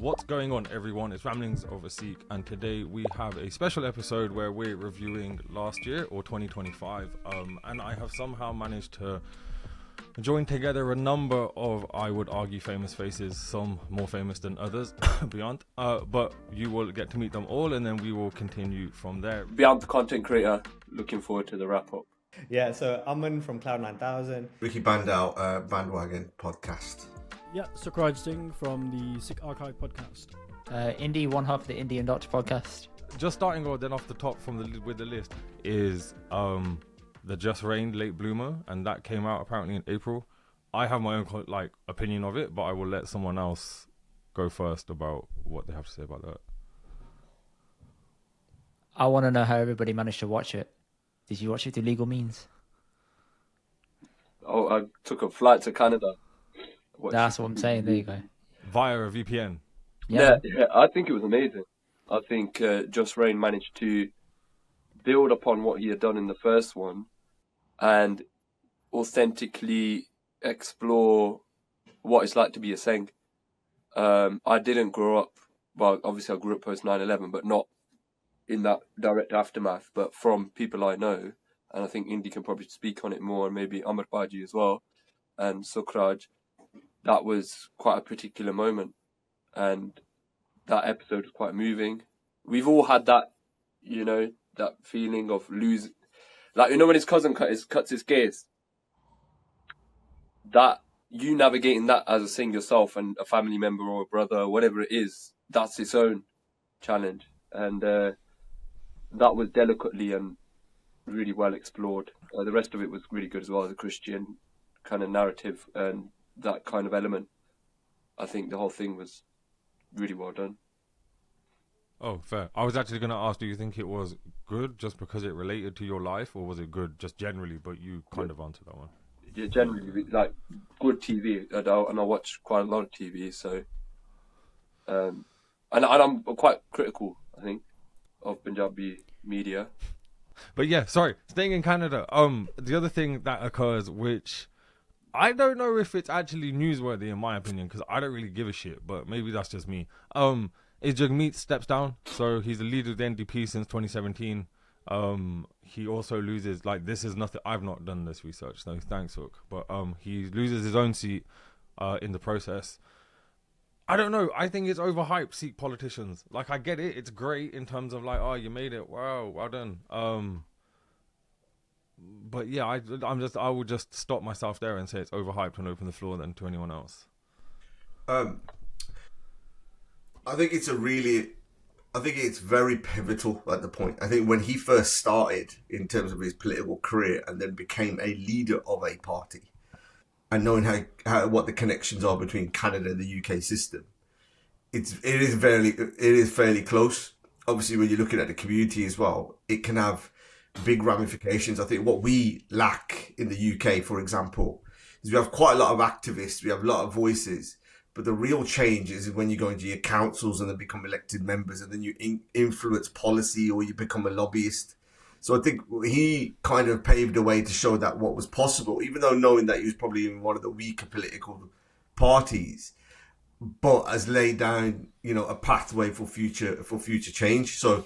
What's going on, everyone? It's Ramblings of a Sikh, and today we have a special episode where we're reviewing last year or 2025. And I have somehow managed to join together a number of, I would argue, famous faces, some more famous than others, beyond. But you will get to meet them all, and then we will continue from there. Beyond the content creator, looking forward to the wrap up. Yeah, so Aman from Cloud 9000. Ricky Bandal, Bandwagon Podcast. Yeah, Rajvir Singh from the Sikh Archive podcast. Indie, one half of the Indian Doctor podcast. Just starting then off the top with the list is the Just Rained Late Bloomer, and that came out apparently in April. I have my own opinion of it, but I will let someone else go first about what they have to say about that. I want to know how everybody managed to watch it. Did you watch it through legal means? Oh, I took a flight to Canada. That's what I'm saying. There you go. Via a VPN. Yeah, I think it was amazing. I think Just Rain managed to build upon what he had done in the first one and authentically explore what it's like to be a Singh. I didn't grow up, well, obviously I grew up post 9/11, but not in that direct aftermath, but from people I know, and I think Indy can probably speak on it more, and maybe Amar Baji as well, and Sukraj, that was quite a particular moment, and that episode was quite moving. We've all had that, that feeling of losing, when his cousin cuts his case, that you navigating that as a Singh yourself and a family member or a brother or whatever it is, that's its own challenge, and that was delicately and really well explored. The rest of it was really good as well, the Christian kind of narrative and that kind of element. I think the whole thing was really well done. Oh, fair. I was actually going to ask, do you think it was good just because it related to your life, or was it good just generally, but you kind of answered that one? Yeah, generally, good TV, and I watch quite a lot of TV, so... and I'm quite critical, I think, of Punjabi media. But yeah, sorry, staying in Canada, the other thing that occurs, which I don't know if it's actually newsworthy in my opinion, because I don't really give a shit, but maybe that's just me, is Jagmeet steps down. So he's the leader of the NDP since 2017. He also loses, this is nothing, I've not done this research, so thanks, Hook, but he loses his own seat in the process. I don't know. I think it's overhyped, Sikh politicians. I get it. It's great in terms of you made it. Wow, well done. But yeah, I would just stop myself there and say it's overhyped and open the floor then to anyone else. I think it's very pivotal at the point. I think when he first started in terms of his political career and then became a leader of a party, and knowing what the connections are between Canada and the UK system, it is fairly close. Obviously, when you're looking at the community as well, it can have big ramifications. I think what we lack in the UK, for example, is we have quite a lot of activists, we have a lot of voices, but the real change is when you go into your councils and then become elected members, and then you influence policy or you become a lobbyist. So I think he kind of paved the way to show that what was possible, even though knowing that he was probably in one of the weaker political parties, but has laid down, a pathway for future change. So,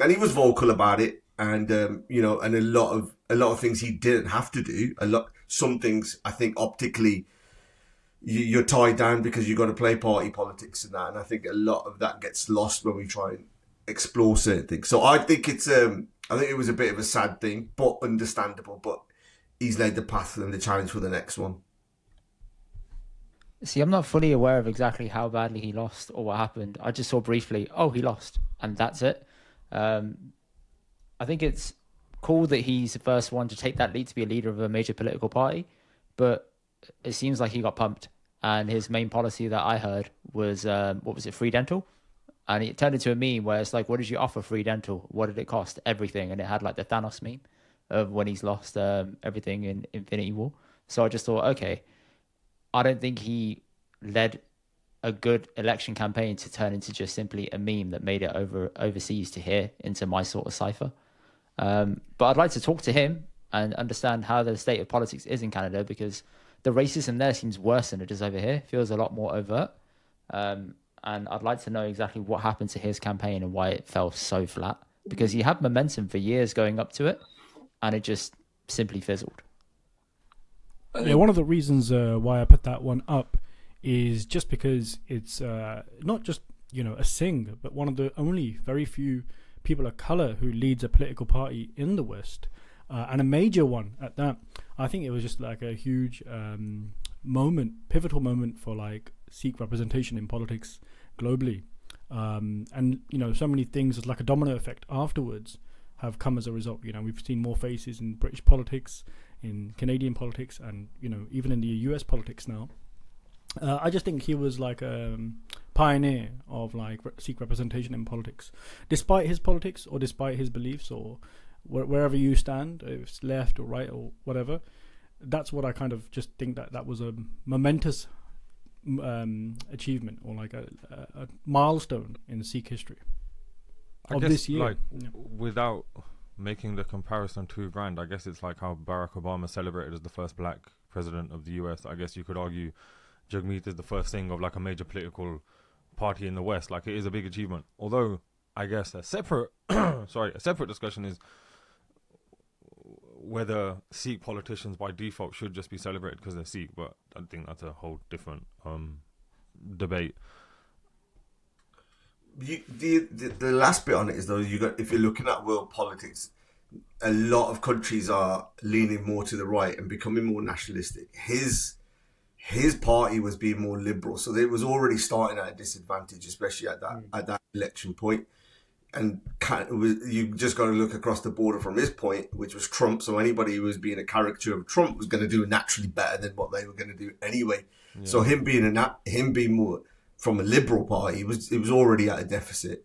and he was vocal about it, and and a lot of things he didn't have to do. Some things I think optically you're tied down because you've got to play party politics and that, and I think a lot of that gets lost when we try and explore certain things. So I think I think it was a bit of a sad thing, but understandable. But he's laid the path and the challenge for the next one. See, I'm not fully aware of exactly how badly he lost or what happened. I just saw briefly, he lost, and that's it. I think it's cool that he's the first one to take that lead to be a leader of a major political party, but it seems like he got pumped. And his main policy that I heard was, free dental? And it turned into a meme where it's what did you offer free dental? What did it cost? Everything. And it had the Thanos meme of when he's lost everything in Infinity War. So I just thought, okay, I don't think he led a good election campaign to turn into just simply a meme that made it overseas to here into my sort of cipher. But I'd like to talk to him and understand how the state of politics is in Canada, because the racism there seems worse than it is over here. It feels a lot more overt. and I'd like to know exactly what happened to his campaign and why it fell so flat. Because he had momentum for years going up to it, and it just simply fizzled. Yeah, one of the reasons why I put that one up is just because it's not just, a Singh, but one of the only very few people of color who leads a political party in the West, and a major one at that. I think it was just like a huge pivotal moment for like Sikh representation in politics globally. And so many things, it's like a domino effect afterwards, have come as a result. We've seen more faces in British politics, in Canadian politics, and even in the US politics now. I just think he was like a pioneer of like Sikh representation in politics, despite his politics or despite his beliefs or wherever you stand, if it's left or right or whatever. That's what I kind of just think that was a momentous achievement, or like a milestone in Sikh history of this year. Like, without making the comparison too grand, I guess it's like how Barack Obama celebrated as the first black president of the US. I guess you could argue Jagmeet is the first thing of like a major political party in the West. Like, it is a big achievement. Although I guess a separate discussion is whether Sikh politicians by default should just be celebrated because they're Sikh, but I think that's a whole different debate. The last bit on it is, though, if you're looking at world politics, a lot of countries are leaning more to the right and becoming more nationalistic. His party was being more liberal, so it was already starting at a disadvantage, especially at that election point. And you just got to look across the border from his point, which was Trump. So anybody who was being a caricature of Trump was going to do naturally better than what they were going to do anyway. Yeah. So him being more from a liberal party, it was already at a deficit.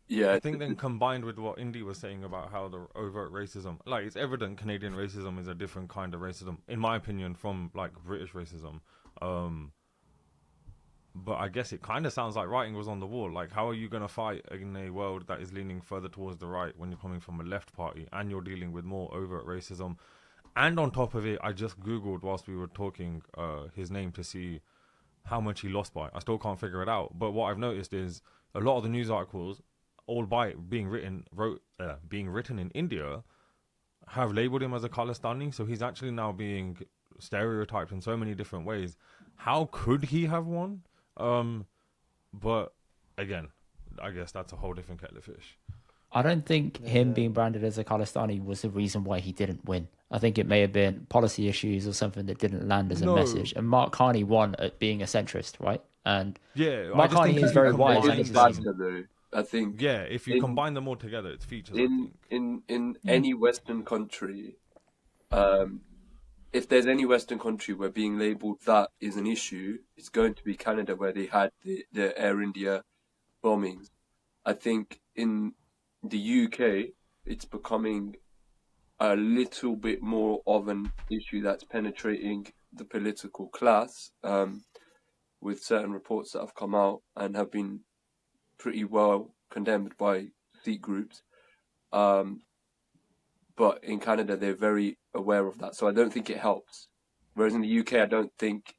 Yeah, I think then combined with what Indy was saying about how the overt racism, like, it's evident Canadian racism is a different kind of racism, in my opinion, from like British racism. But I guess it kind of sounds like writing was on the wall. Like, how are you going to fight in a world that is leaning further towards the right when you're coming from a left party and you're dealing with more overt racism? And on top of it, I just Googled whilst we were talking his name to see how much he lost by. I still can't figure it out. But what I've noticed is a lot of the news articles, all by being written in India, have labelled him as a Khalistani. So he's actually now being stereotyped in so many different ways. How could he have won? But again, I guess that's a whole different kettle of fish. I don't think him being branded as a Khalistani was the reason why he didn't win. I think it may have been policy issues or something that didn't land as a message. And Mark Carney won at being a centrist, right? And Mark Carney is very wise. I think if you combine them all together, it's features. In any Western country, if there's any Western country where being labelled that is an issue, it's going to be Canada, where they had the Air India bombings. I think in the UK, it's becoming a little bit more of an issue that's penetrating the political class, with certain reports that have come out and have been pretty well condemned by Sikh groups. But in Canada, they're very aware of that. So I don't think it helps. Whereas in the UK, I don't think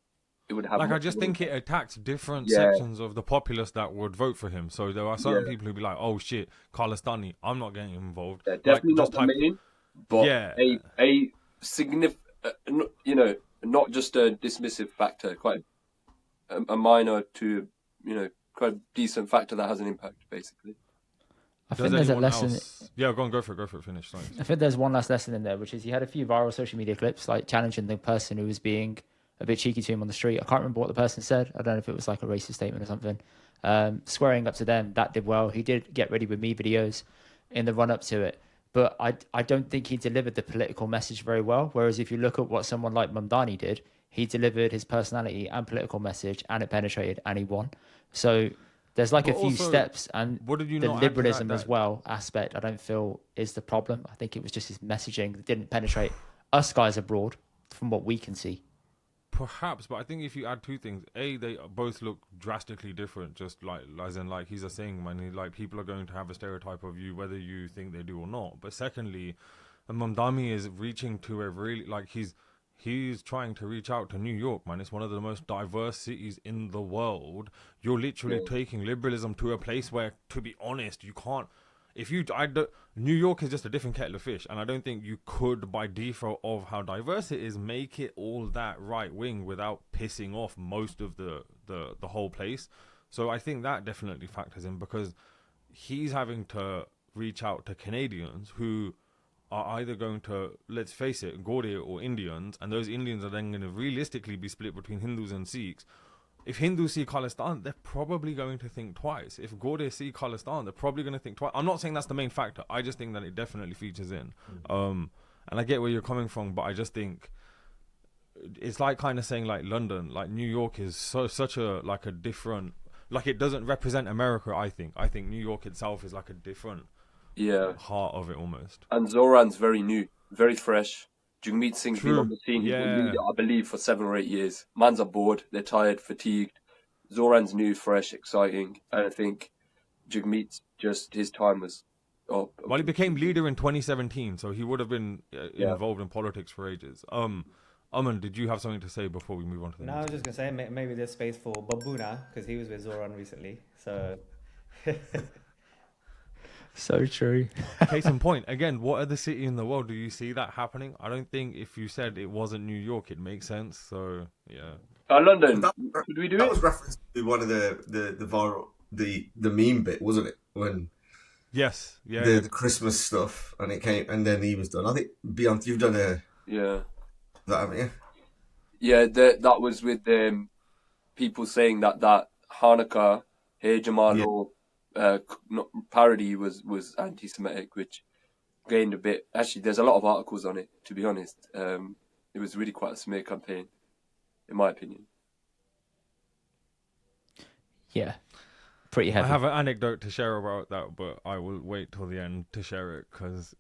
it would have... Like, I just think it attacks different sections of the populace that would vote for him. So there are certain people who'd be like, oh shit, Khalistani, I'm not getting involed. Yeah, definitely not the main, but a significant, not just a dismissive factor, quite a minor to, quite a decent factor that has an impact, basically. I think there's a lesson. Yeah, go for it. Finish. Sorry. I think there's one last lesson in there, which is he had a few viral social media clips, like challenging the person who was being a bit cheeky to him on the street. I can't remember what the person said. I don't know if it was like a racist statement or something. Squaring up to them, that did well. He did Get Ready With Me videos in the run up to it. But I don't think he delivered the political message very well. Whereas if you look at what someone like Mamdani did, he delivered his personality and political message, and it penetrated, and he won. So there's like a few steps, and the liberalism as well aspect, I don't feel is the problem. I think it was just his messaging that didn't penetrate us guys abroad from what we can see. Perhaps, but I think if you add two things, they both look drastically different, just like, as in, like, he's a saying, man, like, people are going to have a stereotype of you whether you think they do or not. But secondly, Mamdani is reaching to a really, like, he's trying to reach out to New York, man. It's one of the most diverse cities in the world. You're literally taking liberalism to a place where, to be honest, you can't. New York is just a different kettle of fish, and I don't think you could, by default of how diverse it is, make it all that right wing without pissing off most of the whole place. So I think that definitely factors in, because he's having to reach out to Canadians who are either going to, let's face it, Gurdwara or Indians, and those Indians are then going to realistically be split between Hindus and Sikhs. If Hindus see Khalistan, they're probably going to think twice. If Gurdwara see Khalistan, they're probably going to think twice. I'm not saying that's the main factor. I just think that it definitely features in. And I get where you're coming from, but I just think it's like kind of saying like London, like New York is such a different, like it doesn't represent America. I think New York itself is like a different heart of it almost. And Zoran's very new, very fresh. Jagmeet Singh's been on the scene. He's been leader, I believe, for 7 or 8 years. Mans are bored, they're tired, fatigued. Zoran's new, fresh, exciting, and I think Jagmeet's just his time was up. Well, he became leader in 2017, so he would have been involved in politics for ages. Aman, did you have something to say before we move on to the No, I was just gonna say maybe there's space for Babuna because he was with Zoran recently. So. So true. Case in point, again, what other city in the world do you see that happening? I don't think if you said it wasn't New York, it makes sense. So yeah. London. Could we do that it? was referenced to one of the viral the meme bit, wasn't it? When the Christmas stuff, and it came, and then he was done. I think Beyond, you've done that, haven't you? Yeah, that was with people saying that Hanukkah, Hey Jamal, parody was anti-Semitic, which gained a bit. Actually, there's a lot of articles on it, to be honest. It was really quite a smear campaign, in my opinion. Yeah, pretty heavy. I have an anecdote to share about that, but I will wait till the end to share it because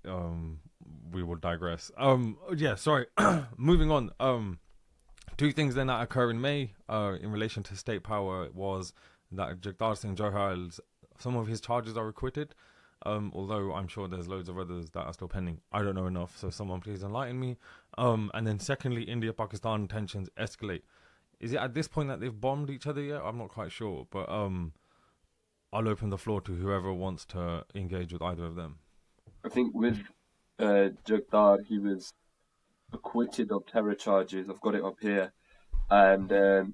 we will digress. Sorry. Moving on. 2 things then that occur in May in relation to state power was that Jagtar Singh Johal, some of his charges are acquitted, although I'm sure there's loads of others that are still pending. I don't know enough, so someone please enlighten me. And then secondly, India-Pakistan tensions escalate. Is it at this point that they've bombed each other yet? I'm not quite sure, but I'll open the floor to whoever wants to engage with either of them. I think with Jagtar, he was acquitted of terror charges. I've got it up here. And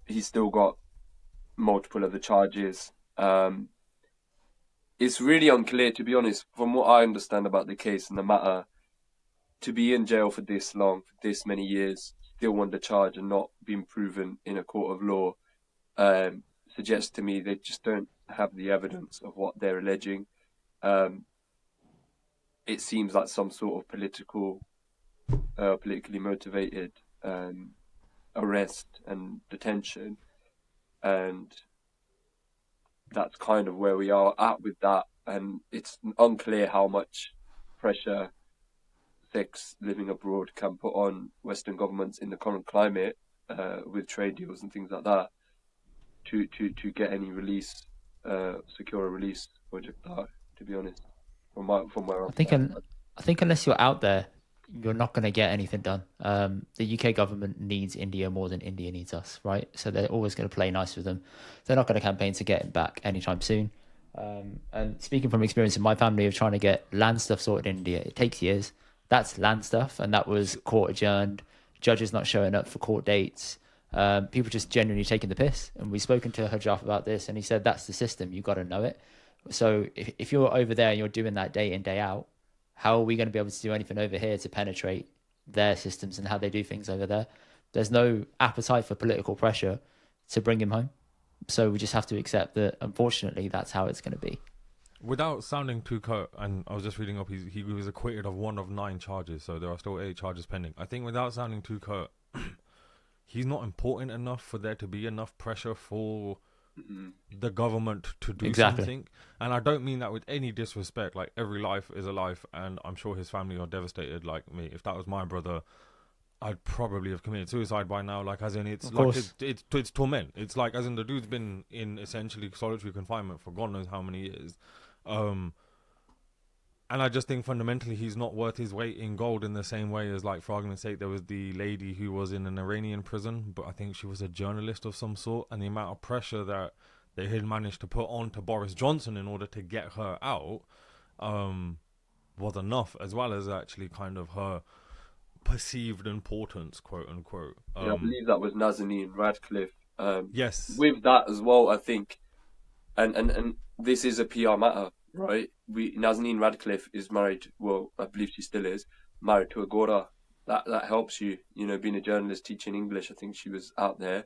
he's still got multiple other charges. It's really unclear, to be honest, from what I understand about the case and the matter, to be in jail for this long, for this many years, still under charge and not being proven in a court of law, suggests to me they just don't have the evidence of what they're alleging. It seems like some sort of politically motivated arrest and detention, and that's kind of where we are at with that. And it's unclear how much pressure Sikhs living abroad can put on Western governments in the current climate, with trade deals and things like that, to get any release, secure a release for Jagtar, to be honest. From where I think unless you're out there, you're not going to get anything done. The UK government needs India more than India needs us, right? So they're always going to play nice with them. They're not going to campaign to get him back anytime soon. And speaking from experience in my family of trying to get land stuff sorted in India, it takes years. That's land stuff, and that was court adjourned, judges not showing up for court dates, people just genuinely taking the piss. And we've spoken to Hajaf about this, and he said that's the system. You got to know it. So if you're over there and you're doing that day in, day out, how are we going to be able to do anything over here to penetrate their systems and how they do things over there? There's no appetite for political pressure to bring him home. So we just have to accept that, unfortunately, that's how it's going to be. Without sounding too curt, and I was just reading up, he was acquitted of 1 of 9 charges, so there are still 8 charges pending. I think without sounding too curt, he's not important enough for there to be enough pressure for the government to do something. And I don't mean that with any disrespect. Like, every life is a life, and I'm sure his family are devastated like me. If that was my brother, I'd probably have committed suicide by now. Like, as in, it's like it's torment. It's like, as in, the dude's been in essentially solitary confinement for God knows how many years. And I just think fundamentally he's not worth his weight in gold in the same way as, like, for argument's sake, there was the lady who was in an Iranian prison, but I think she was a journalist of some sort, and the amount of pressure that they had managed to put on to Boris Johnson in order to get her out was enough, as well as actually kind of her perceived importance, quote unquote. I believe that was Nazanin Radcliffe. Yes. With that as well, I think, and this is a PR matter, right? Nazanin Radcliffe is married. Well, I believe she still is married to a Gurdwara. That helps you. You know, being a journalist teaching English. I think she was out there.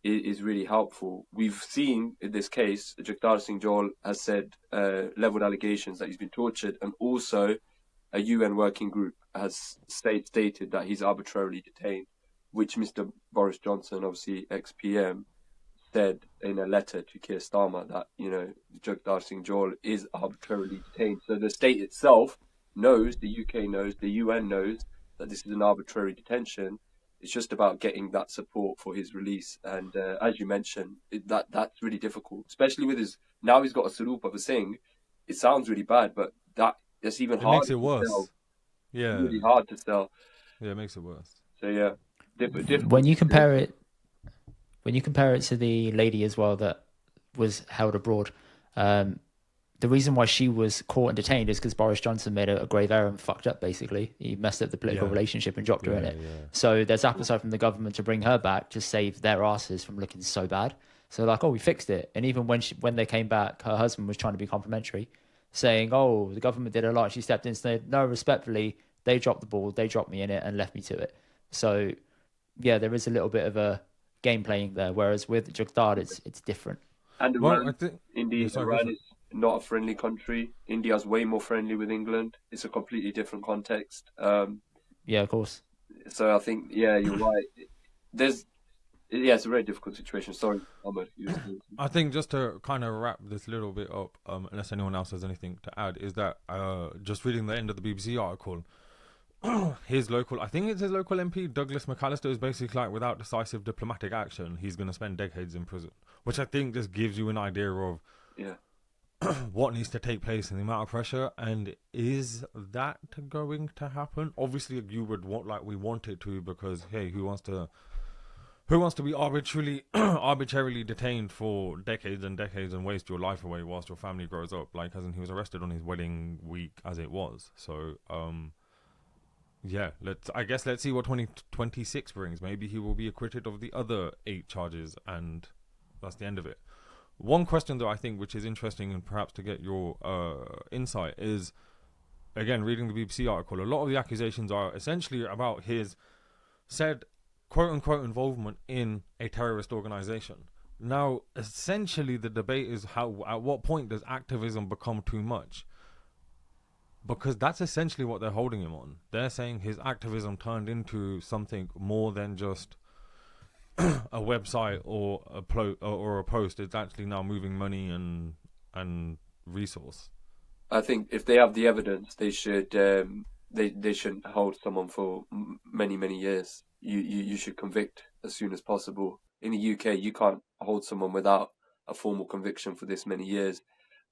Is really helpful. We've seen in this case, Jagtar Singh Johal has said leveled allegations that he's been tortured, and also a UN working group has stated that he's arbitrarily detained, which Mr. Boris Johnson, obviously ex-PM, said in a letter to Keir Starmer that, you know, Jagtar Singh Johal is arbitrarily detained. So the state itself knows, the UK knows, the UN knows that this is an arbitrary detention. It's just about getting that support for his release. And as you mentioned, that's really difficult, especially with now he's got a Sarup of a Singh. It sounds really bad, but that's even harder. It makes it worse. Sell. Yeah. It's really hard to sell. Yeah, it makes it worse. So yeah, difficult. When you compare it to the lady as well that was held abroad, the reason why she was caught and detained is because Boris Johnson made a grave error and fucked up, basically. He messed up the political relationship and dropped her in it. Yeah. So there's appetite from the government to bring her back to save their asses from looking so bad. So like, oh, we fixed it. And even when they came back, her husband was trying to be complimentary, saying, oh, the government did a lot. She stepped in and said, no, respectfully, they dropped the ball. They dropped me in it and left me to it. So yeah, there is a little bit of a game playing there. Whereas with Jagtar, it's different. And Iran, Iran is not a friendly country. India's way more friendly with England. It's a completely different context. Yeah, of course. So I think, yeah, you're right. It's a very difficult situation. Sorry, Ahmed. I think just to kind of wrap this little bit up, unless anyone else has anything to add, is that just reading the end of the BBC article, his local MP, Douglas McAllister, is basically like, without decisive diplomatic action, he's going to spend decades in prison, which I think just gives you an idea of what needs to take place and the amount of pressure. And is that going to happen? Obviously, you would we want it to, because hey, who wants to be arbitrarily detained for decades and decades and waste your life away whilst your family grows up? Like, as in, he was arrested on his wedding week as it was. So let's see what 2026 brings. Maybe he will be acquitted of the other 8 charges, and that's the end of it. One question, though, I think, which is interesting and perhaps to get your insight, is, again, reading the BBC article, a lot of the accusations are essentially about his said quote-unquote involvement in a terrorist organization. Now, essentially, the debate is at what point does activism become too much? Because that's essentially what they're holding him on. They're saying his activism turned into something more than just a website or a post. It's actually now moving money and resource. I think if they have the evidence, they should they shouldn't hold someone for many years. You should convict as soon as possible. In the UK, you can't hold someone without a formal conviction for this many years.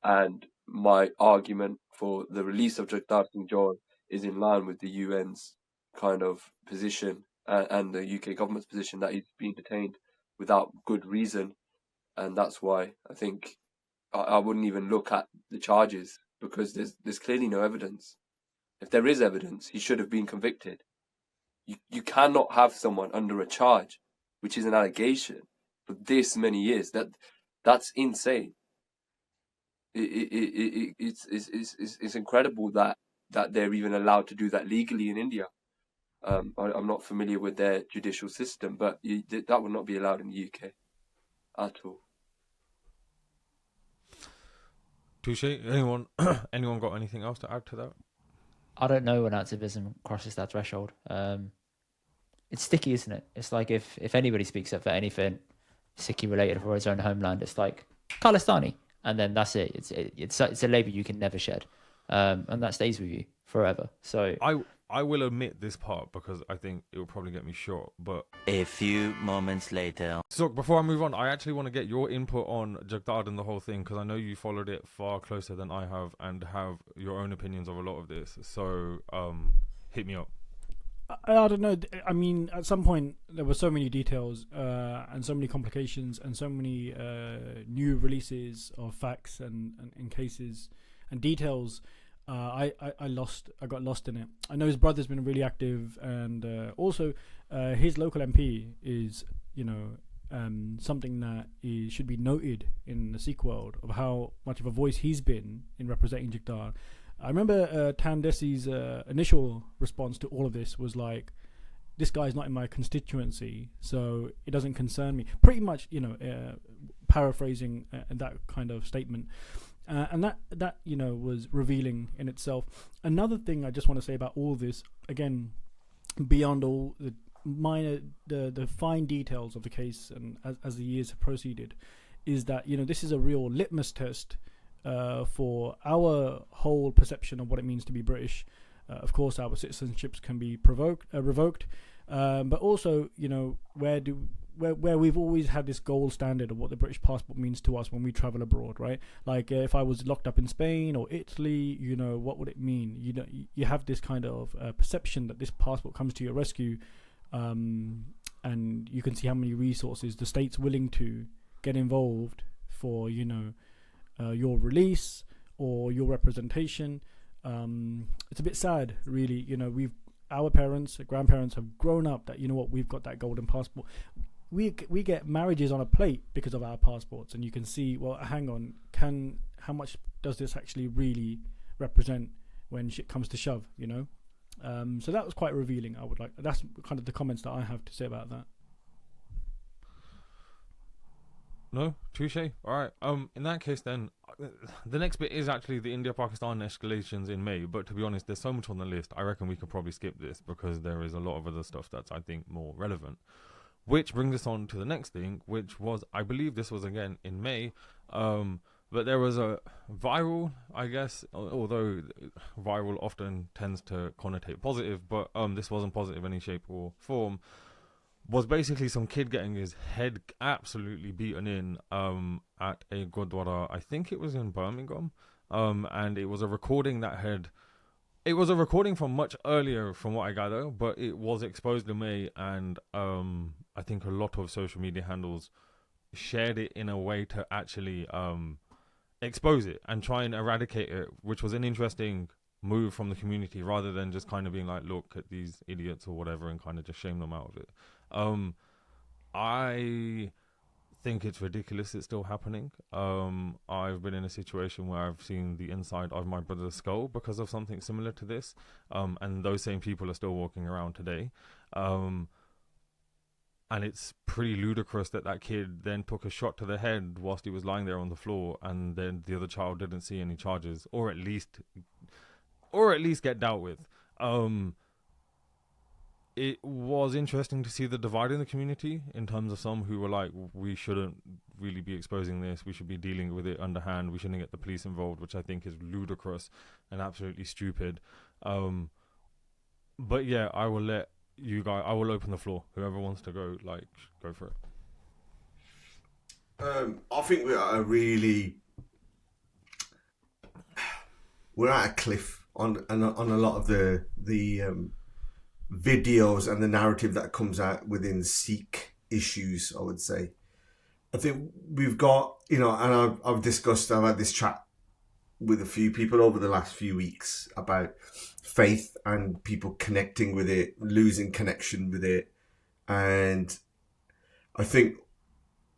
And my argument for the release of Jagtar Singh Johal is in line with the UN's kind of position and the UK government's position that he's been detained without good reason. And that's why I think I wouldn't even look at the charges, because there's clearly no evidence. If there is evidence, he should have been convicted. You cannot have someone under a charge, which is an allegation, for this many years. That's insane. It's incredible that they're even allowed to do that legally in India. I'm not familiar with their judicial system, but that would not be allowed in the UK at all. Touche. Anyone got anything else to add to that? I don't know when activism crosses that threshold. It's sticky, isn't it? It's like if anybody speaks up for anything Sikhi related for his own homeland, it's like Khalistani, and then that's it. It's a label you can never shed, and that stays with you forever. So I will omit this part because I think it will probably get me short. But a few moments later. So before I move on, I actually want to get your input on Jagtar and the whole thing, because I know you followed it far closer than I have and have your own opinions of a lot of this. So hit me up. I don't know. I mean, at some point there were so many details and so many complications and so many new releases of facts and cases and details. I got lost in it. I know his brother's been really active, and also his local MP is, something that should be noted in the Sikh world of how much of a voice he's been in representing Jagtar. I remember Tan Desi's initial response to all of this was like, this guy's not in my constituency, so it doesn't concern me. Pretty much, paraphrasing that kind of statement. And that was revealing in itself. Another thing I just want to say about all this, again, beyond all the minor, the fine details of the case, and as the years have proceeded, is that this is a real litmus test for our whole perception of what it means to be British. Of course, our citizenships can be revoked, but also, where we've always had this gold standard of what the British passport means to us when we travel abroad, right? Like if I was locked up in Spain or Italy, what would it mean? You have this kind of perception that this passport comes to your rescue, and you can see how many resources the state's willing to get involved for, your release or your representation. It's a bit sad, really. Our parents, grandparents have grown up that, we've got that golden passport. We get marriages on a plate because of our passports, and you can see, well, hang on, how much does this actually really represent when shit comes to shove, So that was quite revealing. That's kind of the comments that I have to say about that. No, touche. All right. In that case, then the next bit is actually the India-Pakistan escalations in May. But to be honest, there's so much on the list. I reckon we could probably skip this because there is a lot of other stuff that's, I think, more relevant. Which brings us on to the next thing, which was, I believe this was again in May. But there was a viral, I guess, although viral often tends to connotate positive, but this wasn't positive in any shape or form. Was basically some kid getting his head absolutely beaten in at a Gurdwara. I think it was in Birmingham, and it was a recording it was a recording from much earlier, from what I gather, but it was exposed in May, and I think a lot of social media handles shared it in a way to actually expose it and try and eradicate it, which was an interesting move from the community, rather than just kind of being like, look at these idiots or whatever, and kind of just shame them out of it. I think it's ridiculous it's still happening. I've been in a situation where I've seen the inside of my brother's skull because of something similar to this, and those same people are still walking around today. And it's pretty ludicrous that kid then took a shot to the head whilst he was lying there on the floor, and then the other child didn't see any charges, or at least get dealt with. It was interesting to see the divide in the community in terms of some who were like, we shouldn't really be exposing this, we should be dealing with it underhand, we shouldn't get the police involved, which I think is ludicrous and absolutely stupid. But yeah, I will let you guys, I will open the floor. Whoever wants to go, go for it. I think we're at a cliff on a lot of the videos and the narrative that comes out within Sikh issues, I would say. I think we've got, and I've had this chat with a few people over the last few weeks about faith and people connecting with it, losing connection with it. And I think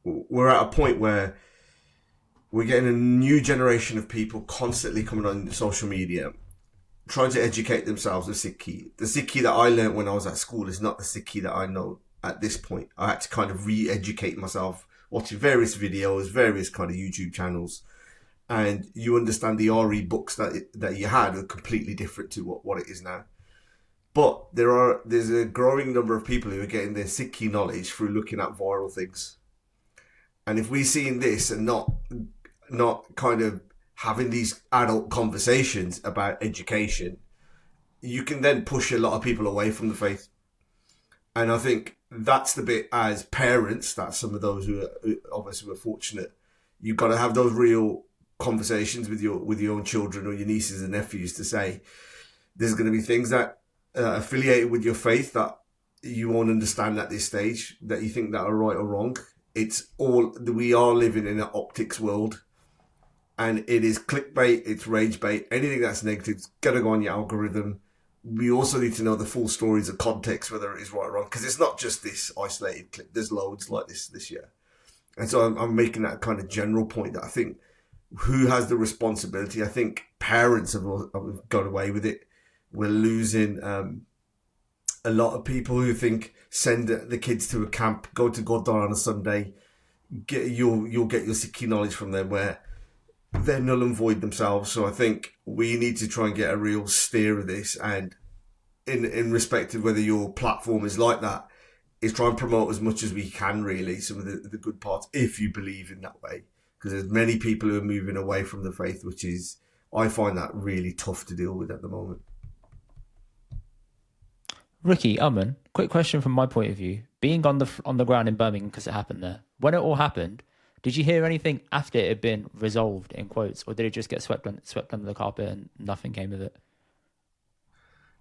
we're at a point where we're getting a new generation of people constantly coming on social media, trying to educate themselves of Sikhi. The Sikhi that I learned when I was at school is not the Sikhi that I know at this point. I had to kind of re-educate myself, watching various videos, various kind of YouTube channels, and you understand the RE books that you had are completely different to what it is now. But there's a growing number of people who are getting their Sikhi knowledge through looking at viral things. And if we're seeing this and not kind of having these adult conversations about education you can then push a lot of people away from the faith. And I think that's the bit, as parents, that some of those who obviously were fortunate, you've got to have those real conversations with your own children or your nieces and nephews to say, there's going to be things that affiliated with your faith that you won't understand at this stage, that you think that are right or wrong. We are living in an optics world, and it is clickbait, it's rage bait, anything that's negative is going to go on your algorithm. We also need to know the full stories of context, whether it is right or wrong, because it's not just this isolated clip. There's loads like this year. And so I'm making that kind of general point that I think who has the responsibility? I think parents have got away with it. We're losing a lot of people who think send the kids to a camp, go to Gurdwara on a Sunday, you'll get your Sikhi knowledge from them, where they're null and void themselves. So I think we need to try and get a real steer of this, and in respect of whether your platform is like that, is try and promote as much as we can, really, some of the good parts, if you believe in that way. Because there's many people who are moving away from the faith, which is, I find that really tough to deal with at the moment. Ricky, Aman, quick question from my point of view. Being on the ground in Birmingham, because it happened there, when it all happened, did you hear anything after it had been resolved, in quotes, or did it just get swept under the carpet and nothing came of it?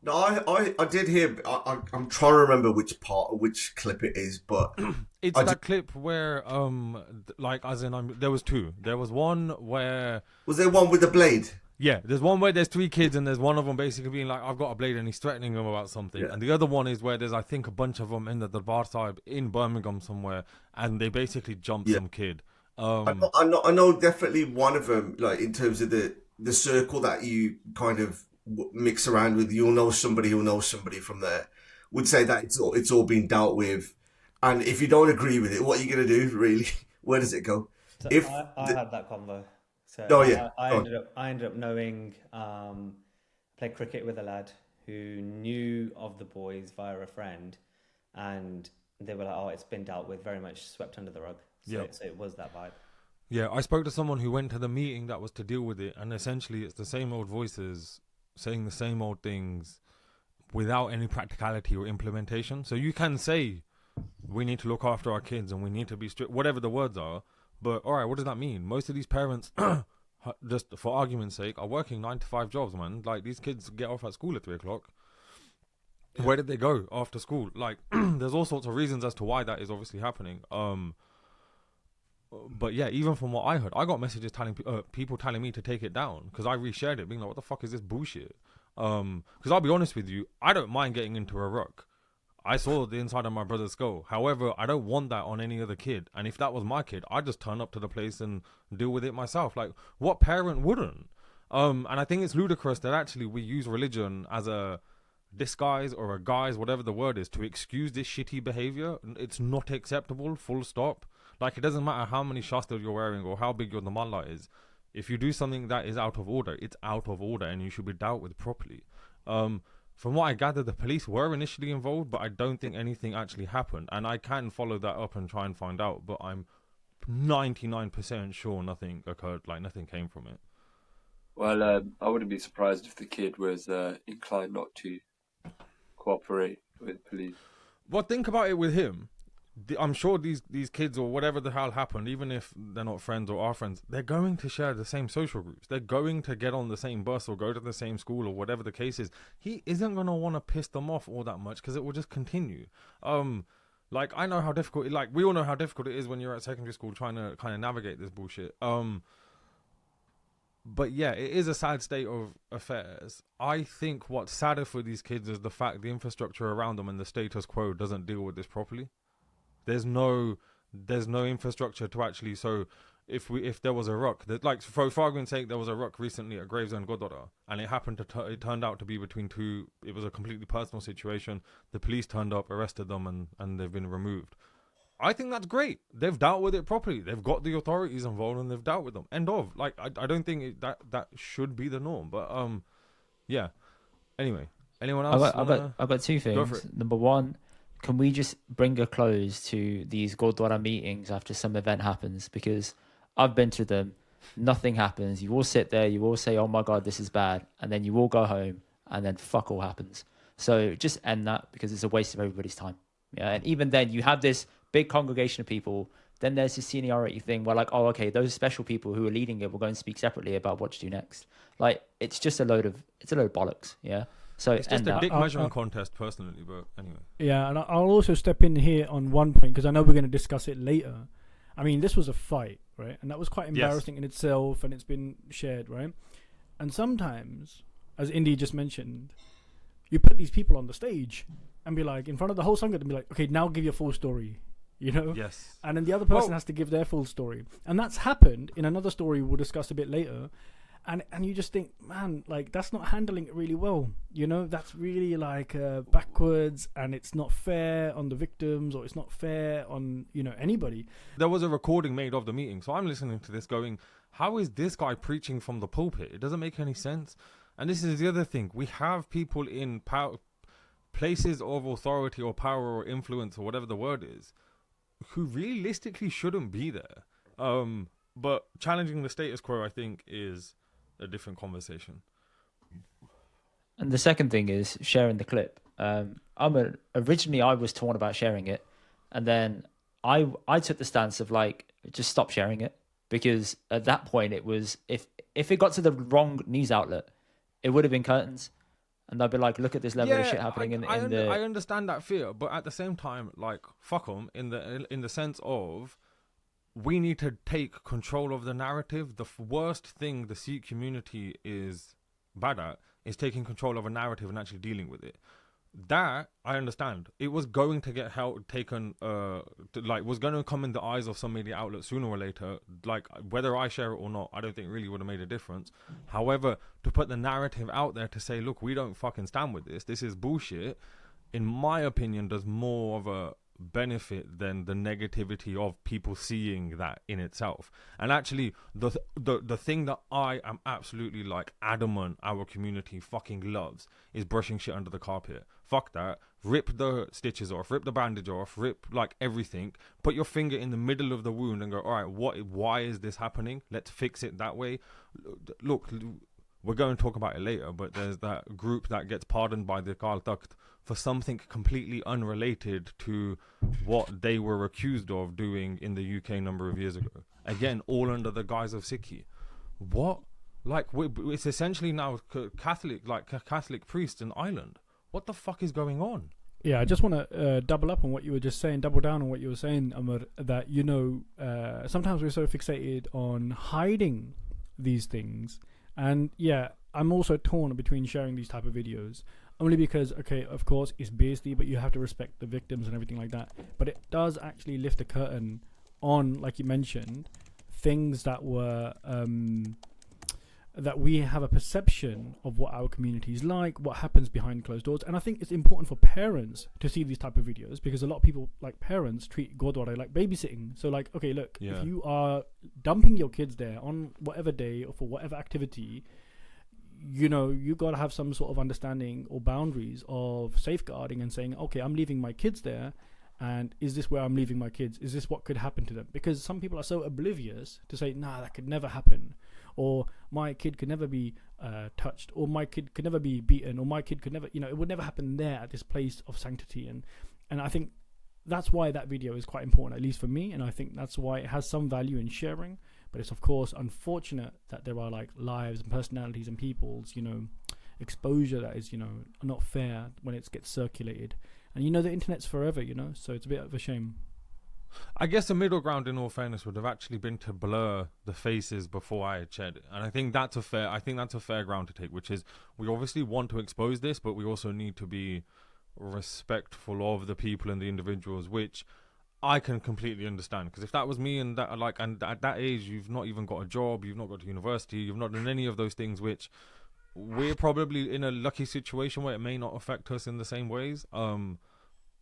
No, I did hear. I'm trying to remember which clip it is, but it's that clip where there was two. There was one where there one with the blade? Yeah, there's one where there's three kids and there's one of them basically being like, I've got a blade, and he's threatening them about something. Yeah. And the other one is where there's, I think, a bunch of them in the Darbar Sahib in Birmingham somewhere, and they basically jump some kid. I know definitely one of them, like in terms of the circle that you kind of mix around with, you'll know somebody who knows somebody from there, would say that it's all been dealt with. And if you don't agree with it, what are you going to do, really? Where does it go? So I had that convo. So I ended up knowing, played cricket with a lad who knew of the boys via a friend, and they were like, oh, it's been dealt with, very much swept under the rug. So it was that vibe. Yeah, I spoke to someone who went to the meeting that was to deal with it, and essentially it's the same old voices saying the same old things without any practicality or implementation. So you can say, we need to look after our kids and we need to be strict, whatever the words are, but all right, what does that mean? Most of these parents, just for argument's sake, are working 9 to 5 jobs, man. Like, these kids get off at school at 3 o'clock. Where did they go after school? Like, there's all sorts of reasons as to why that is obviously happening. But yeah, even from what I heard, I got messages telling people telling me to take it down because I reshared it, being like, what the fuck is this bullshit? Because I'll be honest with you, I don't mind getting into a ruck. I saw the inside of my brother's skull. However, I don't want that on any other kid. And if that was my kid, I'd just turn up to the place and deal with it myself. Like, what parent wouldn't? And I think it's ludicrous that actually we use religion as a disguise or a guise, whatever the word is, to excuse this shitty behavior. It's not acceptable, full stop. Like, it doesn't matter how many shastas you're wearing or how big your namalla is. If you do something that is out of order, it's out of order and you should be dealt with properly. From what I gather, the police were initially involved, but I don't think anything actually happened. And I can follow that up and try and find out, but I'm 99% sure nothing occurred, like nothing came from it. Well, I wouldn't be surprised if the kid was inclined not to cooperate with police. Well, think about it with him. I'm sure these kids or whatever the hell happened, even if they're not friends or are friends, they're going to share the same social groups. They're going to get on the same bus or go to the same school or whatever the case is. He isn't going to want to piss them off all that much because it will just continue. Like, I know how difficult, like, we all know how difficult it is when you're at secondary school trying to kind of navigate this bullshit. But yeah, it is a sad state of affairs. I think what's sadder for these kids is the fact the infrastructure around them and the status quo doesn't deal with this properly. There's no infrastructure to actually. So if there was a ruck, like for argument's sake, there was a ruck recently at Gravesend Gurdwara, and it happened it turned out to be between two. It was a completely personal situation. The police turned up, arrested them, and they've been removed. I think that's great. They've dealt with it properly. They've got the authorities involved and they've dealt with them. End of. Like, I don't think that should be the norm. But yeah. Anyway, anyone else? I've got two things. Number one, can we just bring a close to these Gurdwara meetings after some event happens? Because I've been to them, nothing happens. You all sit there, you all say, oh my God, this is bad. And then you all go home and then fuck all happens. So just end that, because it's a waste of everybody's time. Yeah, and even then you have this big congregation of people. Then there's this seniority thing where like, oh, okay, those special people who are leading it will go and speak separately about what to do next. Like, it's just a load of bollocks. Yeah. So it's just a dick measuring contest, personally. But anyway. Yeah, and I'll also step in here on one point, because I know we're going to discuss it later. I mean, this was a fight, right? And that was quite embarrassing in itself, and it's been shared, right? And sometimes, as Indy just mentioned, you put these people on the stage and be like, in front of the whole Sangha, and be like, okay, now give your full story. You know? Yes. And then the other person has to give their full story. And that's happened in another story we'll discuss a bit later. And you just think, man, like, that's not handling it really well. You know, that's really like backwards, and it's not fair on the victims, or it's not fair on, you know, anybody. There was a recording made of the meeting. So I'm listening to this going, how is this guy preaching from the pulpit? It doesn't make any sense. And this is the other thing. We have people in places of authority or power or influence or whatever the word is, who realistically shouldn't be there. But challenging the status quo, I think, is a different conversation. And the second thing is sharing the clip. Originally I was torn about sharing it, and then I took the stance of like, just stop sharing it, because at that point it was, if it got to the wrong news outlet, it would have been curtains. And they'll be like, look at this level of shit happening I understand that fear, but at the same time, like, fuck them in the sense of, we need to take control of the narrative. The worst thing the Sikh community is bad at is taking control of a narrative and actually dealing with it. That I understand. It was going to get was going to come in the eyes of some media outlets sooner or later. Like, whether I share it or not, I don't think really would have made a difference. However, to put the narrative out there to say, look, we don't fucking stand with this is bullshit, in my opinion, does more of a benefit than the negativity of people seeing that in itself. And actually, the thing that I am absolutely like adamant our community fucking loves is brushing shit under the carpet. Fuck that. Rip the stitches off, rip the bandage off, rip like everything, put your finger in the middle of the wound and go, all right, why is this happening? Let's fix it that way. Look, we're going to talk about it later, but there's that group that gets pardoned by the Akal Takht for something completely unrelated to what they were accused of doing in the UK a number of years ago. Again, all under the guise of Sikhi. What? Like, it's essentially now Catholic priests in Ireland. What the fuck is going on? Yeah, I just want to double up on what you were just saying, double down on what you were saying, Amar, that, you know, sometimes we're so fixated on hiding these things. And yeah, I'm also torn between sharing these type of videos, only because, okay, of course, it's basically, but you have to respect the victims and everything like that. But it does actually lift the curtain on, like you mentioned, things that were that we have a perception of what our community is like, what happens behind closed doors. And I think it's important for parents to see these type of videos, because a lot of people, like parents, treat Gurdwara like babysitting. So like, okay, look, if you are dumping your kids there on whatever day or for whatever activity, you know, you got to have some sort of understanding or boundaries of safeguarding and saying, okay, I'm leaving my kids there. And is this where I'm leaving my kids? Is this what could happen to them? Because some people are so oblivious to say, nah, that could never happen. Or my kid could never be touched. Or my kid could never be beaten. Or my kid could never, you know, it would never happen there at this place of sanctity. And I think that's why that video is quite important, at least for me. And I think that's why it has some value in sharing. But it's, of course, unfortunate that there are like lives and personalities and people's, you know, exposure that is, you know, not fair when it gets circulated. And you know, the internet's forever, you know, so it's a bit of a shame. I guess the middle ground, in all fairness, would have actually been to blur the faces before I had shared it. And I think that's a fair ground to take, which is, we obviously want to expose this, but we also need to be respectful of the people and the individuals, which I can completely understand. Because if that was me, and at that age, you've not even got a job, you've not got to university, you've not done any of those things, which we're probably in a lucky situation where it may not affect us in the same ways.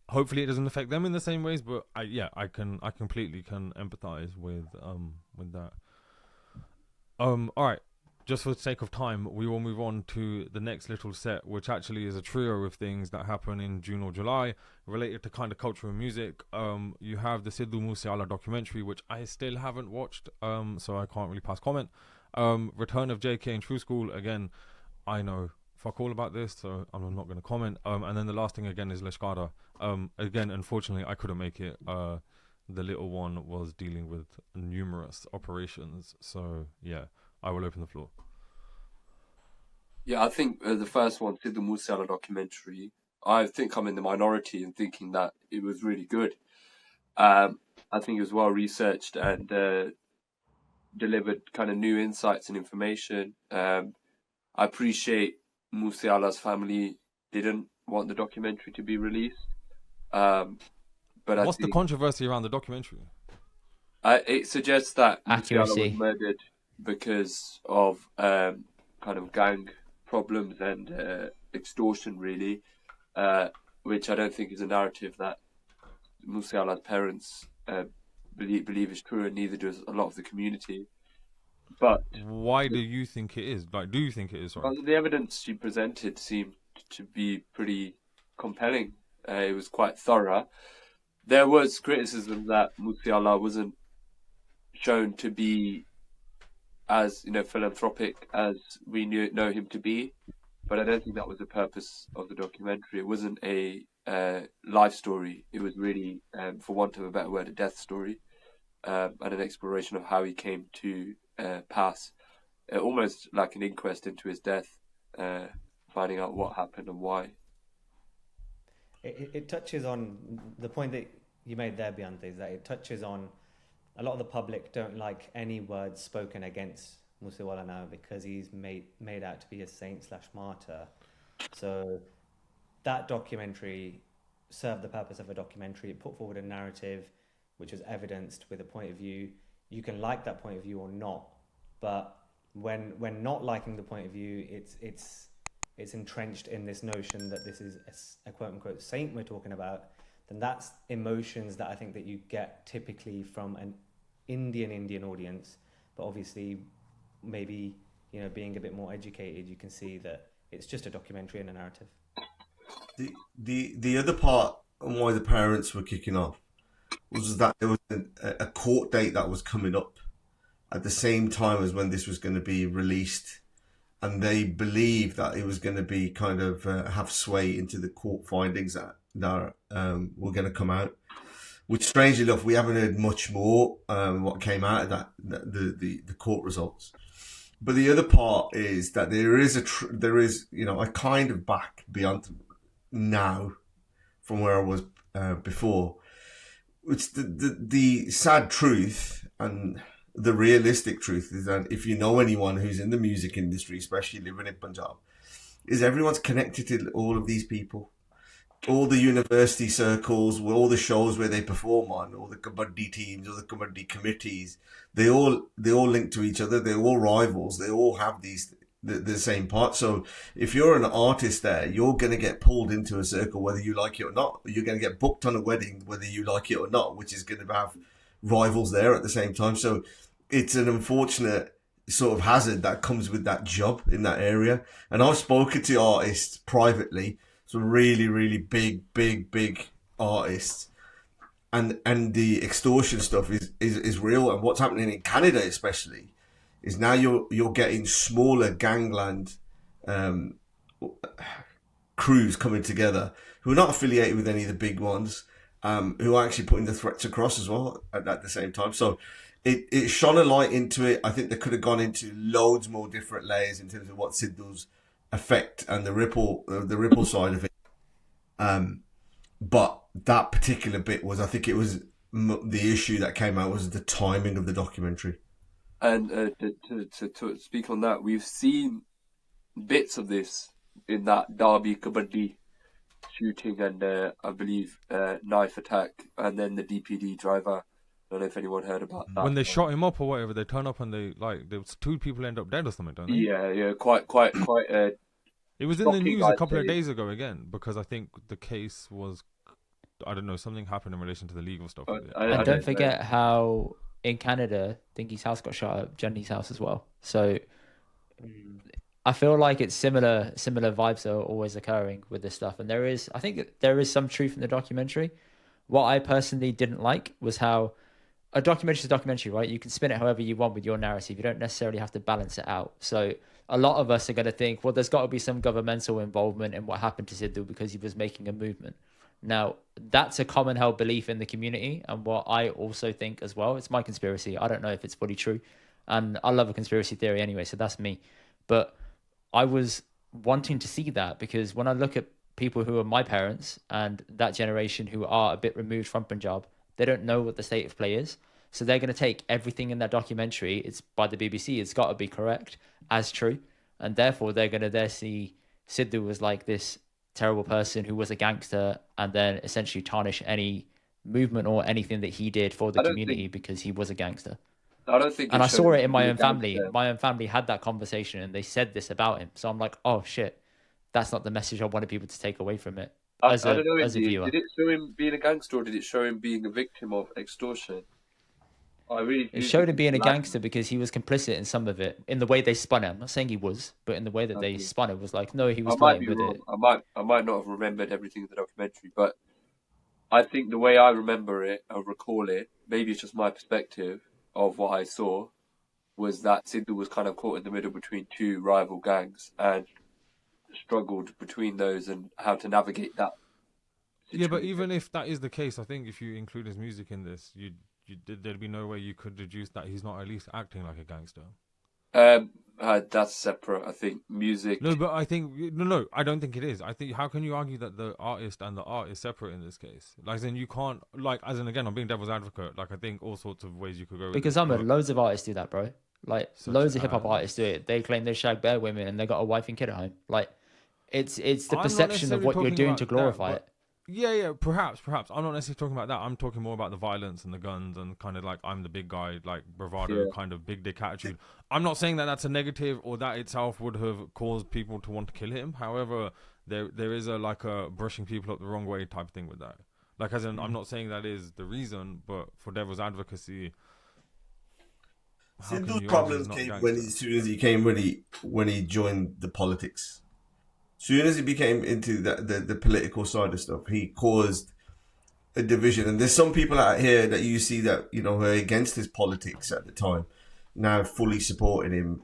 Hopefully it doesn't affect them in the same ways, but I completely can empathize with that. All right, just for the sake of time, we will move on to the next little set, which actually is a trio of things that happen in June or July related to kind of culture and music. You have the Sidhu Moosewala documentary, which I still haven't watched, so I can't really pass comment. Return of JK and Tru-Skool, again, I know fuck all about this, so I'm not going to comment. And then the last thing again is Lishkara. Again, unfortunately, I couldn't make it. The little one was dealing with numerous operations, so yeah, I will open the floor. Yeah, I think the first one, Sidhu Moosewala documentary, I think I'm in the minority in thinking that it was really good. I think it was well researched and delivered kind of new insights and information. I appreciate Moosewala's family didn't want the documentary to be released. But what's the controversy around the documentary? It suggests that accuracy Moosewala was murdered because of kind of gang problems and extortion, really, which I don't think is a narrative that Moosewala's parents believe is true, and neither does a lot of the community. But why do you think it is? Like, do you think it is? Well, the evidence she presented seemed to be pretty compelling. It was quite thorough. There was criticism that Moosewala wasn't shown to be as philanthropic as we know him to be, but I don't think that was the purpose of the documentary. It wasn't a life story. It was really, for want of a better word, a death story, and an exploration of how he came to pass, almost like an inquest into his death, finding out what happened and why. It touches on the point that you made there, Beyonce, is that it touches on a lot of the public don't like any words spoken against Moosewala now because he's made out to be a saint/martyr. So that documentary served the purpose of a documentary. It put forward a narrative which was evidenced with a point of view. You can like that point of view or not, but when not liking the point of view, it's entrenched in this notion that this is a quote unquote saint we're talking about. Then that's emotions that I think that you get typically from an Indian audience, but obviously maybe being a bit more educated, you can see that it's just a documentary and a narrative. The other part on why the parents were kicking off was that there was a court date that was coming up at the same time as when this was going to be released, and they believed that it was going to be kind of have sway into the court findings that were going to come out. Which, strangely enough, we haven't heard much more what came out of that the court results. But the other part is that there is I kind of back beyond now from where I was before. It's the sad truth and the realistic truth is that if you know anyone who's in the music industry, especially living in Punjab, is everyone's connected to all of these people. All the university circles, all the shows where they perform on, all the kabaddi teams, all the kabaddi committees, they all link to each other. They're all rivals. They all have the same part. So if you're an artist there, you're going to get pulled into a circle whether you like it or not. You're going to get booked on a wedding whether you like it or not, which is going to have rivals there at the same time. So it's an unfortunate sort of hazard that comes with that job in that area. And I've spoken to artists privately, some really, really big artists, and the extortion stuff is real. And what's happening in Canada, especially, is now you're getting smaller gangland crews coming together who are not affiliated with any of the big ones, who are actually putting the threats across as well at the same time. So it shone a light into it. I think they could have gone into loads more different layers in terms of what Sidhu's effect and the ripple side of it, but that particular bit was, I think it was the issue that came out was the timing of the documentary. And to speak on that, we've seen bits of this in that Derby Kabaddi shooting and I believe knife attack, and then the DPD driver. I don't know if anyone heard about that. When they shot him up or whatever, they turn up and there was 2 people end up dead or something, don't they? Yeah, quite. It was in the news a couple of days ago again, because I think the case was, I don't know, something happened in relation to the legal stuff. And don't forget how in Canada, Dinky's house got shot up, Jenny's house as well. So I feel like it's similar vibes are always occurring with this stuff. And I think there is some truth in the documentary. What I personally didn't like was how a documentary is a documentary, right? You can spin it however you want with your narrative. You don't necessarily have to balance it out. So a lot of us are going to think, well, there's got to be some governmental involvement in what happened to Sidhu because he was making a movement. Now, that's a common held belief in the community, and what I also think as well. It's my conspiracy. I don't know if it's fully true, and I love a conspiracy theory anyway, so that's me. But I was wanting to see that because when I look at people who are my parents and that generation who are a bit removed from Punjab, they don't know what the state of play is. So they're going to take everything in that documentary, it's by the BBC, it's got to be correct, as true. And therefore, they're going to there see Sidhu as like this terrible person who was a gangster, and then essentially tarnish any movement or anything that he did for the community because he was a gangster. I don't think. And I saw it in my own family. My own family had that conversation and they said this about him. So I'm like, oh shit, that's not the message I wanted people to take away from it. I don't know, as a viewer. Did it show him being a gangster or did it show him being a victim of extortion? It showed him being a gangster because he was complicit in some of it, in the way they spun it. I'm not saying he was, but in the way that they spun it was like, no, he was playing with it. I might not have remembered everything in the documentary, but I think the way I remember it, I recall it, maybe it's just my perspective of what I saw, was that Sidhu was kind of caught in the middle between two rival gangs and struggled between those and how to navigate that situation. Yeah, but even if that is the case, I think if you include his music in this, there'd be no way you could deduce that he's not at least acting like a gangster. That's separate. I think music. No, but I think no. I don't think it is. I think how can you argue that the artist and the art is separate in this case? Like, then you can't again. I'm being devil's advocate. Like, I think all sorts of ways you could go. Because loads of artists do that, bro. Like loads of hip hop artists do it. They claim they shag bare women and they got a wife and kid at home. Like, it's the perception of what you're doing to glorify it. Yeah, perhaps. I'm not necessarily talking about that. I'm talking more about the violence and the guns and kind of like I'm the big guy, like bravado, kind of big dick attitude. I'm not saying that that's a negative or that itself would have caused people to want to kill him. However, there is a brushing people up the wrong way type of thing with that. Like, as in, I'm not saying that is the reason, but for devil's advocacy. Sidhu's problems came as soon as he when he joined the politics. Soon as he became into the political side of stuff, he caused a division. And there's some people out here that you see that, who are against his politics at the time, now fully supporting him.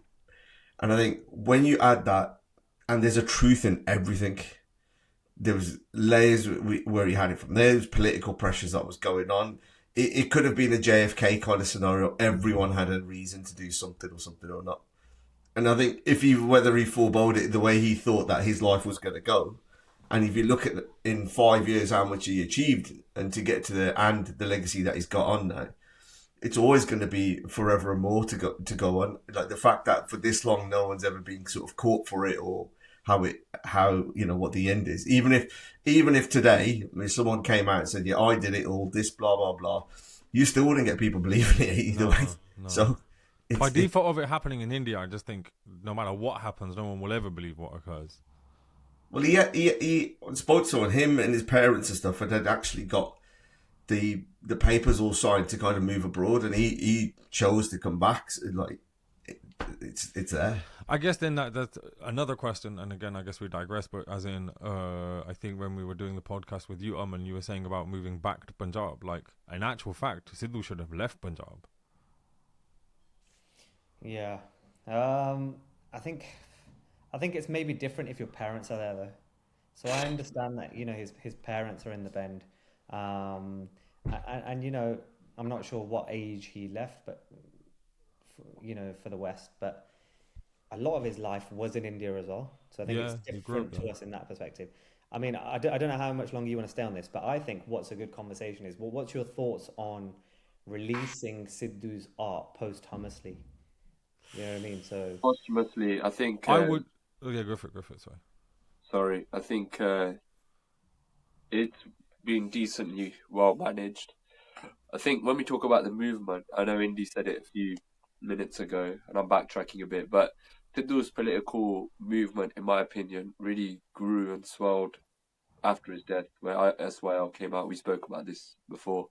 And I think when you add that, and there's a truth in everything, there was layers where he had it from. There was political pressures that was going on. It could have been a JFK kind of scenario. Everyone had a reason to do something or not. And I think whether he foreboded it the way he thought that his life was going to go, and if you look at in 5 years how much he achieved, and to get to the legacy that he's got on now, it's always going to be forever and more to go on. Like the fact that for this long no one's ever been sort of caught for it, or how what the end is. Even if today someone came out and said, yeah, I did it all, this blah blah blah, you still wouldn't get people believing it either way. No. So. By default of it happening in India, I just think no matter what happens, no one will ever believe what occurs. Well, he spoke to someone, him and his parents and stuff, and had actually got the papers all signed to kind of move abroad, and he chose to come back. Like, it's there. I guess then that's another question, and again, I guess we digress, but as in, I think when we were doing the podcast with you, and you were saying about moving back to Punjab, like, in actual fact, Sidhu should have left Punjab. Yeah, I think it's maybe different if your parents are there though. So I understand that his parents are in the bend, and I'm not sure what age he left, but for the West, but a lot of his life was in India as well. So I think it's different to us in that perspective. I mean, I don't know how much longer you want to stay on this, but I think what's a good conversation is, well, what's your thoughts on releasing Sidhu's art posthumously? You know what I mean? So posthumously, I think I would. Oh yeah, go for it. Sorry, I think it's been decently well managed. I think when we talk about the movement, I know Indy said it a few minutes ago, and I'm backtracking a bit, but Sidhu's political movement, in my opinion, really grew and swelled after his death. Where SYL came out, we spoke about this before.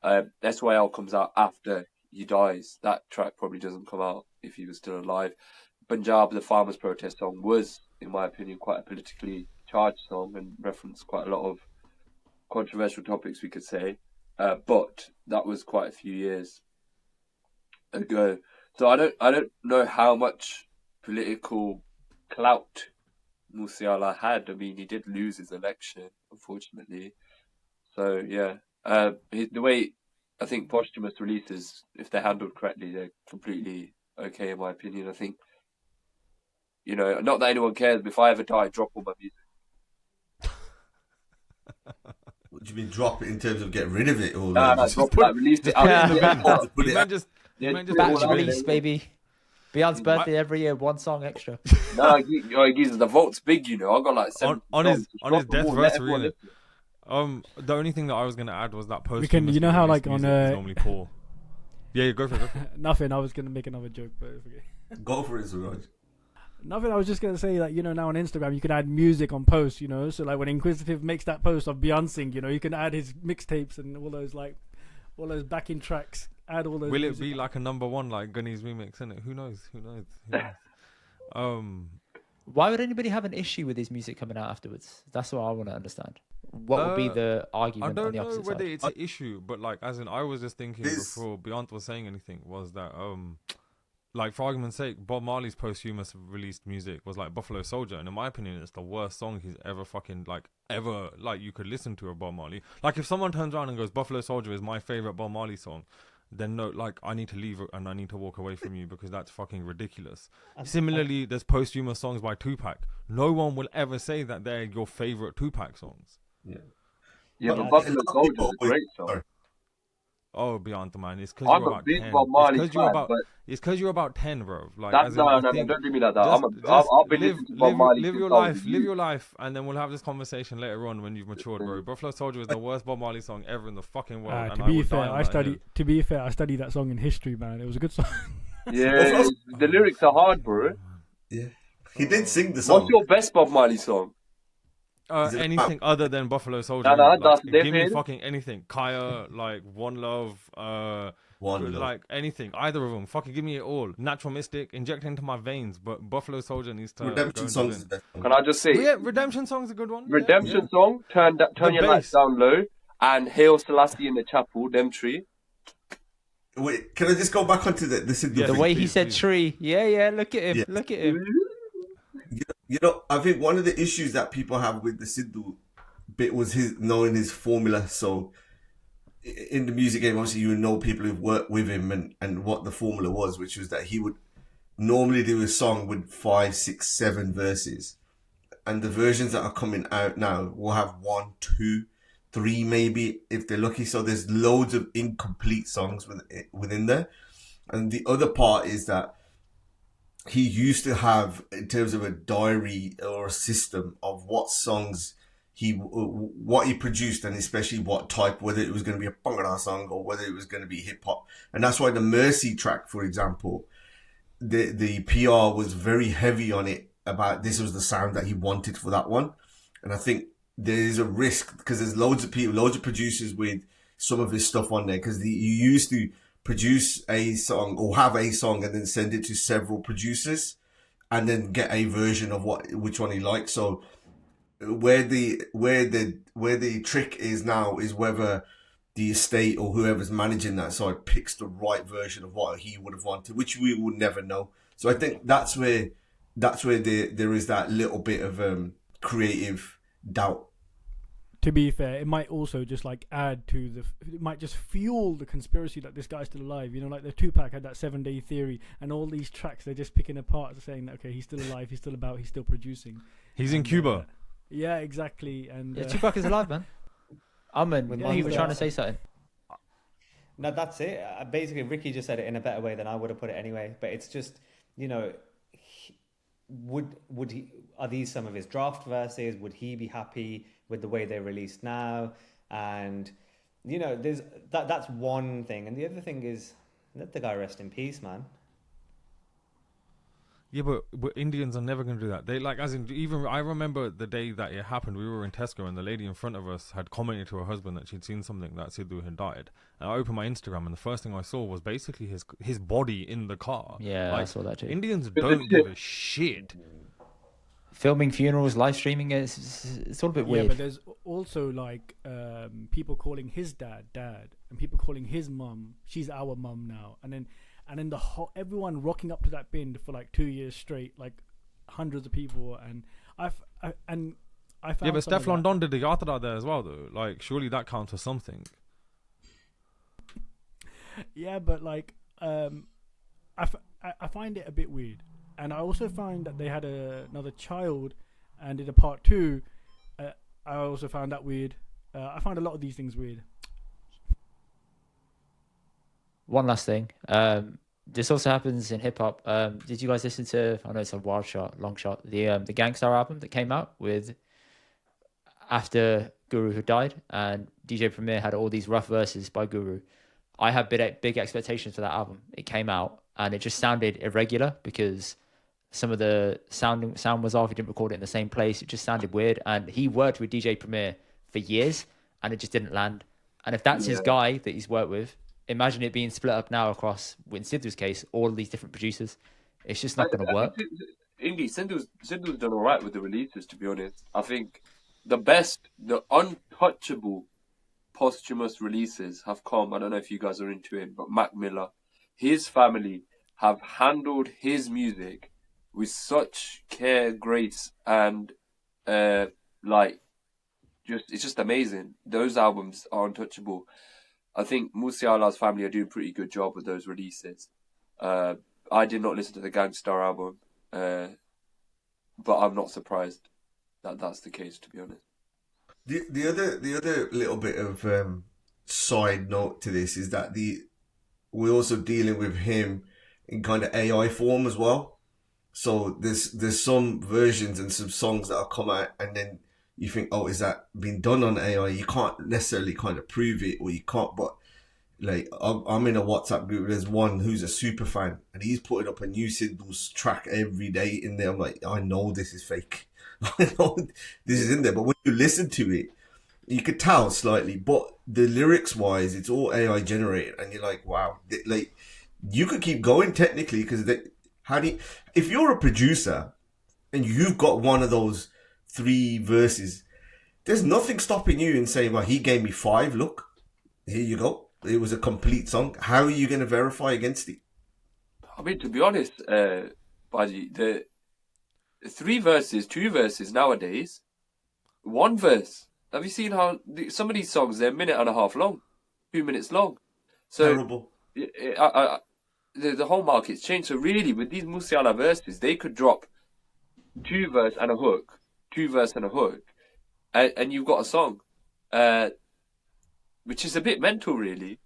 SYL comes out after he dies. That track probably doesn't come out if he was still alive. Punjab, the farmers' protest song, was, in my opinion, quite a politically charged song and referenced quite a lot of controversial topics, we could say. But that was quite a few years ago. So I don't know how much political clout Moosewala had. I mean, he did lose his election, unfortunately. So yeah, the way I think posthumous releases, if they're handled correctly, they're completely okay in my opinion. I think, not that anyone cares, but if I ever die, drop all my music. What do you mean drop it in terms of get rid of it? Or No, drop that, release it out. You might just Batch release, baby. Beyond's birthday every year, one song extra. No, the vote's big, I got like 7 on his death anniversary. The only thing that I was gonna add was that post. We can, how like on normally poor. Yeah, go for it. Nothing. I was gonna make another joke, but it's okay. Go for it, Suraj. Nothing. I was just gonna say that now on Instagram you can add music on posts. So like when Inquisitive makes that post of Beyonce, you can add his mixtapes and all those backing tracks. Add all those. Will it be like a number one like Gunny's remix? Innit? Who knows? Why would anybody have an issue with his music coming out afterwards? That's what I want to understand. What would be the argument on the opposite side? I don't know whether it's an issue, but like, as in, I was just thinking before Beyond was saying anything, was that, like, for argument's sake, Bob Marley's posthumous released music was like Buffalo Soldier, and in my opinion, it's the worst song he's ever you could listen to of Bob Marley. Like, if someone turns around and goes, Buffalo Soldier is my favorite Bob Marley song, then no, like, I need to leave and I need to walk away from you because that's fucking ridiculous. Similarly, there's posthumous songs by Tupac. No one will ever say that they're your favorite Tupac songs. Yeah, but Buffalo Soldier is a great song. Oh, Beyond the man, it's because you're about 10. It's because you're about 10, bro. Like, no, don't give me that. I'll be listening to Bob Marley. Live your life, and then we'll have this conversation later on when you've matured, bro. Buffalo Soldier is the worst Bob Marley song ever in the fucking world. To be fair, I studied that song in history, man. It was a good song. Yeah, the lyrics are hard, bro. Yeah, he did sing the song. What's your best Bob Marley song? Anything other than Buffalo Soldier. Give me fucking anything. Kaya, like One Love, like anything. Either of them. Fucking give me it all. Natural Mystic, inject into my veins. But Buffalo Soldier needs to. Redemption Song is the best one. Can I just say? Yeah, Redemption Song's a good one. Redemption Song, turn your lights down low, and Hail Selassie in the chapel, them tree. Wait, can I just go back onto the way he said tree? Yeah, look at him. Yeah. Look at him. I think one of the issues that people have with the Sidhu bit was knowing his formula. So in the music game, obviously you know people who've worked with him and what the formula was, which was that he would normally do a song with 5, 6, 7 verses. And the versions that are coming out now will have 1, 2, 3 maybe, if they're lucky. So there's loads of incomplete songs within there. And the other part is that he used to have, in terms of a diary or a system of what songs what he produced, and especially what type, whether it was going to be a Bhangra song or whether it was going to be hip hop. And that's why the Mercy track, for example, the PR was very heavy on it about this was the sound that he wanted for that one. And I think there is a risk because there's loads of producers with some of his stuff on there, because you used to produce a song or have a song and then send it to several producers and then get a version of which one he likes. So where the trick is now is whether the estate or whoever's managing that side picks the right version of what he would have wanted, which we will never know. So I think that's where there is that little bit of creative doubt. To be fair, it might also just like add to it might just fuel the conspiracy that this guy's still alive. Like the Tupac had that 7-day theory, and all these tracks they're just picking apart, saying that okay, he's still alive, he's still about, he's still producing. He's in Cuba. Yeah, exactly. And Tupac is alive, man. Amen. You were trying to say something. No, that's it. Basically, Ricky just said it in a better way than I would have put it anyway. But it's just, would he? Are these some of his draft verses? Would he be happy with the way they're released now? And there's that's one thing, and the other thing is let the guy rest in peace, man. Yeah, but Indians are never going to do that. They even I remember the day that it happened. We were in Tesco and the lady in front of us had commented to her husband that she'd seen something that Sidhu had died. And I opened my Instagram and the first thing I saw was basically his body in the car. Yeah, I saw that too. Indians don't give a shit. Filming funerals, live streaming, it's all a bit weird. Yeah, but there's also people calling his dad, and people calling his mum, she's our mum now. And then and then everyone rocking up to that bin for like 2 years straight, like hundreds of people, and I found yeah, but Stefflon Don did the Yatra there as well, though. Like, surely that counts as something. Yeah, but like, I find it a bit weird, and I also find that they had another child and did a part 2. I also found that weird. I find a lot of these things weird. One last thing. This also happens in hip hop. Did you guys listen to? I know it's a long shot. The Gangstar album that came out after Guru had died, and DJ Premier had all these rough verses by Guru. I had big expectations for that album. It came out and it just sounded irregular because some of the sound was off. He didn't record it in the same place. It just sounded weird. And he worked with DJ Premier for years, and it just didn't land. And if that's his guy that he's worked with, imagine it being split up now across, in Sidhu's case, all of these different producers. It's just not going to work. Indeed, Sidhu's done all right with the releases, to be honest. I think the untouchable posthumous releases have come. I don't know if you guys are into him, but Mac Miller, his family have handled his music with such care, grace, and it's just amazing. Those albums are untouchable. I think Moosewala's family are doing a pretty good job with those releases. I did not listen to the Gangstar album, but I'm not surprised that that's the case, to be honest. The other little bit of side note to this is that we're also dealing with him in kind of AI form as well. So there's some versions and some songs that have come out, and then you think, oh, is that been done on AI? You can't necessarily kind of prove it, or you can't. But like, I'm in a WhatsApp group. There's one who's a super fan, and he's putting up a new Sidhu's track every day in there. I'm like, I know this is fake. I know this is in there. But when you listen to it, you could tell slightly. But the lyrics wise, it's all AI generated, and you're like, wow. Like, you could keep going technically, because if you're a producer and you've got one of those 3 verses, there's nothing stopping you in saying, well, he gave me 5, look, here you go, it was a complete song. How are you going to verify against it? I mean, to be honest, Baji, the 2 verses nowadays, 1 verse. Have you seen how some of these songs, they're 1.5 minutes long, 2 minutes long? So terrible. The whole market's changed. So really, with these Moosewala verses, they could drop 2 verse and a hook, 2 verse and a hook, and you've got a song, which is a bit mental, really.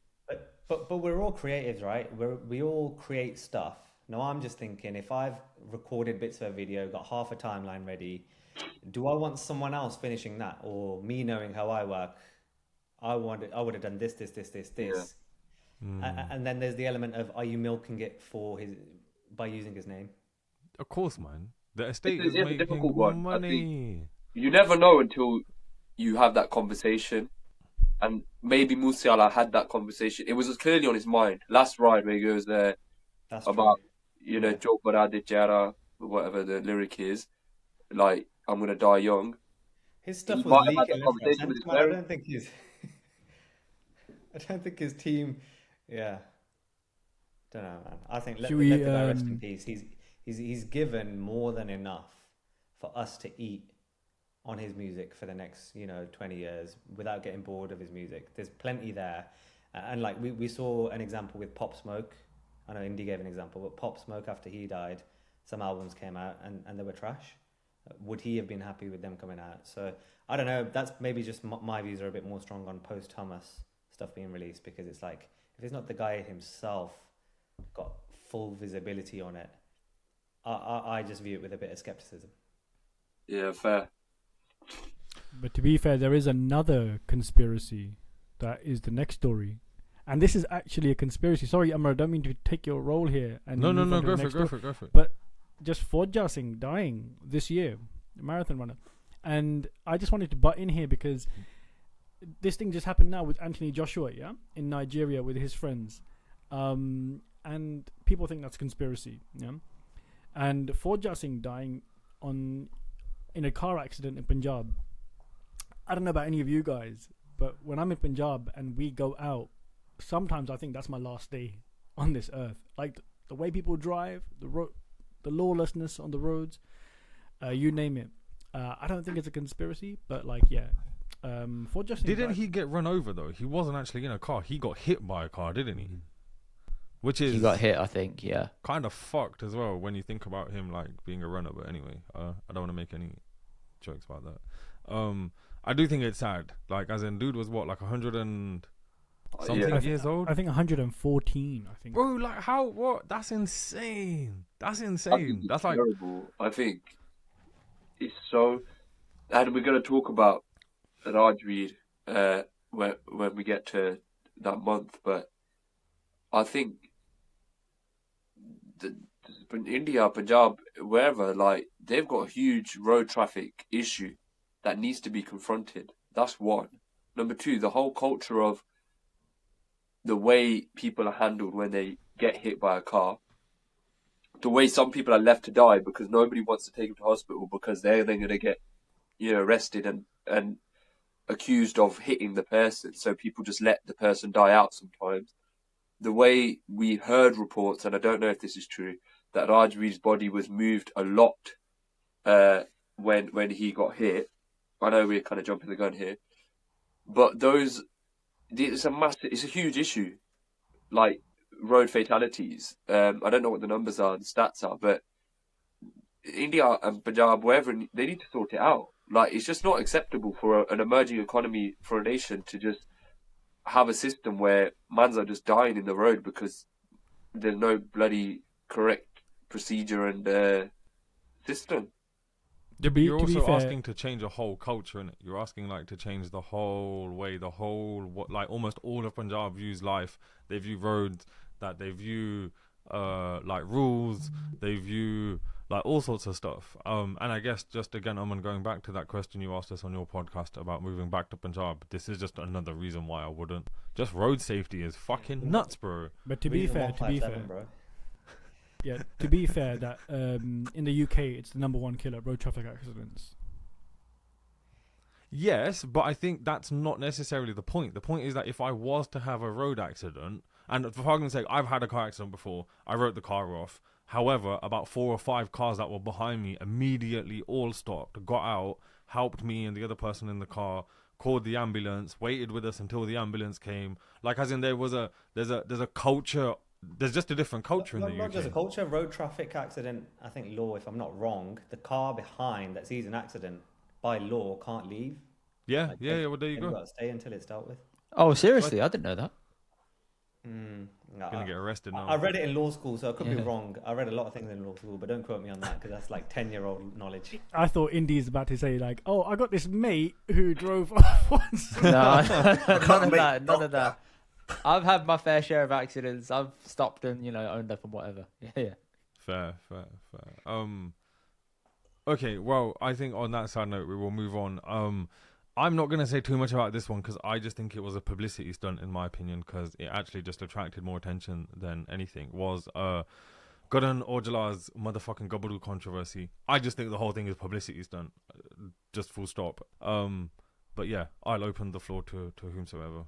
But we're all creatives, right? We all create stuff. Now I'm just thinking, if I've recorded bits of a video, got half a timeline ready, do I want someone else finishing that, or me knowing how I work? I would have done this. Yeah. And then there's the element of, are you milking it by using his name? Of course, man. The estate is a making difficult one. money. You never know until you have that conversation. And maybe Moosewala had that conversation. It was clearly on his mind. Last ride where he goes there about, Jagmeet Singh, whatever the lyric is, like, I'm going to die young. His stuff was leaking. I don't think I don't think his team... Yeah. Don't know, man. I think let the guy rest in peace. He's given more than enough for us to eat on his music for the next 20 years without getting bored of his music. There's plenty there, and like we saw an example with Pop Smoke. I know Indy gave an example, but Pop Smoke, after he died, some albums came out and they were trash. Would he have been happy with them coming out? So I don't know. That's maybe just my views are a bit more strong on post-Thomas stuff being released, because it's like, if it's not the guy himself got full visibility on it, I just view it with a bit of skepticism. Yeah, fair. But to be fair, there is another conspiracy that is the next story. And this is actually a conspiracy. Sorry, Amar, I don't mean to take your role here. And no, go for it. But just Fauja Singh dying this year, a marathon runner. And I just wanted to butt in here because this thing just happened now with Anthony Joshua, in Nigeria with his friends. And people think that's conspiracy, And Fauja Singh dying in a car accident in Punjab. I don't know about any of you guys, but when I'm in Punjab and we go out, sometimes I think that's my last day on this earth. like the way people drive, the lawlessness on the roads, you name it. I don't think it's a conspiracy, but like, yeah. For Justin, didn't he get run over though? He wasn't actually in a car. He got hit by a car, didn't he? Which is he got hit, I think. Yeah, kind of fucked as well when you think about him like being a runner. But anyway, I don't want to make any jokes about that. I do think it's sad. Like, as in, dude was what, like 100 and something years old? I think 114. I think. Bro, like how? What? That's insane. That's insane. That's like terrible. I think it's so. And we're going to talk about Rajvir when we get to that month, but I think India, Punjab, wherever, like, they've got a huge road traffic issue that needs to be confronted. That's one. Number two, the whole culture of the way people are handled when they get hit by a car, the way some people are left to die because nobody wants to take them to hospital because they're then going to get, arrested and accused of hitting the person. So people just let the person die out sometimes. The way we heard reports, and I don't know if this is true, that Rajvir's body was moved a lot when he got hit. I know we're kind of jumping the gun here, but it's a huge issue, like road fatalities. I don't know what the numbers are, the stats are, but India and Punjab, wherever, they need to sort it out. Like, it's just not acceptable for an emerging economy, for a nation to just have a system where mans are just dying in the road because there's no bloody correct procedure and system. You're also asking to change a whole culture, innit? You're asking like to change the whole way, like almost all of Punjab views life. They view roads, that they view like rules, they view like all sorts of stuff. And I guess just again, going back to that question you asked us on your podcast about moving back to Punjab. This is just another reason why I wouldn't. Just road safety is fucking nuts, bro. But to be fair, bro. Yeah, to be fair, that in the UK it's the number one killer, road traffic accidents. Yes, but I think that's not necessarily the point. The point is that if I was to have a road accident, and for argument's sake, I've had a car accident before, I wrote the car off. However, about 4 or 5 cars that were behind me immediately all stopped, got out, helped me and the other person in the car, called the ambulance, waited with us until the ambulance came. Like, as in, there's a culture. There's just a different culture in the UK. Not just a culture. Road traffic accident, I think law, if I'm not wrong, the car behind that sees an accident, by law, can't leave. Yeah, like, well, there you go. You've got to stay until it's dealt with. Oh, seriously? I didn't know that. Gonna get arrested now. I read it in law school, so I could be wrong. I read a lot of things in law school, but don't quote me on that because that's like 10-year-old knowledge. I thought Indy's about to say like, "Oh, I got this mate who drove off once." No, none of that. I've had my fair share of accidents. I've stopped and owned up and whatever. Yeah. Fair. Okay, well, I think on that side note, we will move on. I'm not going to say too much about this one because I just think it was a publicity stunt, in my opinion, because it actually just attracted more attention than anything. Was Karan Aujla's motherfucking Gabru controversy. I just think the whole thing is publicity stunt, just full stop. But yeah, I'll open the floor to whomsoever.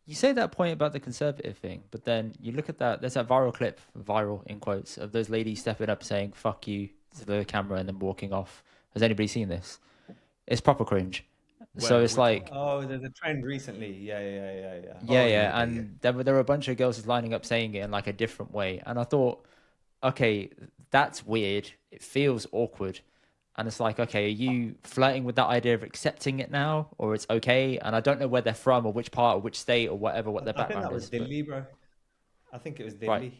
You say that point about the conservative thing, but then you look at that, there's that viral clip, viral in quotes, of those ladies stepping up saying, "Fuck you" to the camera and then walking off. Has anybody seen this? It's proper cringe. So it's like... Oh, there's a trend recently. Yeah. And there were a bunch of girls lining up saying it in like a different way. And I thought, okay, that's weird. It feels awkward. And it's like, okay, are you flirting with that idea of accepting it now? Or it's okay? And I don't know where they're from or which part or which state or whatever, what their background is. I think that was Delhi, bro. I think it was Delhi. Right.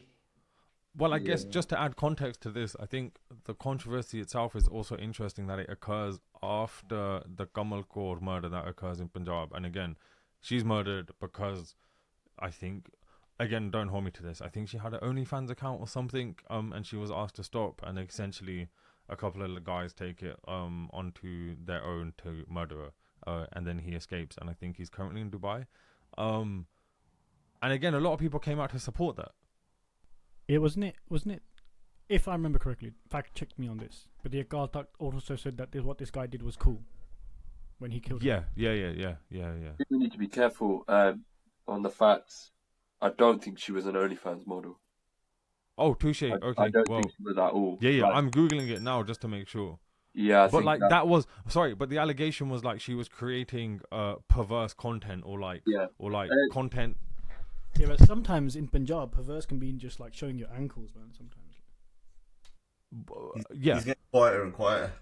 Well, I guess just to add context to this, I think the controversy itself is also interesting that it occurs after the Kamal Kaur murder that occurs in Punjab. And again, she's murdered because I think, again, don't hold me to this, I think she had an OnlyFans account or something, and she was asked to stop, and essentially a couple of the guys take it onto their own to murder her, and then he escapes, and I think he's currently in Dubai. And again, a lot of people came out to support that. It wasn't it? If I remember correctly, fact check me on this. But the Akal Takht also said that what this guy did was cool when he killed him. Yeah. We need to be careful on the facts I don't think she was an OnlyFans model. Oh, touche. Okay, I don't think she was at all. Yeah. I'm googling it now just to make sure. Yeah, but like that was but the allegation was like she was creating perverse content or content. Yeah, but sometimes in Punjab, perverse can be just like showing your ankles, man. Sometimes. He's getting quieter and quieter.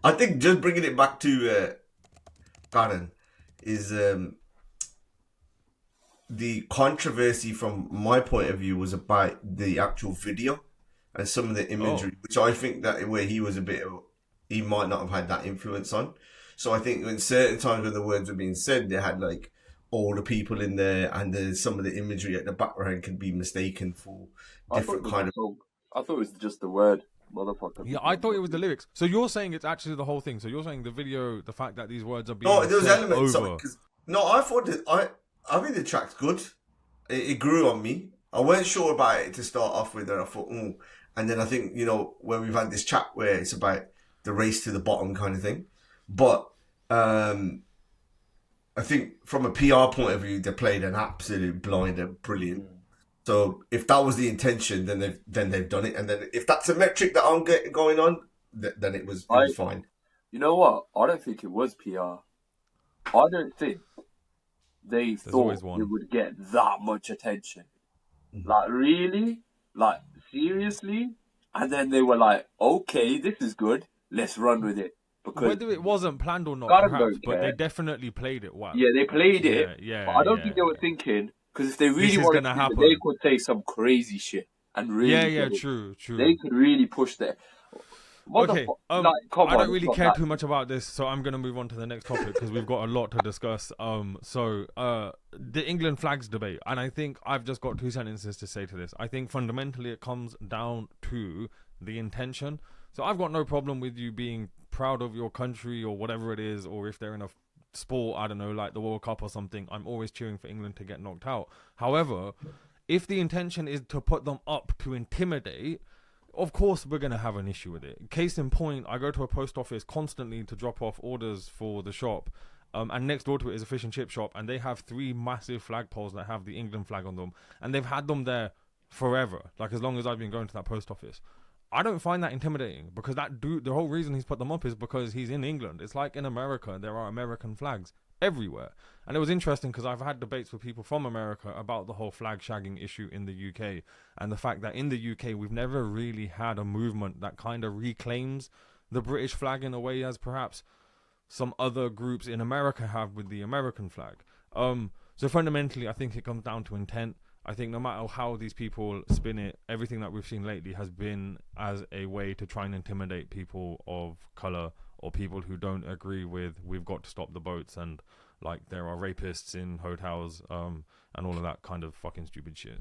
I think just bringing it back to Karan is the controversy from my point of view was about the actual video and some of the imagery, which I think that where he was he might not have had that influence on. So I think in certain times when the words were being said, they had like older people in there, and some of the imagery at the background can be mistaken for different kind of. I thought it was just the word motherfucker. Yeah, I thought it was the lyrics. So you're saying it's actually the whole thing. So you're saying the video, the fact that these words are being there was elements over. of it. I thought I think the track's good. It grew on me. I weren't sure about it to start off with, and I thought, and then I think, where we've had this chat where it's about the race to the bottom kind of thing. But I think from a PR point of view, they played an absolute blinder, brilliant. So if that was the intention, then they've done it. And then if that's a metric that I'm getting going on, then it was fine. You know what? I don't think it was PR. I don't think they thought it would get that much attention. Like, really? Like, seriously? And then they were like, okay, this is good. Let's run with it. Because whether it wasn't planned or not, perhaps, but they definitely played it well. Yeah, they played it. Yeah, but I don't think they were thinking, because if they really wanted to happen, they could say some crazy shit. And really true. They could really push that. Okay, I don't really care too much about this, so I'm going to move on to the next topic because we've got a lot to discuss. The England flags debate, and I think I've just got 2 sentences to say to this. I think fundamentally it comes down to the intention. So I've got no problem with you being proud of your country or whatever it is, or if they're in a sport, I don't know, like the World Cup or something, I'm always cheering for England to get knocked out. However, if the intention is to put them up to intimidate, of course we're going to have an issue with it. Case in point, I go to a post office constantly to drop off orders for the shop, and next door to it is a fish and chip shop, and they have 3 massive flagpoles that have the England flag on them, and they've had them there forever, like as long as I've been going to that post office. I don't find that intimidating, because that dude, the whole reason he's put them up is because he's in England. It's like in America, there are American flags everywhere. And it was interesting because I've had debates with people from America about the whole flag shagging issue in the UK, and the fact that in the UK we've never really had a movement that kind of reclaims the British flag in a way as perhaps some other groups in America have with the American flag. So fundamentally, I think it comes down to intent. I think no matter how these people spin it, everything that we've seen lately has been as a way to try and intimidate people of colour or people who don't agree with we've got to stop the boats and like there are rapists in hotels and all of that kind of fucking stupid shit.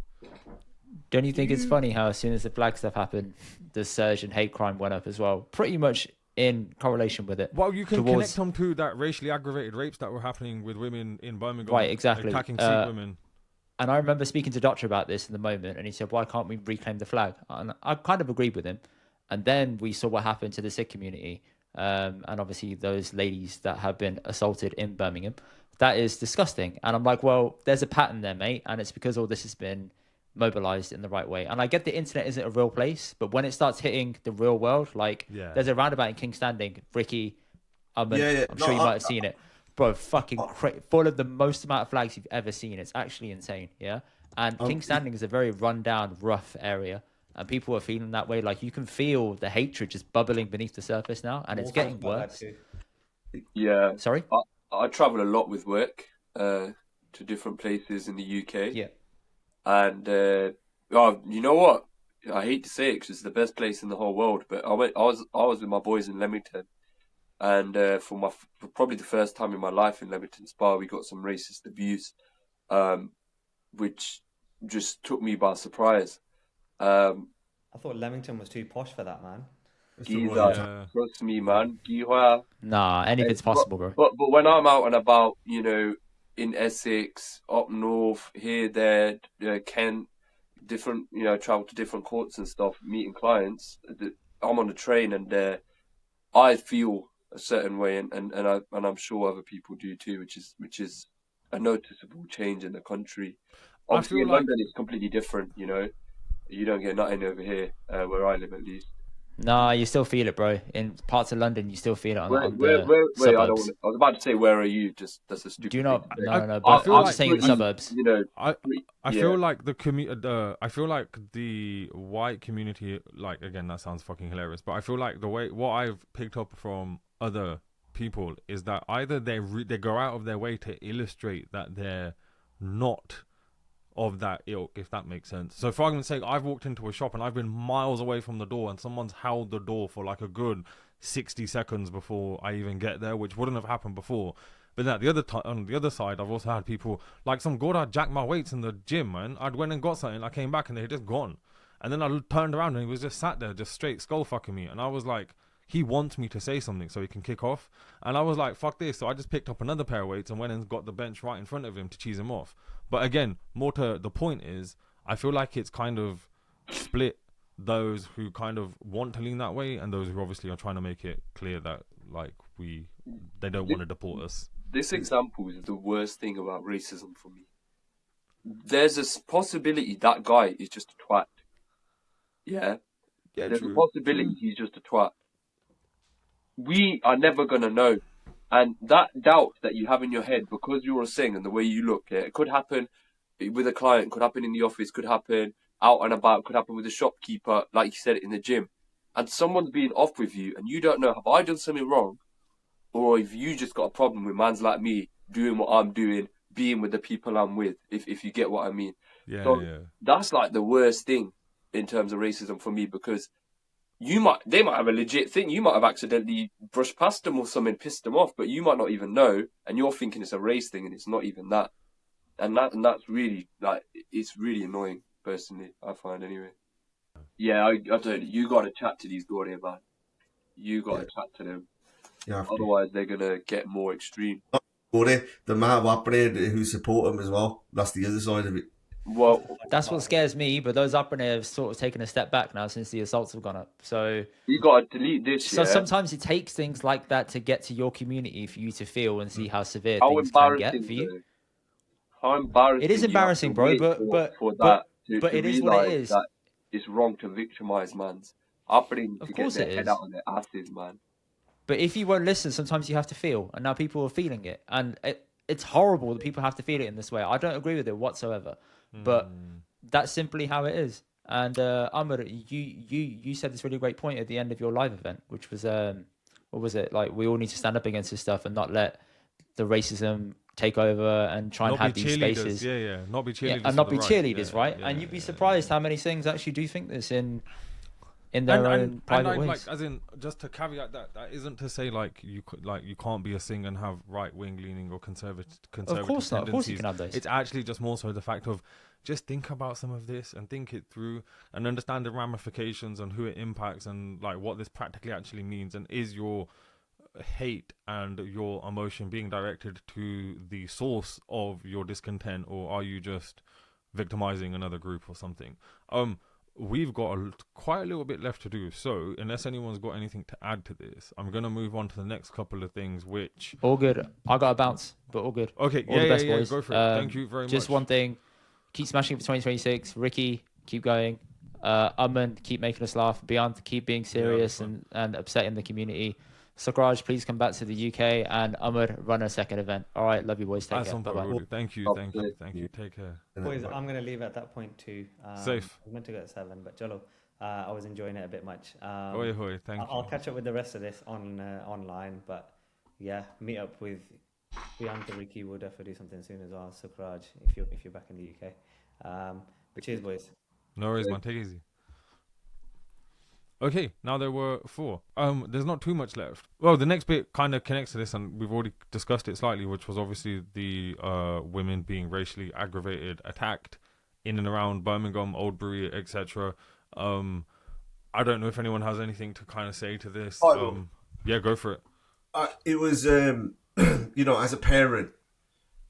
Don't you think it's funny how as soon as the flag stuff happened, the surge in hate crime went up as well? Pretty much in correlation with it. Well, you can connect them to that racially aggravated rapes that were happening with women in Birmingham. Right, exactly. Attacking Sikh women. And I remember speaking to Doctor about this in the moment, and he said, why can't we reclaim the flag? And I kind of agreed with him. And then we saw what happened to the Sikh community, and obviously those ladies that have been assaulted in Birmingham. That is disgusting. And I'm like, well, there's a pattern there, mate, and it's because all this has been mobilized in the right way. And I get the internet isn't a real place, but when it starts hitting the real world, like there's a roundabout in King's Standing, Ricky, I'm sure you might have seen it. Bro, fucking full of the most amount of flags you've ever seen. It's actually insane, yeah? And King's Standing is a very run-down, rough area, and people are feeling that way. Like, you can feel the hatred just bubbling beneath the surface now, and it's getting worse. Yeah. Sorry? I travel a lot with work to different places in the UK. Yeah. And, you know what? I hate to say it because it's the best place in the whole world, but I was with my boys in Leamington. And for probably the first time in my life in Leamington Spa, we got some racist abuse, which just took me by surprise. I thought Leamington was too posh for that, man. Trust me, man. Nah, anything's possible, bro. But when I'm out and about, in Essex, up north, here, there, Kent, different, travel to different courts and stuff, meeting clients. I'm on the train and I feel a certain way, and I'm sure other people do too, which is a noticeable change in the country. Obviously, in London, it's completely different. You know, you don't get nothing over here, where I live at least. Nah, you still feel it, bro. In parts of London, you still feel it on Wait, the suburbs. I was about to say, where are you? Just that's a stupid. Do you not? thing. No. But I'm just saying the suburbs. You know, I feel like I feel like the white community, like, again, that sounds fucking hilarious, but I feel like what I've picked up from other people is that either they go out of their way to illustrate that they're not of that ilk, if that makes sense. So for argument's sake, I've walked into a shop and I've been miles away from the door and someone's held the door for like a good 60 seconds before I even get there, which wouldn't have happened before. But then on the other side, I've also had people, like some god had jacked my weights in the gym, man. I'd went and got something, I came back and they had just gone. And then I turned around and he was just sat there, just straight skull fucking me. And I was like, he wants me to say something so he can kick off. And I was like, fuck this. So I just picked up another pair of weights and went and got the bench right in front of him to cheese him off. But again, more to the point is, I feel like it's kind of split those who kind of want to lean that way and those who obviously are trying to make it clear that, like, they don't want to deport us. This example is the worst thing about racism for me. There's a possibility that guy is just a twat. Yeah? There's a possibility he's just a twat. We are never going to know. And that doubt that you have in your head because you're a Singh and the way you look, it could happen with a client, could happen in the office, could happen out and about, could happen with a shopkeeper, like you said, in the gym. And someone's being off with you and you don't know, have I done something wrong? Or if you just got a problem with mans like me doing what I'm doing, being with the people I'm with, if you get what I mean. That's like the worst thing in terms of racism for me, because they might have a legit thing. You might have accidentally brushed past them or something, pissed them off, but you might not even know, and you're thinking it's a race thing, and it's not even that. And that's really, like, it's really annoying, personally, I find, anyway. Yeah, I don't. You got to chat to these Gurdwara, man. You got to chat to them. Yeah. Otherwise, they're gonna get more extreme. The amount of Aprendices who support them as well. That's the other side of it. Well, that's what scares me. But those Aprendices have sort of taken a step back now since the assaults have gone up. So you got to delete this. So sometimes it takes things like that to get to your community for you to feel and see how severe things can get for you. How embarrassing! It is embarrassing, bro. But it is what it is. That it's wrong to victimize mans. Aprendices to get their head out on their asses, man. But if you won't listen, sometimes you have to feel, and now people are feeling it, and it's horrible that people have to feel it in this way. I don't agree with it whatsoever, but that's simply how it is. And Amr, you said this really great point at the end of your live event, which was what was it, like, we all need to stand up against this stuff and not let the racism take over and try and have these spaces. Not be cheerleaders, and not be cheerleaders, right? And you'd be surprised how many things actually do think this in their own private ways. Like, as in, just to caveat that isn't to say like you can't be a Singh and have right wing leaning or conservative of course not. Of course you can have those. It's actually just more so the fact of just think about some of this and think it through and understand the ramifications and who it impacts and like what this practically actually means, and is your hate and your emotion being directed to the source of your discontent, or are you just victimizing another group or something? We've got quite a little bit left to do, so unless anyone's got anything to add to this, I'm going to move on to the next couple of things, which... All good. I got a bounce, but all good. Okay, all the best, boys. Go for it. Thank you very much. Just one thing, keep smashing for 2026. Ricky, keep going. Aman, keep making us laugh. Beyond, keep being serious and upsetting the community. Sakraj, please come back to the UK, and Amr, run a second event. All right, love you, boys. Take care. Bye-bye. Thank you. Take care. Boys, I'm going to leave at that point too. Safe. I was meant to go at 7, but Jolo, I was enjoying it a bit much. Hoi, thank you. I'll catch up with the rest of this online, but yeah, meet up with Beyond the Ricky. We'll definitely do something soon as well. Sakraj, if you're back in the UK. But cheers, boys. No worries, man. Take it easy. Okay, now there were 4. There's not too much left. Well, the next bit kind of connects to this, and we've already discussed it slightly, which was obviously the women being racially aggravated, attacked in and around Birmingham, Oldbury, etc. I don't know if anyone has anything to kind of say to this. Yeah, go for it. It was, as a parent,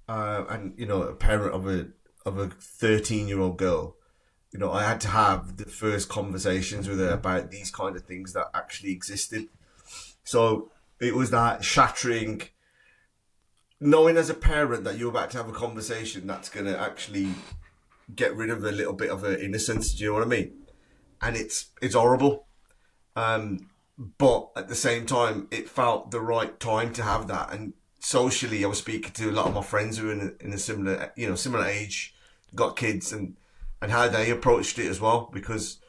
and a parent of a 13-year-old girl. I had to have the first conversations with her about these kind of things that actually existed. So it was that shattering knowing as a parent that you're about to have a conversation that's going to actually get rid of a little bit of innocence, do you know what I mean? And it's horrible. But at the same time, it felt the right time to have that. And socially, I was speaking to a lot of my friends who are in a similar, similar age, got kids, and how they approached it as well, because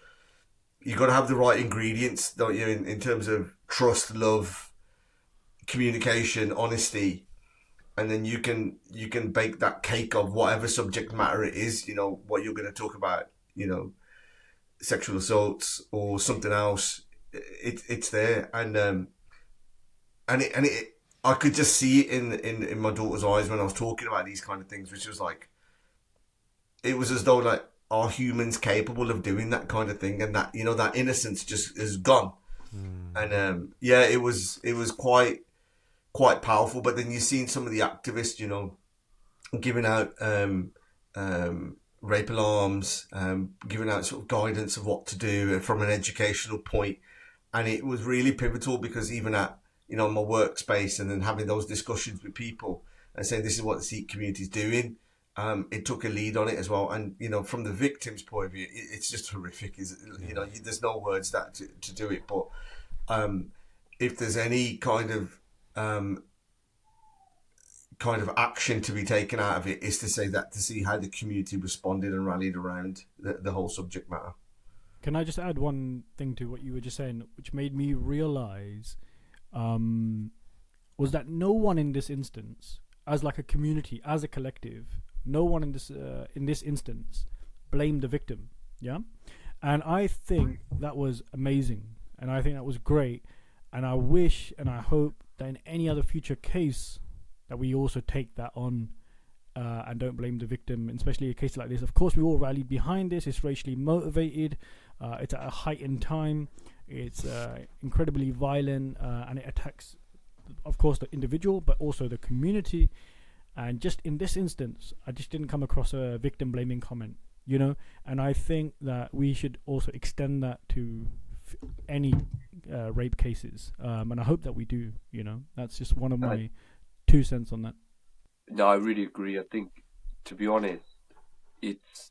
you got to have the right ingredients, don't you, in terms of trust, love, communication, honesty, and then you can bake that cake of whatever subject matter it is, what you're going to talk about, sexual assaults or something else. It's there, and I could just see it in my daughter's eyes when I was talking about these kind of things, which was like, it was as though like, are humans capable of doing that kind of thing? And that, that innocence just is gone. And it was quite powerful. But then you've seen some of the activists, giving out rape alarms, giving out sort of guidance of what to do from an educational point. And it was really pivotal, because even at, my workspace, and then having those discussions with people and saying this is what the Sikh community is doing, it took a lead on it as well. And, from the victim's point of view, it's just horrific. There's no words that to do it. But if there's any kind of action to be taken out of it, is to see how the community responded and rallied around the whole subject matter. Can I just add one thing to what you were just saying, which made me realize was that no one in this instance, as like a community, as a collective, no one in this instance blamed the victim. Yeah, and I think that was amazing, and I think that was great, and I wish and I hope that in any other future case that we also take that on and don't blame the victim, especially a case like this. Of course, we all rallied behind this. It's racially motivated. It's at a heightened time. It's incredibly violent, and it attacks, of course, the individual, but also the community. And just in this instance, I just didn't come across a victim-blaming comment, And I think that we should also extend that to any rape cases, and I hope that we do. That's just one of my 2 cents on that. No, I really agree. I think, to be honest, it's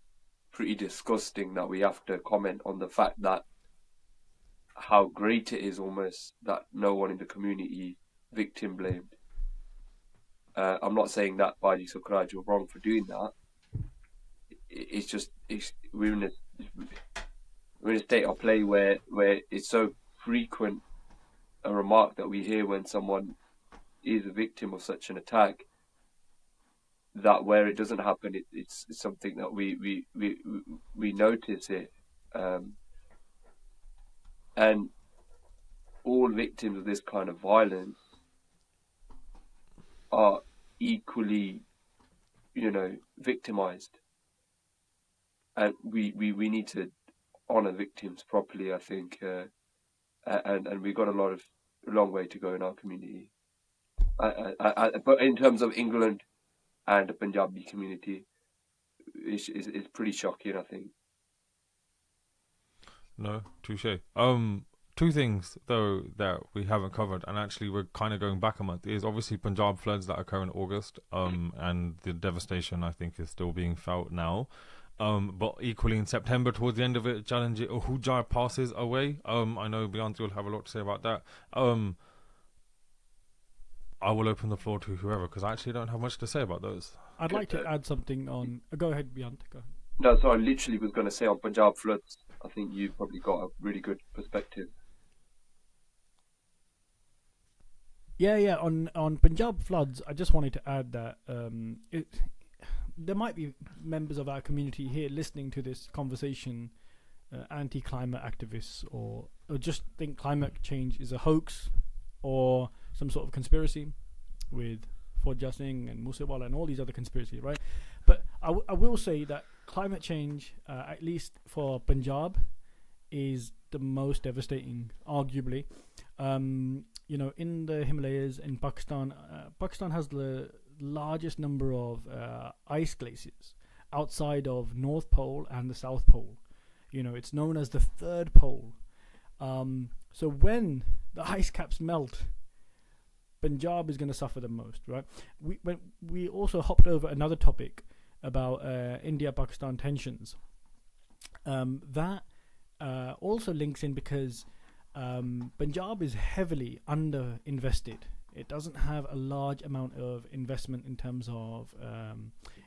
pretty disgusting that we have to comment on the fact that how great it is almost that no one in the community victim blamed. I'm not saying that Baji Sukraj were wrong for doing that. It's just we're in a state of play where it's so frequent a remark that we hear when someone is a victim of such an attack, that where it doesn't happen, it's something that we notice it, and all victims of this kind of violence are equally, victimized, and we need to honor victims properly, I think, and we've got a long way to go in our community. But in terms of England and the Punjabi community, it's pretty shocking, I think. No, touche. 2 things though that we haven't covered, and actually we're kind of going back a month, is obviously Punjab floods that occur in August, and the devastation I think is still being felt now. But equally in September, towards the end of it, Jalanjit Ahuja passes away. I know Beyonce will have a lot to say about that. I will open the floor to whoever, because I actually don't have much to say about those. I'd like to add something on. Go ahead, Beyonce. Go ahead. No, so I literally was going to say on Punjab floods, I think you've probably got a really good perspective. Yeah. On Punjab floods, I just wanted to add that there might be members of our community here listening to this conversation, anti-climate activists, or just think climate change is a hoax or some sort of conspiracy with Fauja Singh and Moosewala and all these other conspiracies, right? But I will say that climate change, at least for Punjab, is the most devastating, arguably. In the Himalayas in Pakistan, Pakistan has the largest number of ice glaciers outside of North Pole and the South Pole. It's known as the third pole. So when the ice caps melt, Punjab is going to suffer the most, right? We also hopped over another topic about India-Pakistan tensions. That also links in because Punjab is heavily underinvested. It doesn't have a large amount of investment in terms of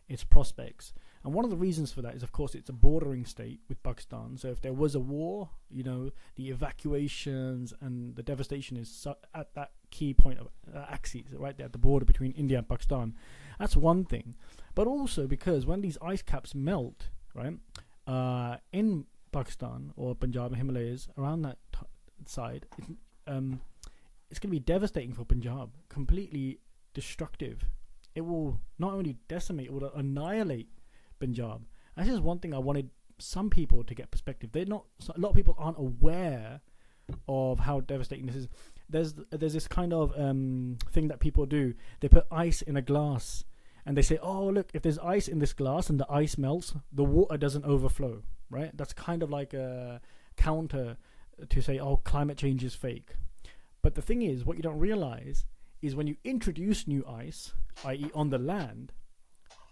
its prospects. And one of the reasons for that is, of course, it's a bordering state with Pakistan. So if there was a war, the evacuations and the devastation is at that key point of axis, right there at the border between India and Pakistan. That's one thing. But also because when these ice caps melt, right, in Pakistan or Punjab and Himalayas, around that side, it's going to be devastating for Punjab, completely destructive. It will not only decimate, it will annihilate Punjab. That's just one thing I wanted some people to get perspective. A lot of people aren't aware of how devastating this is. There's this kind of thing that people do. They put ice in a glass and they say, oh, look, if there's ice in this glass and the ice melts, the water doesn't overflow, right? That's kind of like a counter to say, oh, climate change is fake. But the thing is, what you don't realize is when you introduce new ice, i.e. on the land,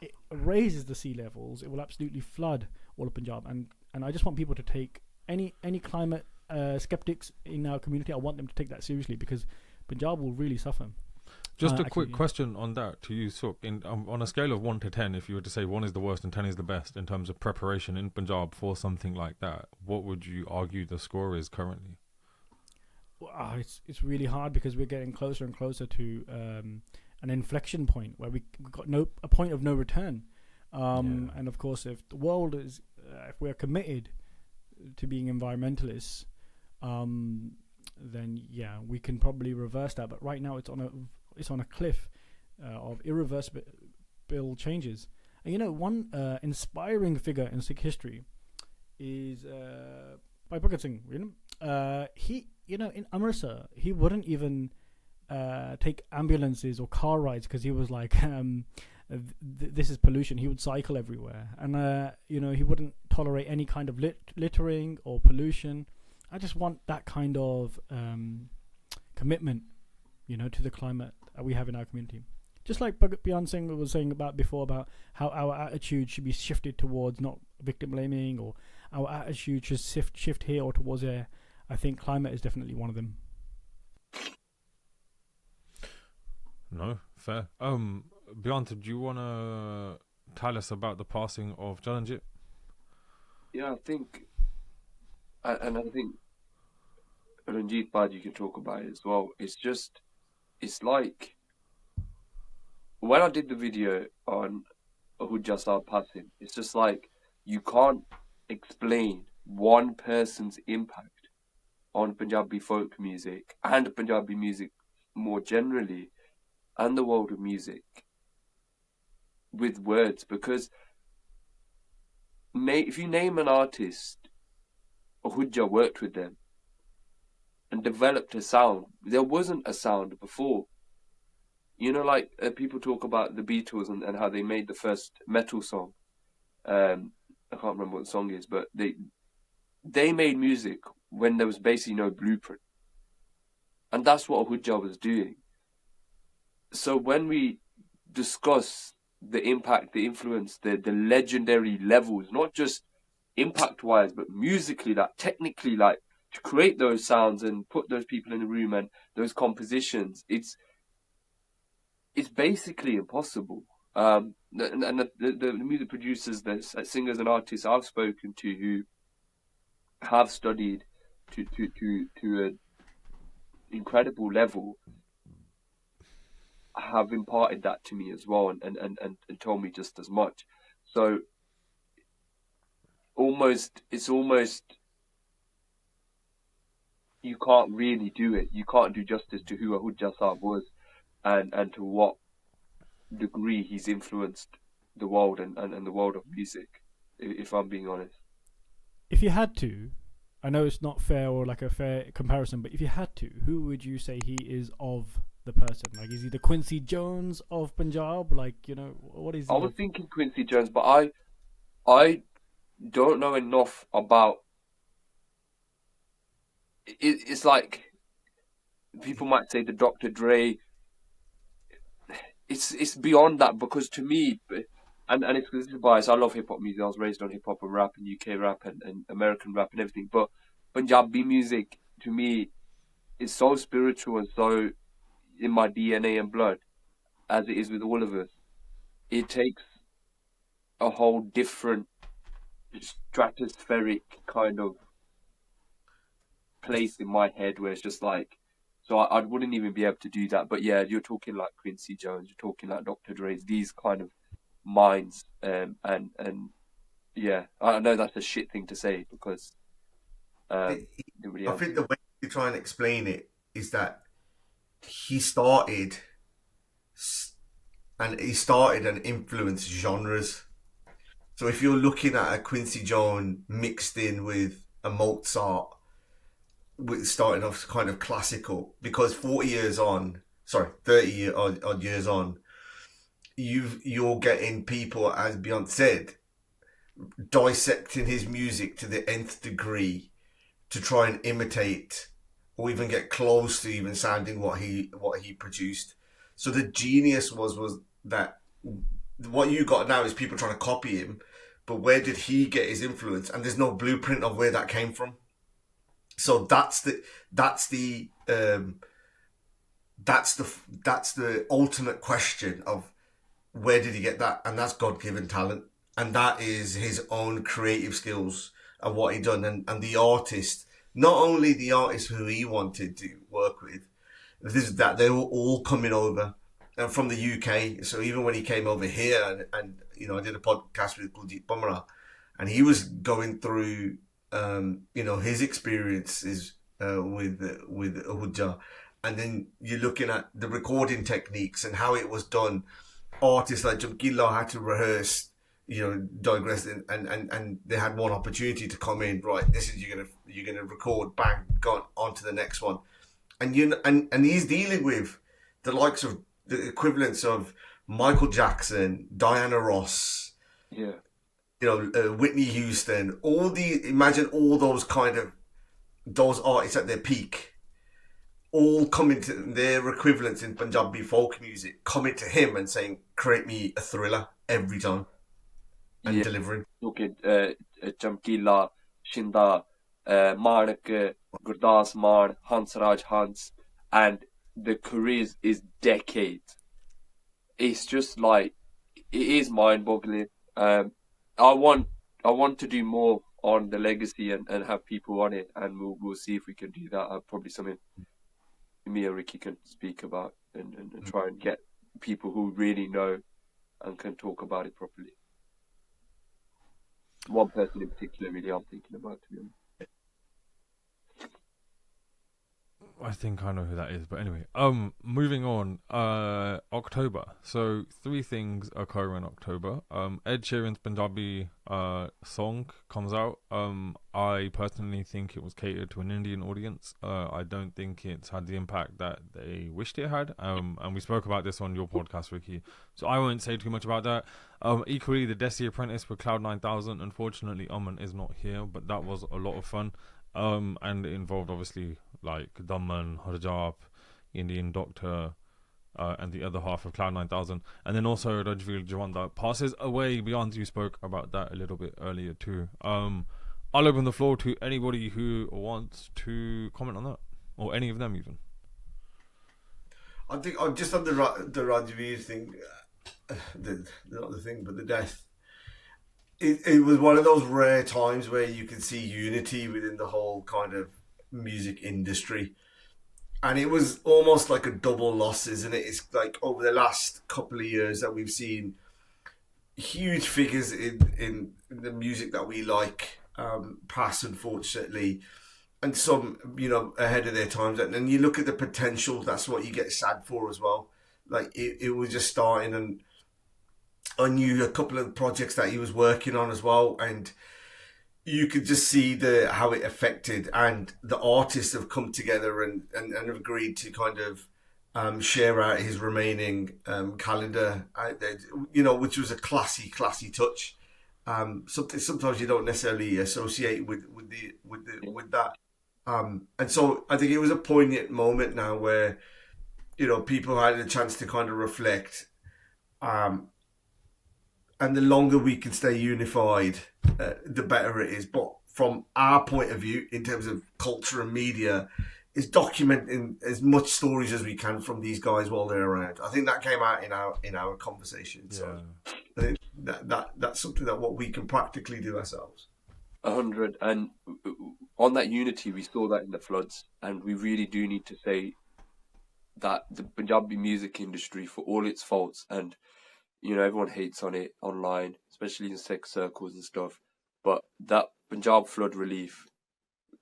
it raises the sea levels. It will absolutely flood all of Punjab. And I just want people to take any climate skeptics in our community, I want them to take that seriously because Punjab will really suffer. Just a quick question on that to you, Suk. On a scale of 1 to 10, if you were to say 1 is the worst and 10 is the best in terms of preparation in Punjab for something like that, what would you argue the score is currently? It's really hard because we're getting closer and closer to an inflection point where we've got a point of no return. And of course, if the world is, if we're committed to being environmentalists, then yeah, we can probably reverse that. But right now, it's on a cliff of irreversible changes. And one inspiring figure in Sikh history is by Putt Singh. He, in Amritsar, he wouldn't even take ambulances or car rides because he was like, this is pollution. He would cycle everywhere, and he wouldn't tolerate any kind of littering or pollution. I just want that kind of commitment, to the climate that we have in our community. Just like Beyond Singh was saying about before, about how our attitude should be shifted towards not victim blaming, or our attitude should shift here or towards there. I think climate is definitely one of them. No, fair. Beyond, do you want to tell us about the passing of Jalanjit? Yeah, I think, and I think Ranjit Bad, you can talk about it as well. It's like when I did the video on Ahujja Sahib passing, it's just like you can't explain one person's impact on Punjabi folk music and Punjabi music more generally, and the world of music with words, because if you name an artist, Ahujja worked with them and developed a sound. There wasn't a sound before. Like people talk about the Beatles and how they made the first metal song. I can't remember what the song is, but they made music when there was basically no blueprint. And that's what Ahujja was doing. So when we discuss the impact, the influence, the legendary levels, not just impact-wise, but musically, technically, to create those sounds and put those people in the room and those compositions, it's basically impossible. And the music producers, the singers and artists I've spoken to who have studied to an incredible level have imparted that to me as well, and told me just as much. So it's almost you can't really do it. You can't do justice to who Ahujja Sahib was and to what degree he's influenced the world and the world of music, if I'm being honest. If you had to, I know it's not fair or like a fair comparison, but if you had to, who would you say he is of the person? Like, is he the Quincy Jones of Punjab? Like, what is he? I was thinking Quincy Jones, but I don't know enough about it. It's like people might say the Dr. Dre it's beyond that, because to me, and it's because this is bias. I love hip hop music. I was raised on hip hop and rap and UK rap and American rap and everything. But Punjabi music to me is so spiritual and so in my DNA and blood, as it is with all of us. It takes a whole different stratospheric kind of place in my head where it's just like, so I wouldn't even be able to do that. But yeah, you're talking like Quincy Jones, you're talking like Dr. Dre's, these kind of minds, and yeah, I know that's a shit thing to say because I think the way you try and explain it is that he started and influenced genres. So if you're looking at a Quincy Jones mixed in with a Mozart, starting off kind of classical, because 30 years on, you're getting people, as Beyonce said, dissecting his music to the nth degree to try and imitate or even get close to even sounding what he produced. So the genius was that what you got now is people trying to copy him, but where did he get his influence? And there's no blueprint of where that came from. So that's the ultimate question of where did he get that? And that's God-given talent, and that is his own creative skills and what he done. And the artist, not only the artist who he wanted to work with, that they were all coming over from the UK. So even when he came over here, and you know, I did a podcast with Putt Chamarā, and he was going through his experiences with Hujja, and then you're looking at the recording techniques and how it was done. Artists like Jamkila had to rehearse, digress, and they had one opportunity to come in. Right, this is you're gonna record, bang, gone on to the next one, and he's dealing with the likes of the equivalents of Michael Jackson, Diana Ross, Whitney Houston, imagine all those artists at their peak, all coming to their equivalents in Punjabi folk music, coming to him and saying, create me a thriller every time, and delivering. Look at Jamkila, Shinda, Manak, Gurdas Maan, Hansraj Hans, and the careers is decades. It's just like, it is mind-boggling. I want to do more on the legacy and have people on it, and we'll see if we can do that. Probably something me and Ricky can speak about and try and get people who really know and can talk about it properly. One person in particular really I'm thinking about, to be honest. I think I know who that is, but anyway, moving on. October. So 3 things occur in October. Ed Sheeran's Punjabi song comes out. I personally think it was catered to an Indian audience. I don't think it's had the impact that they wished it had. And we spoke about this on your podcast, Ricky. So I won't say too much about that. Equally, the Desi Apprentice with Cloud 9000. Unfortunately, Aman is not here, but that was a lot of fun. And it involved obviously like Daman, Harjap, Indian Doctor, and the other half of Cloud 9000, and then also Rajvir Jawanda passes away. Beyond, you spoke about that a little bit earlier too. I'll open the floor to anybody who wants to comment on that, or any of them even. I think I'm just on the Rajvir thing, not the thing, but the death. It was one of those rare times where you could see unity within the whole kind of music industry. And it was almost like a double loss, isn't it? It's like over the last couple of years that we've seen huge figures in the music that we like pass, unfortunately. And some, ahead of their times. And then you look at the potential, that's what you get sad for as well. Like it was just starting, and I knew a couple of projects that he was working on as well, and you could just see how it affected. And the artists have come together and have agreed to kind of share out his remaining calendar out there, which was a classy touch. Sometimes you don't necessarily associate with that. And so I think it was a poignant moment now where people had a chance to kind of reflect. and the longer we can stay unified, the better it is. But from our point of view, in terms of culture and media, is documenting as much stories as we can from these guys while they're around. I think that came out in our conversation. So I think that's something that what we can practically do ourselves. 100. And on that unity, we saw that in the floods, and we really do need to say that the Punjabi music industry, for all its faults, and everyone hates on it online, especially in sex circles and stuff, but that Punjab flood relief,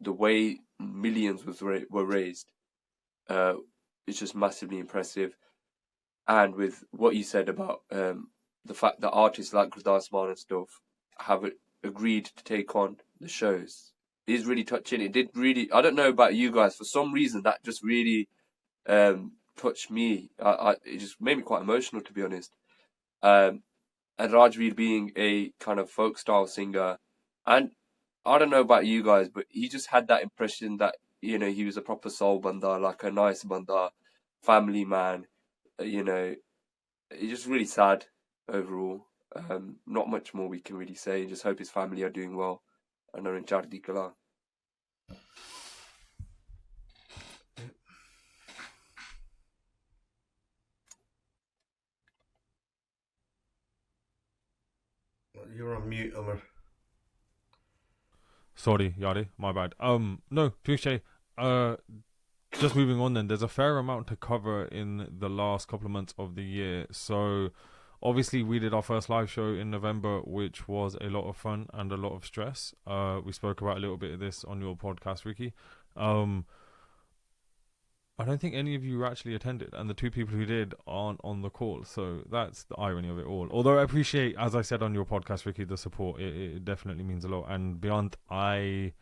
the way millions were raised, it's just massively impressive. And with what you said about the fact that artists like Gurdwara and stuff have agreed to take on the shows, is really touching. It did really, I don't know about you guys, for some reason that just really touched me. It just made me quite emotional, to be honest. And Rajvir being a kind of folk style singer, and I don't know about you guys, but he just had that impression that he was a proper soul banda, like a nice banda, family man. It's just really sad overall. Not much more we can really say. Just hope his family are doing well and are in Chardi Kala. You're on mute, Umar. Sorry, Yari, my bad. No, touche. Just moving on then, there's a fair amount to cover in the last couple of months of the year. So, obviously, we did our first live show in November, which was a lot of fun and a lot of stress. We spoke about a little bit of this on your podcast, Ricky. I don't think any of you actually attended, and the two people who did aren't on the call, so that's the irony of it all. Although I appreciate, as I said on your podcast, Ricky, the support. It definitely means a lot. And beyond, I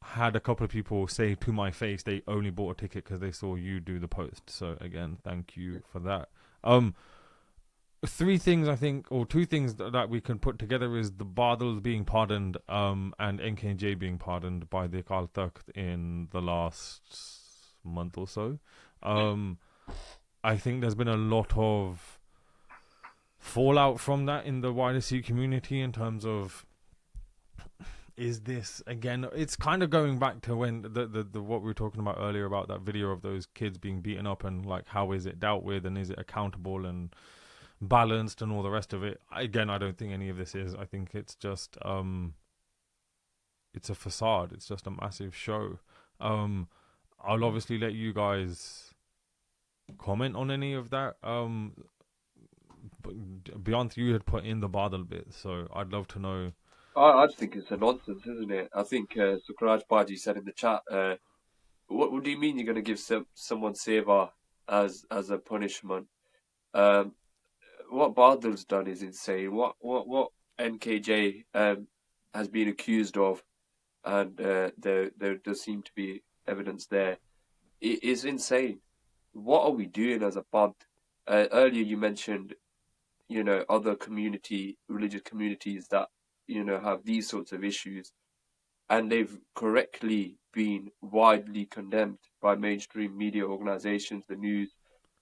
had a couple of people say to my face they only bought a ticket because they saw you do the post. So again, thank you for that. Three things I think, or two things that we can put together is the Badal being pardoned, and NKJ being pardoned by the Akal Takht in the last month or so. I think there's been a lot of fallout from that in the wider Sikh community in terms of, is this again, it's kind of going back to when the what we were talking about earlier about that video of those kids being beaten up, and like how is it dealt with and is it accountable and balanced and all the rest of it. Again, I don't think any of this is. I think it's just it's a facade. It's just a massive show. I'll obviously let you guys comment on any of that. But beyond, you had put in the Badal bit, so I'd love to know. I just think it's a nonsense, isn't it? I think Sukraj Baji said in the chat, what do you mean you're going to give someone seva as a punishment? What Badal's done is insane. What NKJ has been accused of, and there does seem to be evidence there, it is insane. What are we doing as a band? Earlier you mentioned, other religious communities that, have these sorts of issues, and they've correctly been widely condemned by mainstream media organizations, the news,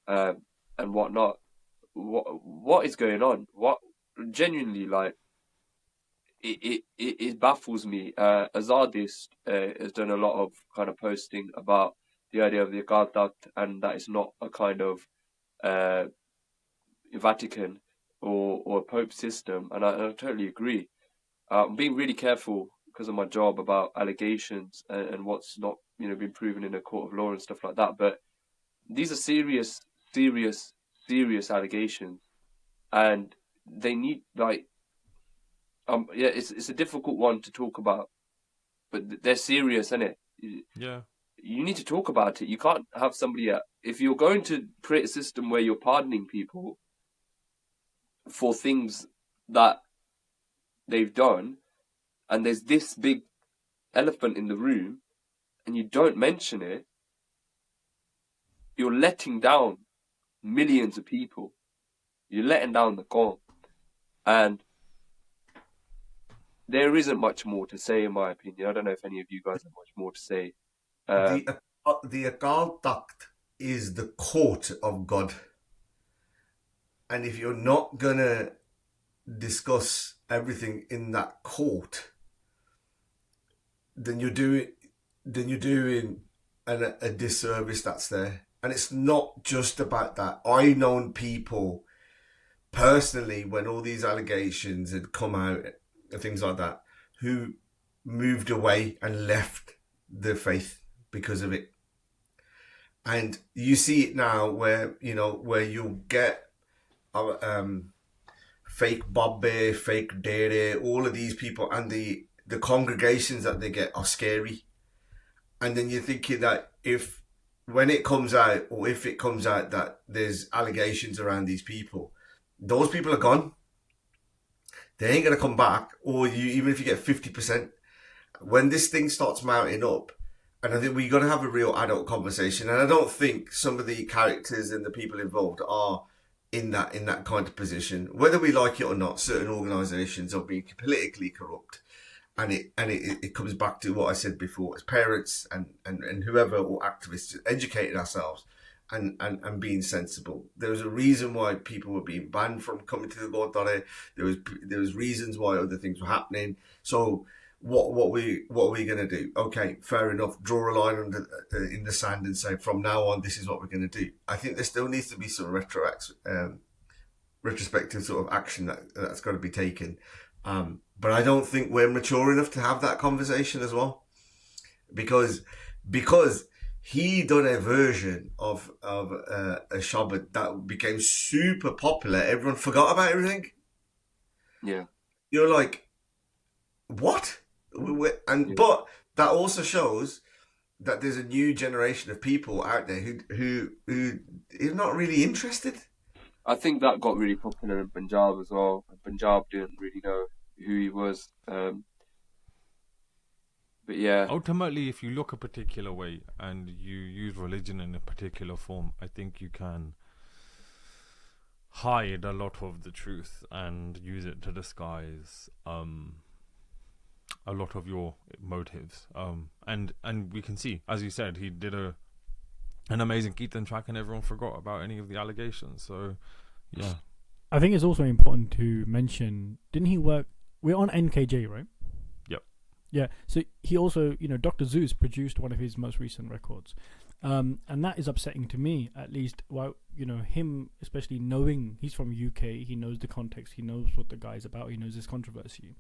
and whatnot. What is going on? What genuinely, like, it baffles me. Azadist has done a lot of kind of posting about the idea of the Akal Takht, and that it's not a kind of Vatican or Pope system, and I totally agree. I'm being really careful because of my job about allegations and what's not been proven in a court of law and stuff like that. But these are serious allegations, and they need, like, it's a difficult one to talk about, but they're serious, isn't it? Yeah. You need to talk about it. You can't have somebody, if you're going to create a system where you're pardoning people for things that they've done, and there's this big elephant in the room, and you don't mention it, you're letting down millions of people. You're letting down the qawm. And there isn't much more to say, in my opinion. I don't know if any of you guys have much more to say. The Akal Takht is the court of God. And if you're not going to discuss everything in that court, then you're doing a disservice that's there. And it's not just about that. I've known people personally, when all these allegations had come out and things like that, who moved away and left the faith because of it. And you see it now where you'll get fake Bobby, fake Dere, all of these people, and the congregations that they get are scary. And then you're thinking that if it comes out that there's allegations around these people, those people are gone. They ain't going to come back, or even if you get 50%. When this thing starts mounting up, and I think we've got to have a real adult conversation, and I don't think some of the characters and the people involved are in that kind of position. Whether we like it or not, certain organisations are being politically corrupt. And it comes back to what I said before, as parents and whoever, or activists, educating ourselves and being sensible. There was a reason why people were being banned from coming to the Gurdwara. There was reasons why other things were happening. So what are we going to do? Okay, fair enough. Draw a line in the sand and say, from now on, this is what we're going to do. I think there still needs to be some retrospective sort of action that's got to be taken. But I don't think we're mature enough to have that conversation as well, because he done a version of a Shabbat that became super popular. Everyone forgot about everything. Yeah, you're like, what? But that also shows that there's a new generation of people out there who are not really interested. I think that got really popular in Punjab as well. Punjab didn't really know who he was. But yeah. Ultimately, if you look a particular way and you use religion in a particular form, I think you can hide a lot of the truth and use it to disguise a lot of your motives. And we can see, as you said, he did an amazing Kirtan track and everyone forgot about any of the allegations. So, yeah. I think it's also important to mention, didn't he work... We're on NKJ, right? Yep. Yeah, so he also, Dr. Zeus produced one of his most recent records. And that is upsetting to me, at least, while, him, especially knowing he's from UK, he knows the context, he knows what the guy's about, he knows his controversy,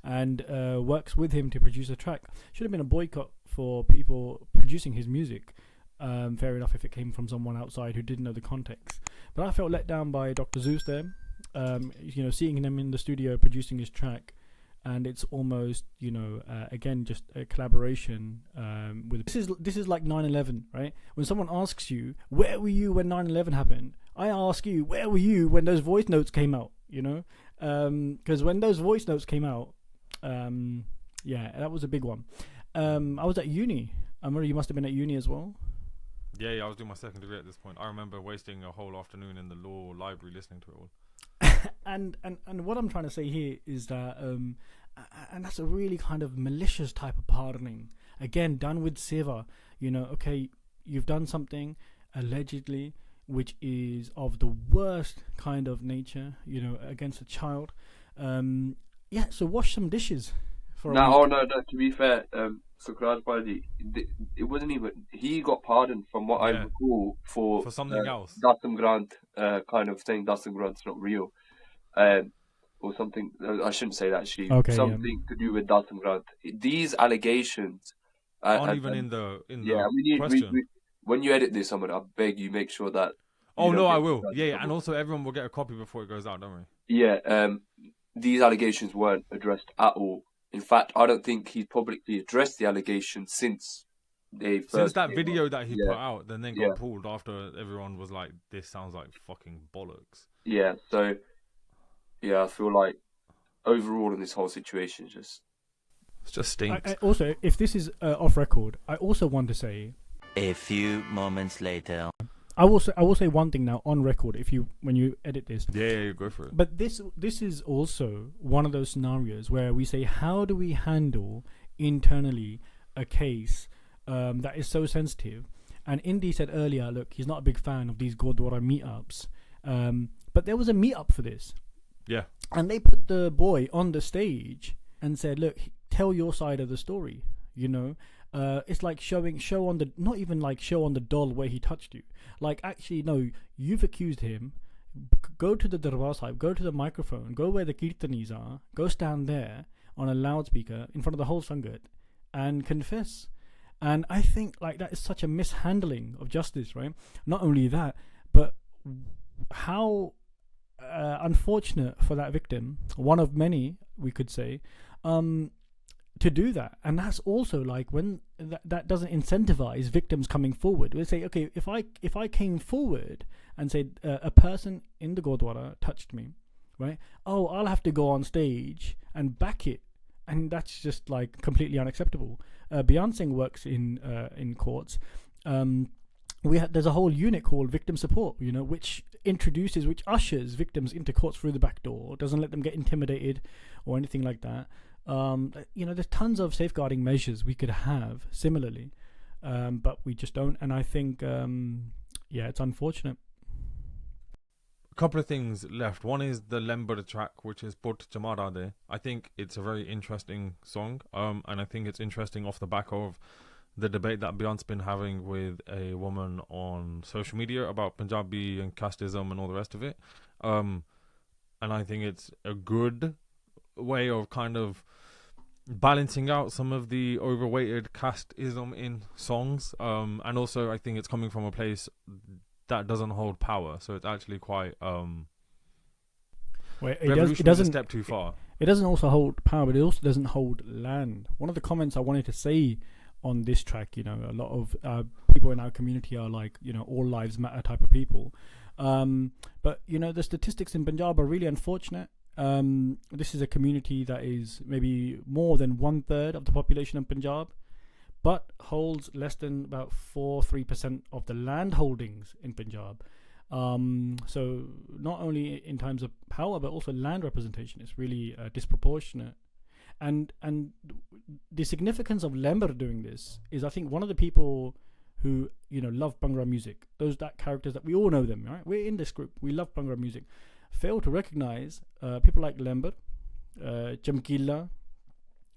and works with him to produce a track. Should have been a boycott for people producing his music. Fair enough if it came from someone outside who didn't know the context. But I felt let down by Dr. Zeus there. Seeing him in the studio producing his track, and it's almost, again, just a collaboration with... This is like 9/11, right? When someone asks you, where were you when 9/11 happened? I ask you, where were you when those voice notes came out, Because when those voice notes came out, that was a big one. I was at uni. You must have been at uni as well. Yeah, I was doing my second degree at this point. I remember wasting a whole afternoon in the law library listening to it all. and what I'm trying to say here is that, and that's a really kind of malicious type of pardoning. Again, done with Seva. Okay, you've done something allegedly which is of the worst kind of nature, against a child. So wash some dishes. No. To be fair, Sukraj Badi, it wasn't even. He got pardoned from what I recall for something else. Dasam Grant, kind of saying Dasam Grant's not real, or something. I shouldn't say that. Actually, something to do with Dasam Grant. These allegations aren't even in the question. When you edit this, I beg you make sure that. Oh no, I will. Yeah, and also everyone will get a copy before it goes out, don't we? Yeah. These allegations weren't addressed at all. In fact, I don't think he's publicly addressed the allegations since that video that he put out, then got pulled after everyone was like, "This sounds like fucking bollocks." Yeah. So, I feel like overall in this whole situation, it just stinks. I also, if this is off record, I also want to say. A few moments later. I will say one thing now on record. When you edit this, yeah, go for it. But this is also one of those scenarios where we say, how do we handle internally a case that is so sensitive? And Indy said earlier, look, he's not a big fan of these Gurdwara meetups, But there was a meetup for this. Yeah. And they put the boy on the stage and said, look, tell your side of the story, you know. It's like show on the, not even like show on the doll where he touched you. Like, actually, no, you've accused him. Go to the Darbar Sahib, go to the microphone, go where the Kirtanis are, go stand there on a loudspeaker in front of the whole Sangat and confess. And I think like that is such a mishandling of justice, right? Not only that, but how unfortunate for that victim, one of many, we could say, to do that. And that's also like when that doesn't incentivize victims coming forward. We say, okay, if I came forward and said a person in the Gurdwara touched me, right? Oh, I'll have to go on stage and back it, and that's just like completely unacceptable. Beyond Singh works in courts. There's a whole unit called victim support, you know, which ushers victims into courts through the back door, doesn't let them get intimidated or anything like that. You know, there's tons of safeguarding measures we could have similarly, but we just don't. And I think, it's unfortunate. A couple of things left. One is the Lember track, which is Putt Chamarā there. I think it's a very interesting song, and I think it's interesting off the back of the debate that Beyond's been having with a woman on social media about Punjabi and casteism and all the rest of it. And I think it's a good way of kind of balancing out some of the overweighted casteism in songs. And also I think it's coming from a place that doesn't hold power, so it's actually quite it doesn't a step too far. It doesn't also hold power, but it also doesn't hold land. One of the comments I wanted to say on this track, you know, a lot of people in our community are like, you know, all lives matter type of people, but you know, the statistics in Punjab are really unfortunate. This is a community that is maybe more than 1/3 of the population in Punjab, but holds less than about 3% of the land holdings in Punjab. So not only in terms of power, but also land representation is really disproportionate. And the significance of Lember doing this is, I think, one of the people who, you know, love Bhangra music, that characters that we all know them, right? We're in this group, we love Bhangra music, fail to recognize people like Lember, Chamkila,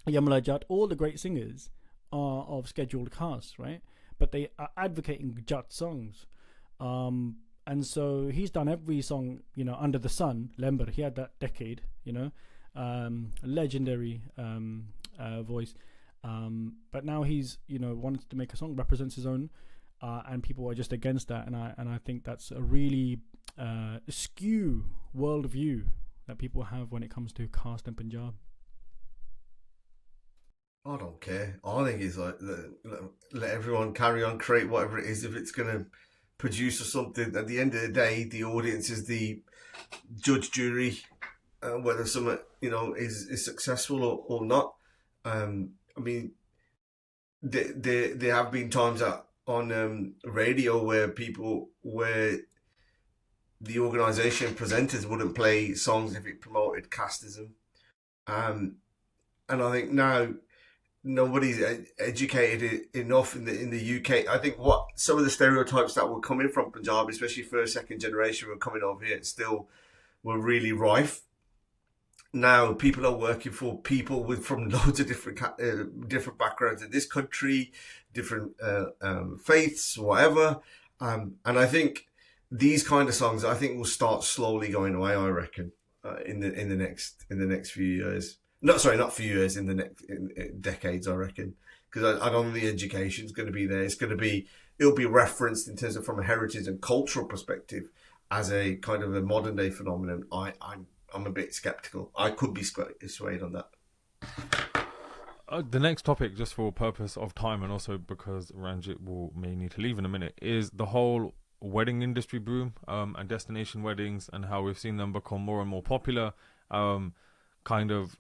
Yamla Jat, all the great singers are of scheduled castes, right? But they are advocating Jat songs. And so he's done every song, you know, under the sun. Lember, he had that decade, you know, legendary voice. But now he's, you know, wants to make a song, represents his own, and people are just against that. And I think that's a really skew worldview that people have when it comes to caste and Punjab. I don't care. I think it's like let everyone carry on, create whatever it is. If it's going to produce or something, at the end of the day, the audience is the judge, jury, whether something, you know, is successful or not. I mean, there have been times on radio where the organisation presenters wouldn't play songs if it promoted casteism, and I think now nobody's educated enough in the UK. I think what some of the stereotypes that were coming from Punjab, especially first, second generation, were coming over here, still were really rife. Now people are working for people from loads of different backgrounds in this country, different faiths, whatever, and I think these kind of songs, I think, will start slowly going away. I reckon in the next few years. Not few years, in the next decades, I reckon, because I don't think the education's going to be there. It'll be referenced in terms of from a heritage and cultural perspective as a kind of a modern day phenomenon. I'm a bit skeptical. I could be swayed on that. The next topic, just for purpose of time and also because Ranjit may need to leave in a minute, is the whole wedding industry boom and destination weddings and how we've seen them become more and more popular. Kind of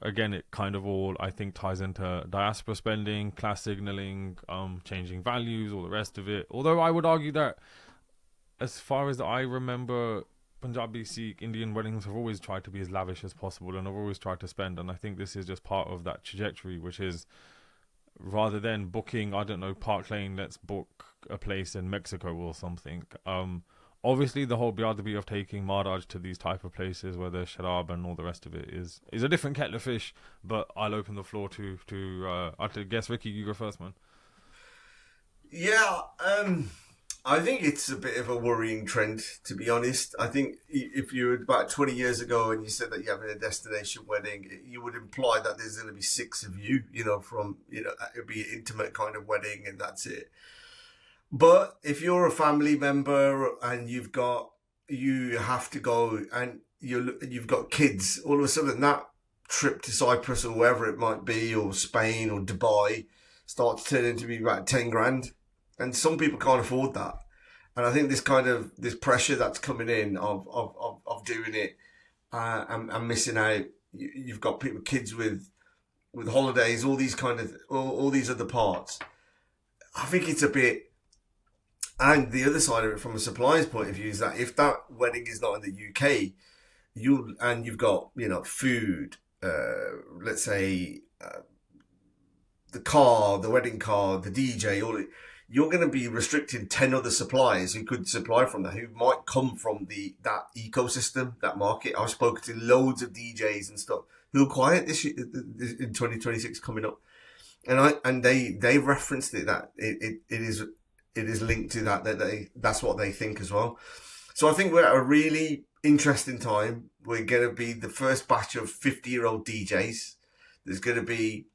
all, I think, ties into diaspora spending, class signaling, changing values, all the rest of it. Although I would argue that, as far as I remember, Punjabi, Sikh, Indian weddings have always tried to be as lavish as possible and have always tried to spend. And I think this is just part of that trajectory, which is, rather than booking, I don't know, Park Lane, let's book a place in Mexico or something. Obviously, the whole biadabi of taking Maharaj to these type of places where there's sharab and all the rest of it is a different kettle of fish. But I'll open the floor to I guess Ricky, you go first, man. Yeah, I think it's a bit of a worrying trend, to be honest. I think if you were about 20 years ago and you said that you're having a destination wedding, you would imply that there's going to be 6 of you, it'd be an intimate kind of wedding and that's it. But if you're a family member and you have to go and you've got kids, all of a sudden that trip to Cyprus or wherever it might be, or Spain or Dubai, starts turning to be about 10 grand. And some people can't afford that. And I think this pressure that's coming in of doing it and missing out. You've got kids with holidays, all these all these other parts. I think it's a bit. And the other side of it, from a supplier's point of view, is that if that wedding is not in the UK, you've got food, let's say the car, the wedding car, the DJ, all it. You're going to be restricting 10 other suppliers who could supply from that, who might come from that ecosystem, that market. I've spoken to loads of DJs and stuff who are quiet this year, in 2026 coming up, and they referenced it that it is linked to that's what they think as well. So I think we're at a really interesting time. We're going to be the first batch of 50-year-old DJs. There's going to be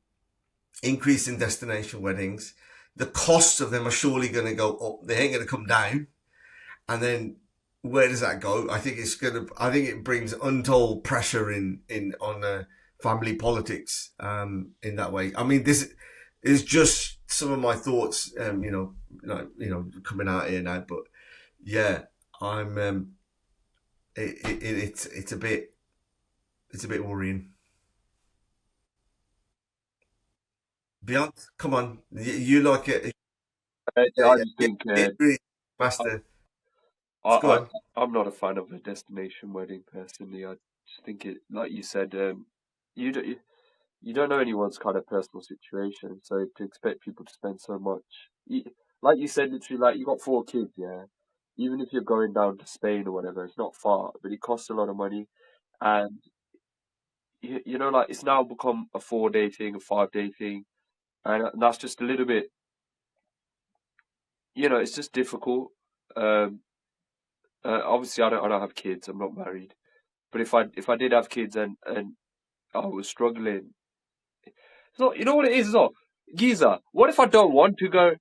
increase in destination weddings. The costs of them are surely going to go up. They ain't going to come down. And then where does that go? I think it brings untold pressure on family politics in that way. I mean, this is just some of my thoughts, coming out here now. But yeah, I'm. It's a bit worrying. Beyond, come on, you like it? I just think, Master. I'm not a fan of a destination wedding personally. I just think it, like you said, you don't know anyone's kind of personal situation, so to expect people to spend so much, like you said, literally, like you got 4 kids, yeah. Even if you're going down to Spain or whatever, it's not far, but it costs a lot of money, and like it's now become a 4-day thing, a 5-day thing. And that's just a little bit, it's just difficult. Obviously, I don't have kids. I'm not married. But if I did have kids and I was struggling, so you know what it is, though, Giza. What if I don't want to go?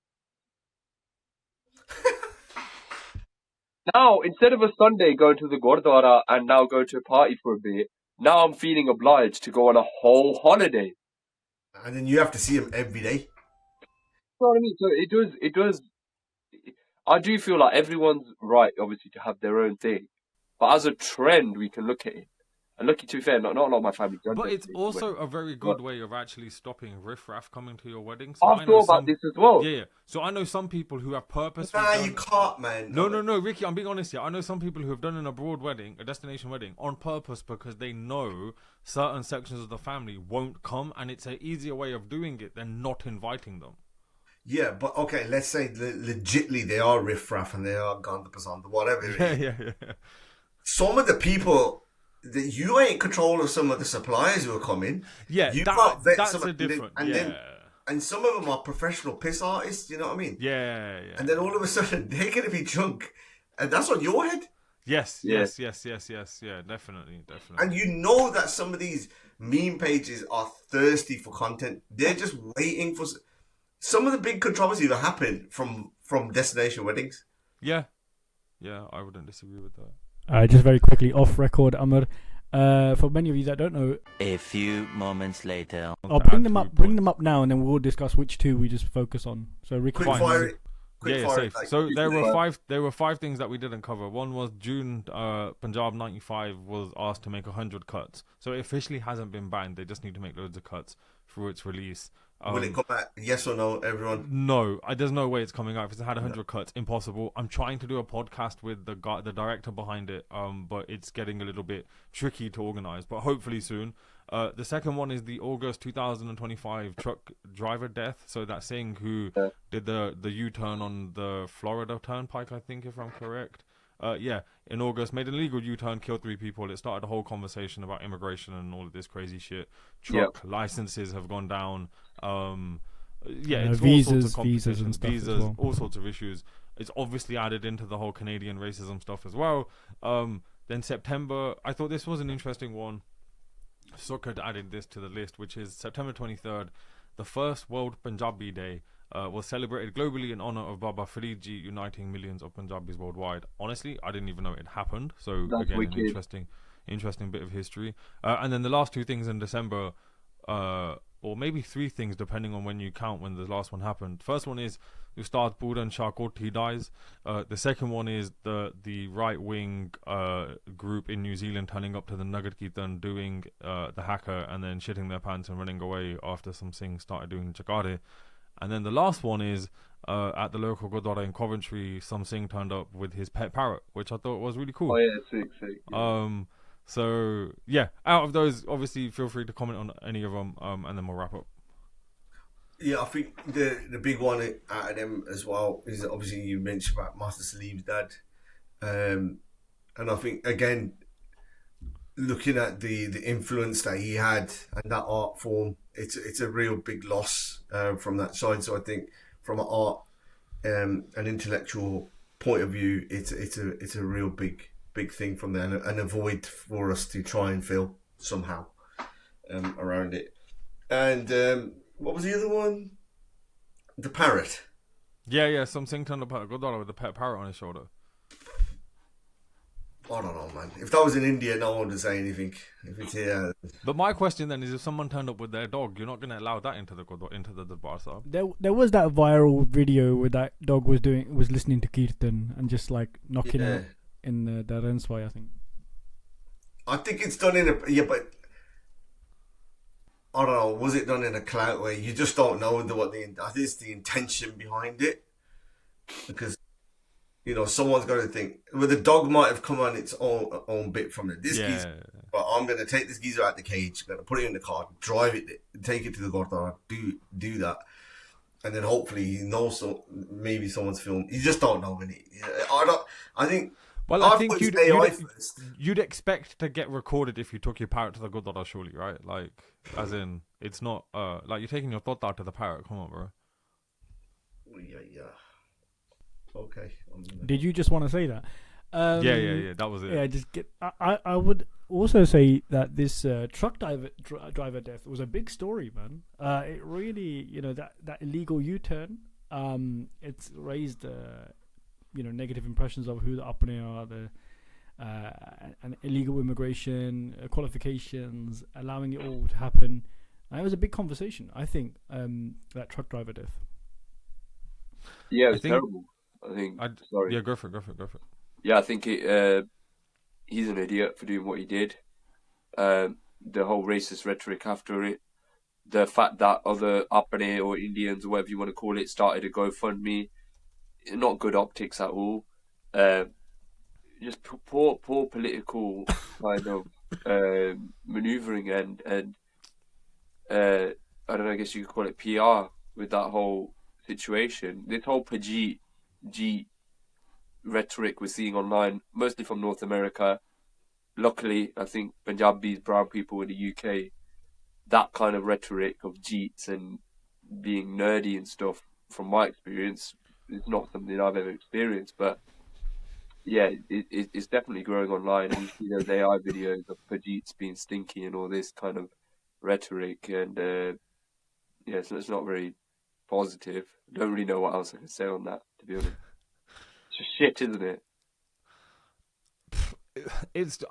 Now, instead of a Sunday going to the Gurdwara and now go to a party for a bit, now I'm feeling obliged to go on a whole holiday. And then you have to see him every day. You know what I mean? So it does. I do feel like everyone's right, obviously, to have their own thing. But as a trend, we can look at it. And to be fair, not a lot of my family does. But it's also a very good way of actually stopping riffraff coming to your wedding. So I've thought about this as well. Yeah. So I know some people who have purposely. You can't, man. No, Ricky, I'm being honest here. I know some people who have done an abroad wedding, a destination wedding, on purpose because they know certain sections of the family won't come, and it's an easier way of doing it than not inviting them. Yeah, but okay, let's say legitly they are riffraff and they are Gandha Pasand, whatever it is. Yeah. Some of the people that you ain't in control of, some of the suppliers who are coming. Yeah, that's a different. And some of them are professional piss artists. You know what I mean? Yeah. And then all of a sudden they're going to be drunk, and that's on your head. Yes. Yeah, definitely. And you know that some of these meme pages are thirsty for content. They're just waiting for some of the big controversies that happen from destination weddings. Yeah, I wouldn't disagree with that. Just very quickly, off record, Amr. For many of you that don't know, a few moments later, I'll bring them up now, and then we'll discuss which 2 we just focus on. So, Ricky, safe. So there were 5 things that we didn't cover. One was June, Punjab 95 was asked to make 100 cuts. So it officially hasn't been banned. They just need to make loads of cuts for its release. Will it come back? Yes or no, everyone? No, there's no way it's coming out. If it's had 100 cuts, impossible. I'm trying to do a podcast with the director behind it, but it's getting a little bit tricky to organize. But hopefully soon. The second one is the August 2025 truck driver death. So that Singh who did the U-turn on the Florida Turnpike, I think, if I'm correct. in August, made an illegal U-turn, killed 3 people. It started a whole conversation about immigration and all of this crazy shit. Truck licenses have gone down. It's visas, all sorts of visas and stuff as well. all sorts of issues. It's obviously added into the whole Canadian racism stuff as well. Then September, I thought this was an interesting one. Sukkot added this to the list, which is September 23rd, the first World Punjabi Day was celebrated globally in honor of Baba Faridji uniting millions of Punjabis worldwide. Honestly, I didn't even know it happened. So that's again, wicked. An interesting bit of history. And then the last 2 things in December, or maybe 3 things depending on when you count when the last one happened. First one is Ustad Puran Shah Koti dies. The second one is the right-wing group in New Zealand turning up to the Nagar Kirtan, doing the haka and then shitting their pants and running away after some Singh started doing Jagtar. And then the last one is at the local Gurdwara in Coventry, some Singh turned up with his pet parrot, which I thought was really cool. Oh yeah, sick. Yeah. So yeah, out of those, obviously feel free to comment on any of them, and then we'll wrap up. Yeah, I think the big one out of them as well is obviously you mentioned about Master Salim's dad, and I think again, looking at the influence that he had and that art form, it's a real big loss from that side. So I think from an art and intellectual point of view, it's a real big thing from there, and a void for us to try and fill somehow around it. And what was the other one? The parrot. Yeah. Some Singh turned up at Gurdwara with a pet parrot on his shoulder. I don't know, man. If that was in India, no one would say anything. If it's here, but my question then is, if someone turned up with their dog, you're not going to allow that into the Darbar. There was that viral video where that dog was listening to Kirtan and just like knocking out in the Rensway, I think. I think it's done in a but I don't know. Was it done in a clout way? You just don't know I think it's the intention behind it, because someone's got to think. Well, the dog might have come on its own bit from it. Geezer, but I'm going to take this geezer out the cage, going to put it in the car, drive it, take it to the Gurdwara, do that, and then hopefully maybe someone's filmed. You just don't know, innit? I think. Well, I think you'd expect to get recorded if you took your parrot to the Gurdwara, surely, right? Like, as in, it's not like you're taking your tota to the parrot. Come on, bro. Yeah. Okay. Did you just want to say that? Yeah. That was it. Yeah, I would also say that this truck driver death was a big story, man. It really, that illegal U-turn. It's raised negative impressions of who the Apne are, and illegal immigration, qualifications, allowing it all to happen. And it was a big conversation, I think, that truck driver death. Yeah, it's terrible. Sorry. Yeah, go for it. Yeah, I think he's an idiot for doing what he did. The whole racist rhetoric after it. The fact that other Apne or Indians, or whatever you want to call it, started a GoFundMe. Not good optics at all. Just poor political kind of maneuvering and I don't know, I guess you could call it PR with that whole situation. This whole Pajit rhetoric we're seeing online, mostly from North America. Luckily, I think Punjabis, brown people in the UK, that kind of rhetoric of Jeets and being nerdy and stuff, from my experience, it's not something I've ever experienced, but yeah, it's definitely growing online. And you see those AI videos of Pajits being stinky and all this kind of rhetoric, and so it's not very positive. I don't really know what else I can say on that, to be honest. It's just shit, isn't it?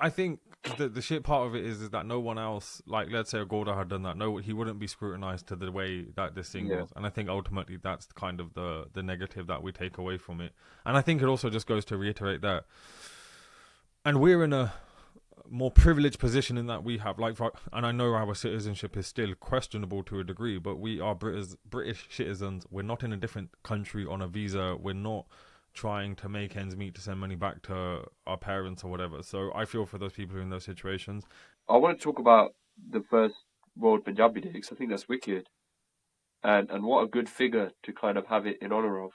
I think the shit part of it is that no one else, like let's say Gordha had done that, he wouldn't be scrutinized to the way that this thing was, and I think ultimately that's kind of the negative that we take away from it. And I think it also just goes to reiterate that, and we're in a more privileged position in that we have and I know our citizenship is still questionable to a degree, but we are British citizens. We're not in a different country on a visa. We're not trying to make ends meet to send money back to our parents or whatever. So I feel for those people who are in those situations. I want to talk about the first World Punjabi Day, because I think that's wicked. And what a good figure to kind of have it in honour of.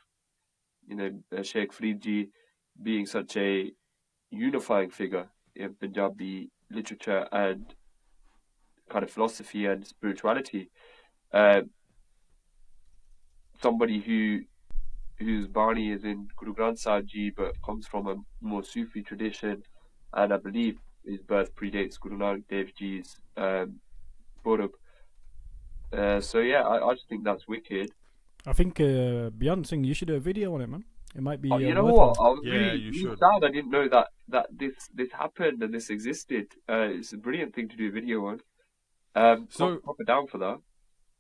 Sheikh Faridji being such a unifying figure in Punjabi literature and kind of philosophy and spirituality. Somebody whose Bani is in Guru Granth Sahib Ji, but comes from a more Sufi tradition, and I believe his birth predates Guru Nanak Dev Ji's Purab. So yeah, I just think that's wicked. I think Beyond Singh, you should do a video on it, man. It might be. You know what? I was Yeah, really, you really should. sad I didn't know that this happened and this existed. It's a brilliant thing to do a video on. So proper down for that.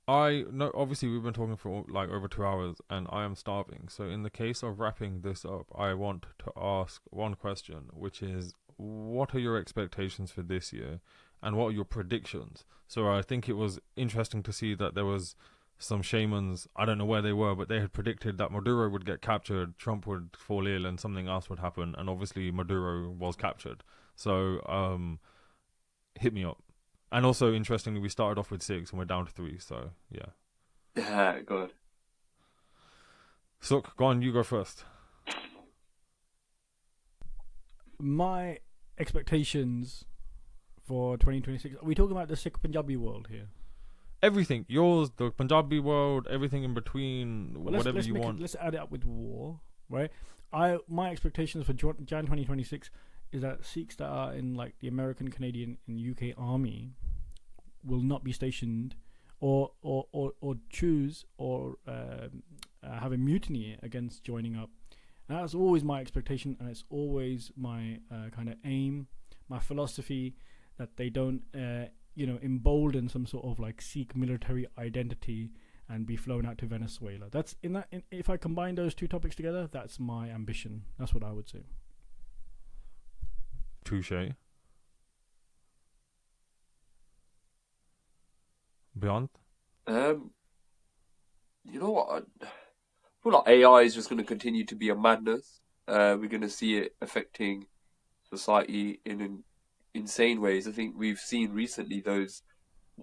I know, obviously, we've been talking for like over 2 hours, and I am starving. So, in the case of wrapping this up, I want to ask one question, which is, what are your expectations for this year, and what are your predictions? So, I think it was interesting to see that there was some shamans, I don't know where they were, but they had predicted that Maduro would get captured, Trump would fall ill, and something else would happen, and obviously Maduro was captured. So, hit me up. And also, interestingly, we started off with 6 and we're down to 3, so yeah. Yeah, good. Suk, go on, you go first. My expectations for 2026. Are we talking about the Sikh Punjabi world here? Everything. Yours, the Punjabi world, everything in between, whatever you want. Let's add it up with war, right? My expectations for Jan 2026 is that Sikhs that are in like the American, Canadian, and UK army will not be stationed or choose or have a mutiny against joining up. And that's always my expectation, and it's always my kind of aim, my philosophy, that they don't embolden some sort of like Sikh military identity and be flown out to Venezuela. That's if I combine those two topics together, that's my ambition. That's what I would say. Touché. Beyond? You know what? I feel like AI is just going to continue to be a madness. We're going to see it affecting society in insane ways. I think we've seen recently those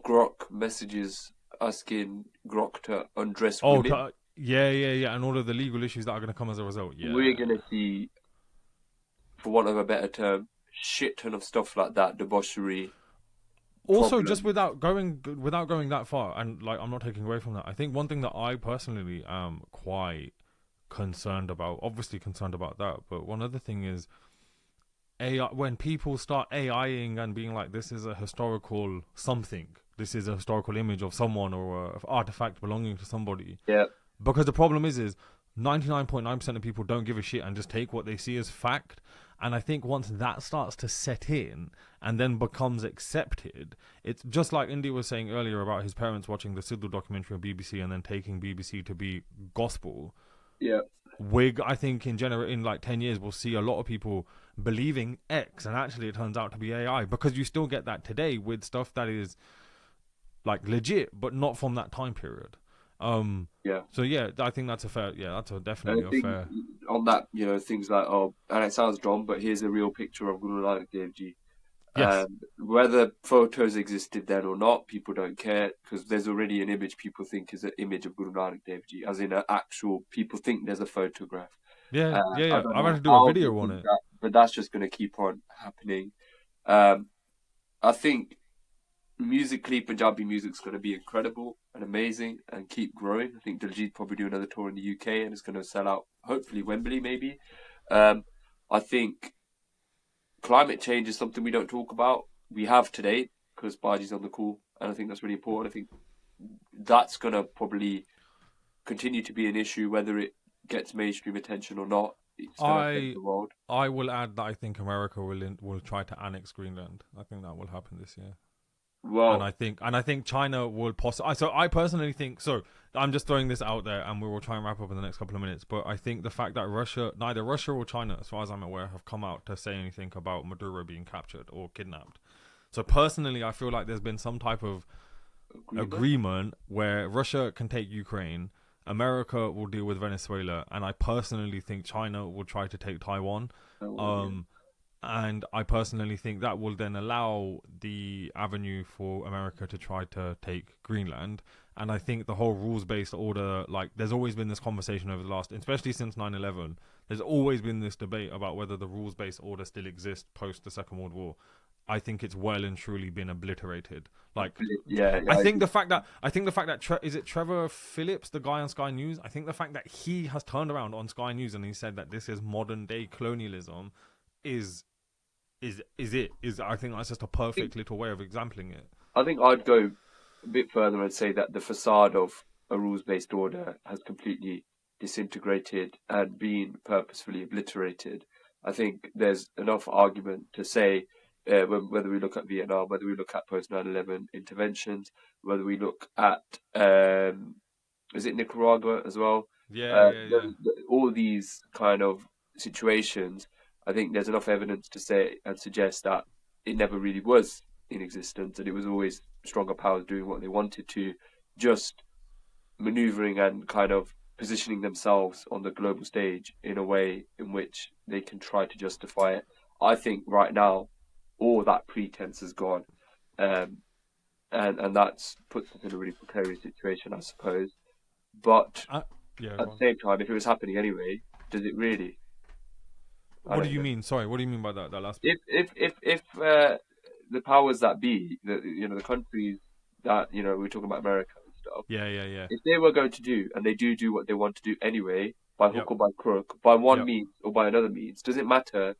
Grok messages asking Grok to undress women. Yeah, and all of the legal issues that are going to come as a result. Yeah, we're going to see, for want of a better term, shit ton of stuff like that, debauchery. Also, problem. just without going that far, and like I'm not taking away from that, I think one thing that I personally am quite concerned about, obviously concerned about that, but one other thing is AI. When people start AIing and being like, this is a historical something, this is a historical image of someone or an artifact belonging to somebody. Yeah. Because the problem is 99.9% of people don't give a shit and just take what they see as fact. And I think once that starts to set in and then becomes accepted, it's just like Indy was saying earlier about his parents watching the Sidhu documentary on BBC and then taking BBC to be gospel. Yeah. I think in like 10 years, we'll see a lot of people believing X and actually it turns out to be AI, because you still get that today with stuff that is like legit, but not from that time period. Yeah. So yeah, I think that's definitely a fair. On that, things like, and it sounds dumb, but here's a real picture of Guru Nanak Dev Ji. Yes. Whether photos existed then or not, people don't care, because there's already an image people think is an image of Guru Nanak Dev Ji, as in an actual. People think there's a photograph. Yeah. I've had to do a video on it, but that's just going to keep on happening. I think musically, Punjabi music's going to be incredible and amazing and keep growing. I think Diljit probably do another tour in the UK and it's going to sell out, hopefully Wembley maybe. I think climate change is something we don't talk about. We have today because Baji's on the call, and I think that's really important. I think that's going to probably continue to be an issue, whether it gets mainstream attention or not. It's going to affect the world. I will add that I think America will try to annex Greenland. I think that will happen this year. Well, and I think China will possibly. So I personally think. So I'm just throwing this out there, and we will try and wrap up in the next couple of minutes. But I think the fact that neither Russia or China, as far as I'm aware, have come out to say anything about Maduro being captured or kidnapped. So personally, I feel like there's been some type of agreement where Russia can take Ukraine, America will deal with Venezuela, and I personally think China will try to take Taiwan. And I personally think that will then allow the avenue for America to try to take Greenland. And I think the whole rules-based order, like, there's always been this conversation over the last, especially since 9/11, there's always been this debate about whether the rules-based order still exists post the Second World War. I think it's well and truly been obliterated. Like, I think the fact that is it Trevor Phillips, the guy on Sky News? I think the fact that he has turned around on Sky News and he said that this is modern day colonialism I think that's just a perfect little way of exempling it. I think I'd go a bit further and say that the facade of a rules-based order has completely disintegrated and been purposefully obliterated. I think there's enough argument to say, whether we look at Vietnam, whether we look at post 9/11 interventions, whether we look at is it Nicaragua as well? All these kind of situations, I think there's enough evidence to say and suggest that it never really was in existence, and it was always stronger powers doing what they wanted to, just maneuvering and kind of positioning themselves on the global stage in a way in which they can try to justify it. I think right now all that pretense is gone, and that's puts us in a really precarious situation, I suppose. But at the same time, if it was happening anyway, does it really? What do you mean? Sorry, what do you mean by that last bit? If the powers that be, the countries that, we're talking about America and stuff. Yeah. If they were going to do, and they do what they want to do anyway, by hook or by crook, by one means or by another means, does it matter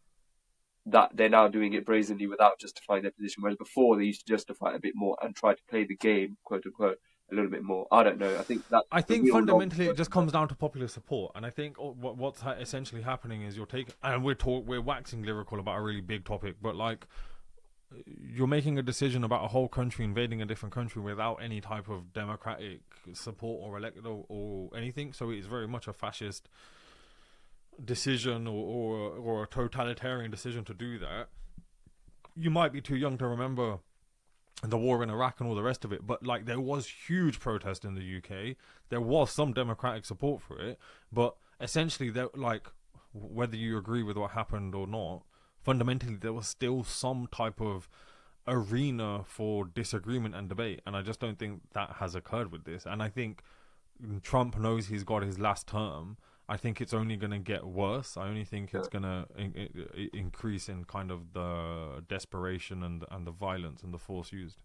that they're now doing it brazenly without justifying their position? Whereas before they used to justify it a bit more and try to play the game, quote unquote, a little bit more. I don't know. I think fundamentally it just comes down to popular support, and I think what's essentially happening is and we're waxing lyrical about a really big topic, but like, you're making a decision about a whole country invading a different country without any type of democratic support or elected or anything. So it's very much a fascist decision or a totalitarian decision to do that. You might be too young to remember the war in Iraq and all the rest of it, but like, there was huge protest in the UK. There was some democratic support for it, but essentially, whether you agree with what happened or not, fundamentally there was still some type of arena for disagreement and debate, and I just don't think that has occurred with this. And I think Trump knows he's got his last term. I think it's only going to get worse. I only think it's going to increase in kind of the desperation and the violence and the force used.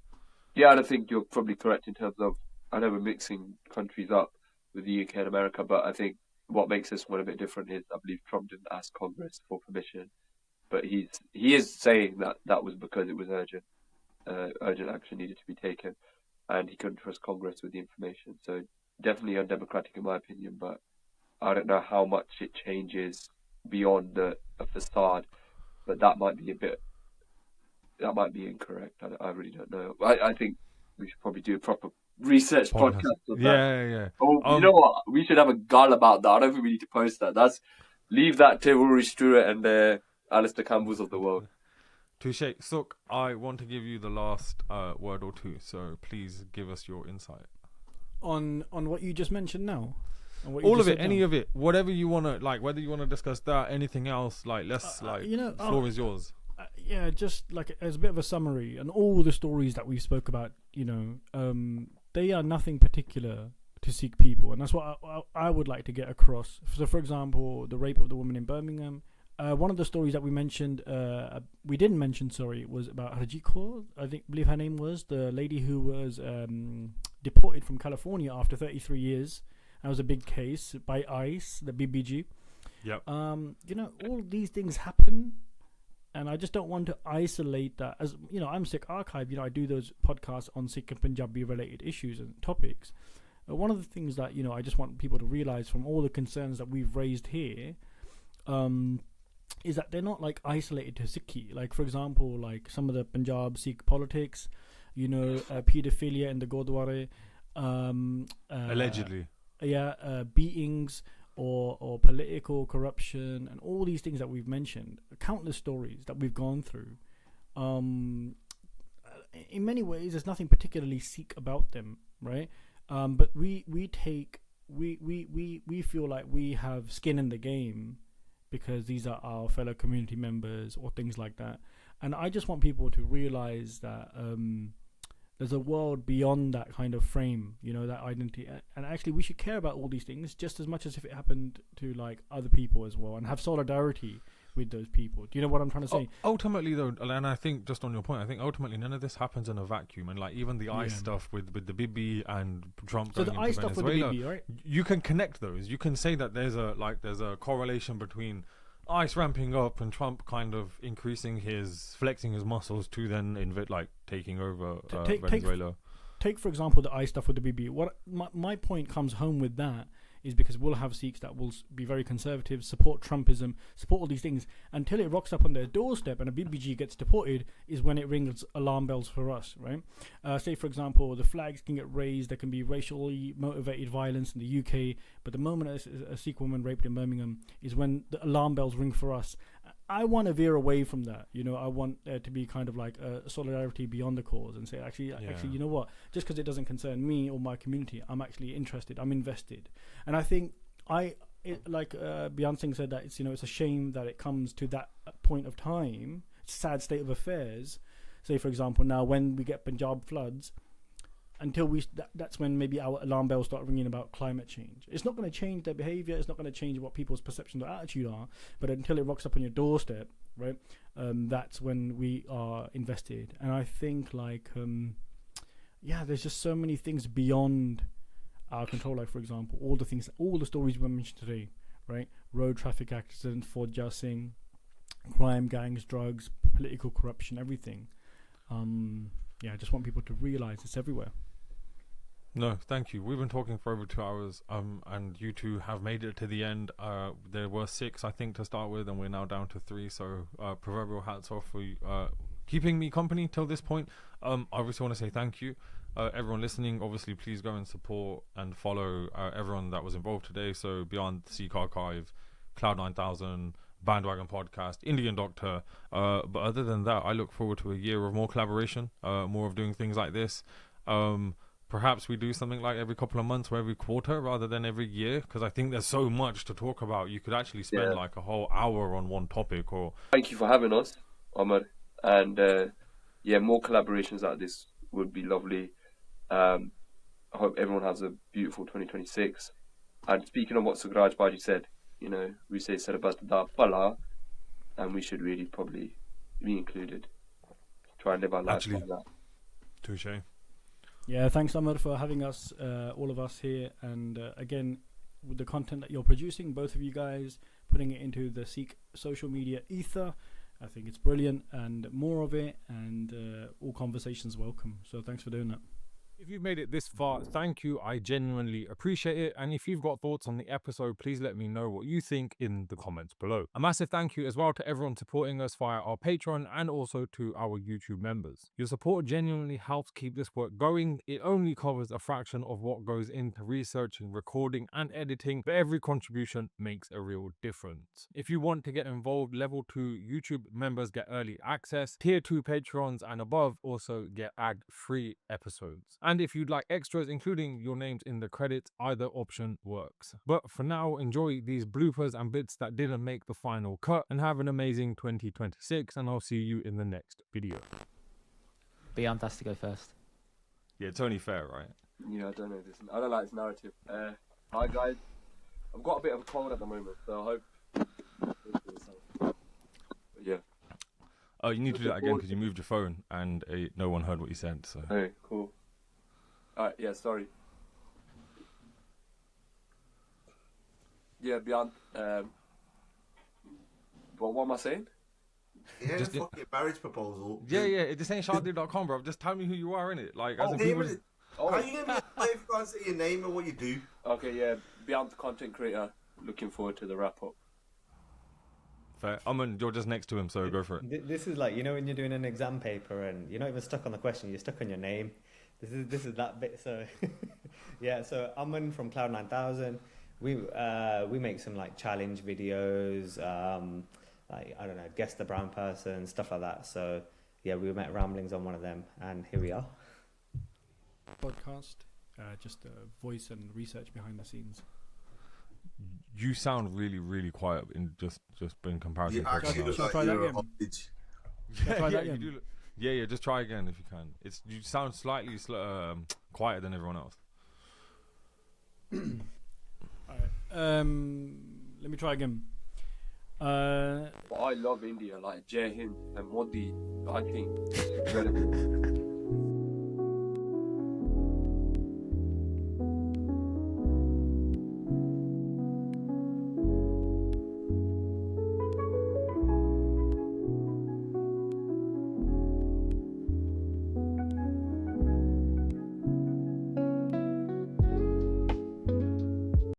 Yeah, and I think you're probably correct in terms of, I know we're mixing countries up with the UK and America, but I think what makes this one a bit different is I believe Trump didn't ask Congress for permission, but he is saying that was because it was urgent action needed to be taken, and he couldn't trust Congress with the information. So definitely undemocratic in my opinion, but I don't know how much it changes beyond a facade, but that might be incorrect. I really don't know. I think we should probably do a proper research podcast on that. Yeah. Oh, you know what? We should have a gull about that. I don't think we need to post that. Leave that to Rory Stewart and Alistair Campbell's of the world. Touche. Sook, I want to give you the last word or two, so please give us your insight. On what you just mentioned now? All of it, any of it, whatever you want to, like, whether you want to discuss that, anything else, like, the floor is yours. Just like as a bit of a summary, and all the stories that we spoke about, they are nothing particular to Sikh people, and that's what I would like to get across. So, for example, the rape of the woman in Birmingham. One of the stories that we didn't mention, was about Harjit Kaur. Believe her name was the lady who was deported from California after 33 years. That was a big case by ICE, the BBG. Yep. All these things happen, and I just don't want to isolate that. As I'm Sikh Archive. I do those podcasts on Sikh and Punjabi related issues and topics. One of the things that I just want people to realize from all the concerns that we've raised here, is that they're not like isolated to Sikhi. Like, for example, like some of the Punjab Sikh politics, pedophilia in the Gurdwara, allegedly. Beatings or political corruption and all these things that we've mentioned, countless stories that we've gone through. In many ways, there's nothing particularly Sikh about them, right? But we feel like we have skin in the game because these are our fellow community members or things like that. And I just want people to realize that There's a world beyond that kind of frame, that identity. And actually, we should care about all these things just as much as if it happened to like other people as well, and have solidarity with those people. Do you know what I'm trying to say? Ultimately, though, and I think just on your point, I think ultimately none of this happens in a vacuum. And like even the ICE stuff with the Bibi and Trump. So going the into ICE stuff with the Bibi, right? You can connect those. You can say that there's a correlation between ICE ramping up and Trump kind of flexing his muscles to then taking over Venezuela. Take for example the ICE stuff with the Bibi. What my point comes home with that is because we'll have Sikhs that will be very conservative, support Trumpism, support all these things, until it rocks up on their doorstep and a BBG gets deported is when it rings alarm bells for us, right? Say, for example, the flags can get raised, there can be racially motivated violence in the UK, but the moment a Sikh woman raped in Birmingham is when the alarm bells ring for us. I want to veer away from that. I want there to be kind of like a solidarity beyond the cause and say, actually, you know what? Just because it doesn't concern me or my community, I'm actually interested. I'm invested. And I think Beyond Singh said that it's a shame that it comes to that point of time. It's a sad state of affairs. Say, for example, now when we get Punjab floods, until that's when maybe our alarm bells start ringing about climate change. It's not going to change their behavior. It's not going to change what people's perceptions or attitude are. But until it rocks up on your doorstep, right? That's when we are invested. And I think there's just so many things beyond our control. Like, for example, all the stories we mentioned today, right? Road traffic accidents, Fauja Singh, crime, gangs, drugs, political corruption, everything. I just want people to realize it's everywhere. No, thank you. We've been talking for over 2 hours, and you two have made it to the end. There were 6, I think, to start with, and we're now down to 3. So, proverbial hats off for keeping me company till this point. I obviously want to say thank you, everyone listening. Obviously, please go and support and follow everyone that was involved today. So, Beyond the Sikh Archive, Cloud 9000, Bandwagon Podcast, Indian Doctor. But other than that, I look forward to a year of more collaboration, more of doing things like this. Perhaps we do something like every couple of months or every quarter rather than every year, because I think there's so much to talk about. You could actually spend like a whole hour on one topic. Or thank you for having us, Amar. And more collaborations like this would be lovely. I hope everyone has a beautiful 2026. And speaking of what Sugraj Baji said, we say Sarabasta Pala, and we should really probably be included. Try and live our lives like that. Touche. Yeah, thanks, Amar, for having us, all of us here. And again, with the content that you're producing, both of you guys, putting it into the Sikh social media ether, I think it's brilliant, and more of it, and all conversations welcome. So thanks for doing that. If you've made it this far, thank you. I genuinely appreciate it. And if you've got thoughts on the episode, please let me know what you think in the comments below. A massive thank you as well to everyone supporting us via our Patreon and also to our YouTube members. Your support genuinely helps keep this work going. It only covers a fraction of what goes into researching, recording and editing, but every contribution makes a real difference. If you want to get involved, level 2 YouTube members get early access, tier 2 Patrons and above also get ad-free episodes. And if you'd like extras, including your names in the credits, either option works. But for now, enjoy these bloopers and bits that didn't make the final cut, and have an amazing 2026, and I'll see you in the next video. Beyond has to go first. Yeah, it's only fair, right? Yeah, I don't know this. I don't like this narrative. Hi guys, I've got a bit of a cold at the moment, so I hope. But yeah. Oh, you need to do that again because you moved your phone and no one heard what you said. So. Hey, cool. Alright, yeah, sorry. Yeah, Beyond. What am I saying? Yeah, just fucking marriage proposal. Yeah. This ain't shadi.com, bro. Just tell me who you are, innit? Like, as a people. How are you gonna be a slave if you can't say your name and what you do? Okay, yeah. Beyond the content creator. Looking forward to the wrap up. Fair. You're just next to him, so go for it. This is like, when you're doing an exam paper and you're not even stuck on the question, you're stuck on your name. This is that bit. So yeah. So Aman from Cloud 9000. We make some like challenge videos. Like, I don't know, guess the brown person, stuff like that. So yeah, we met Ramblings on one of them, and here we are. Podcast, just voice and research behind the scenes. You sound really, really quiet in just in comparison. You actually look like you're on stage. Try that again. Yeah, just try again if you can. You sound slightly quieter than everyone else. Alright. Let me try again. But I love India, like Jai Hind and Modi. I think it's incredible.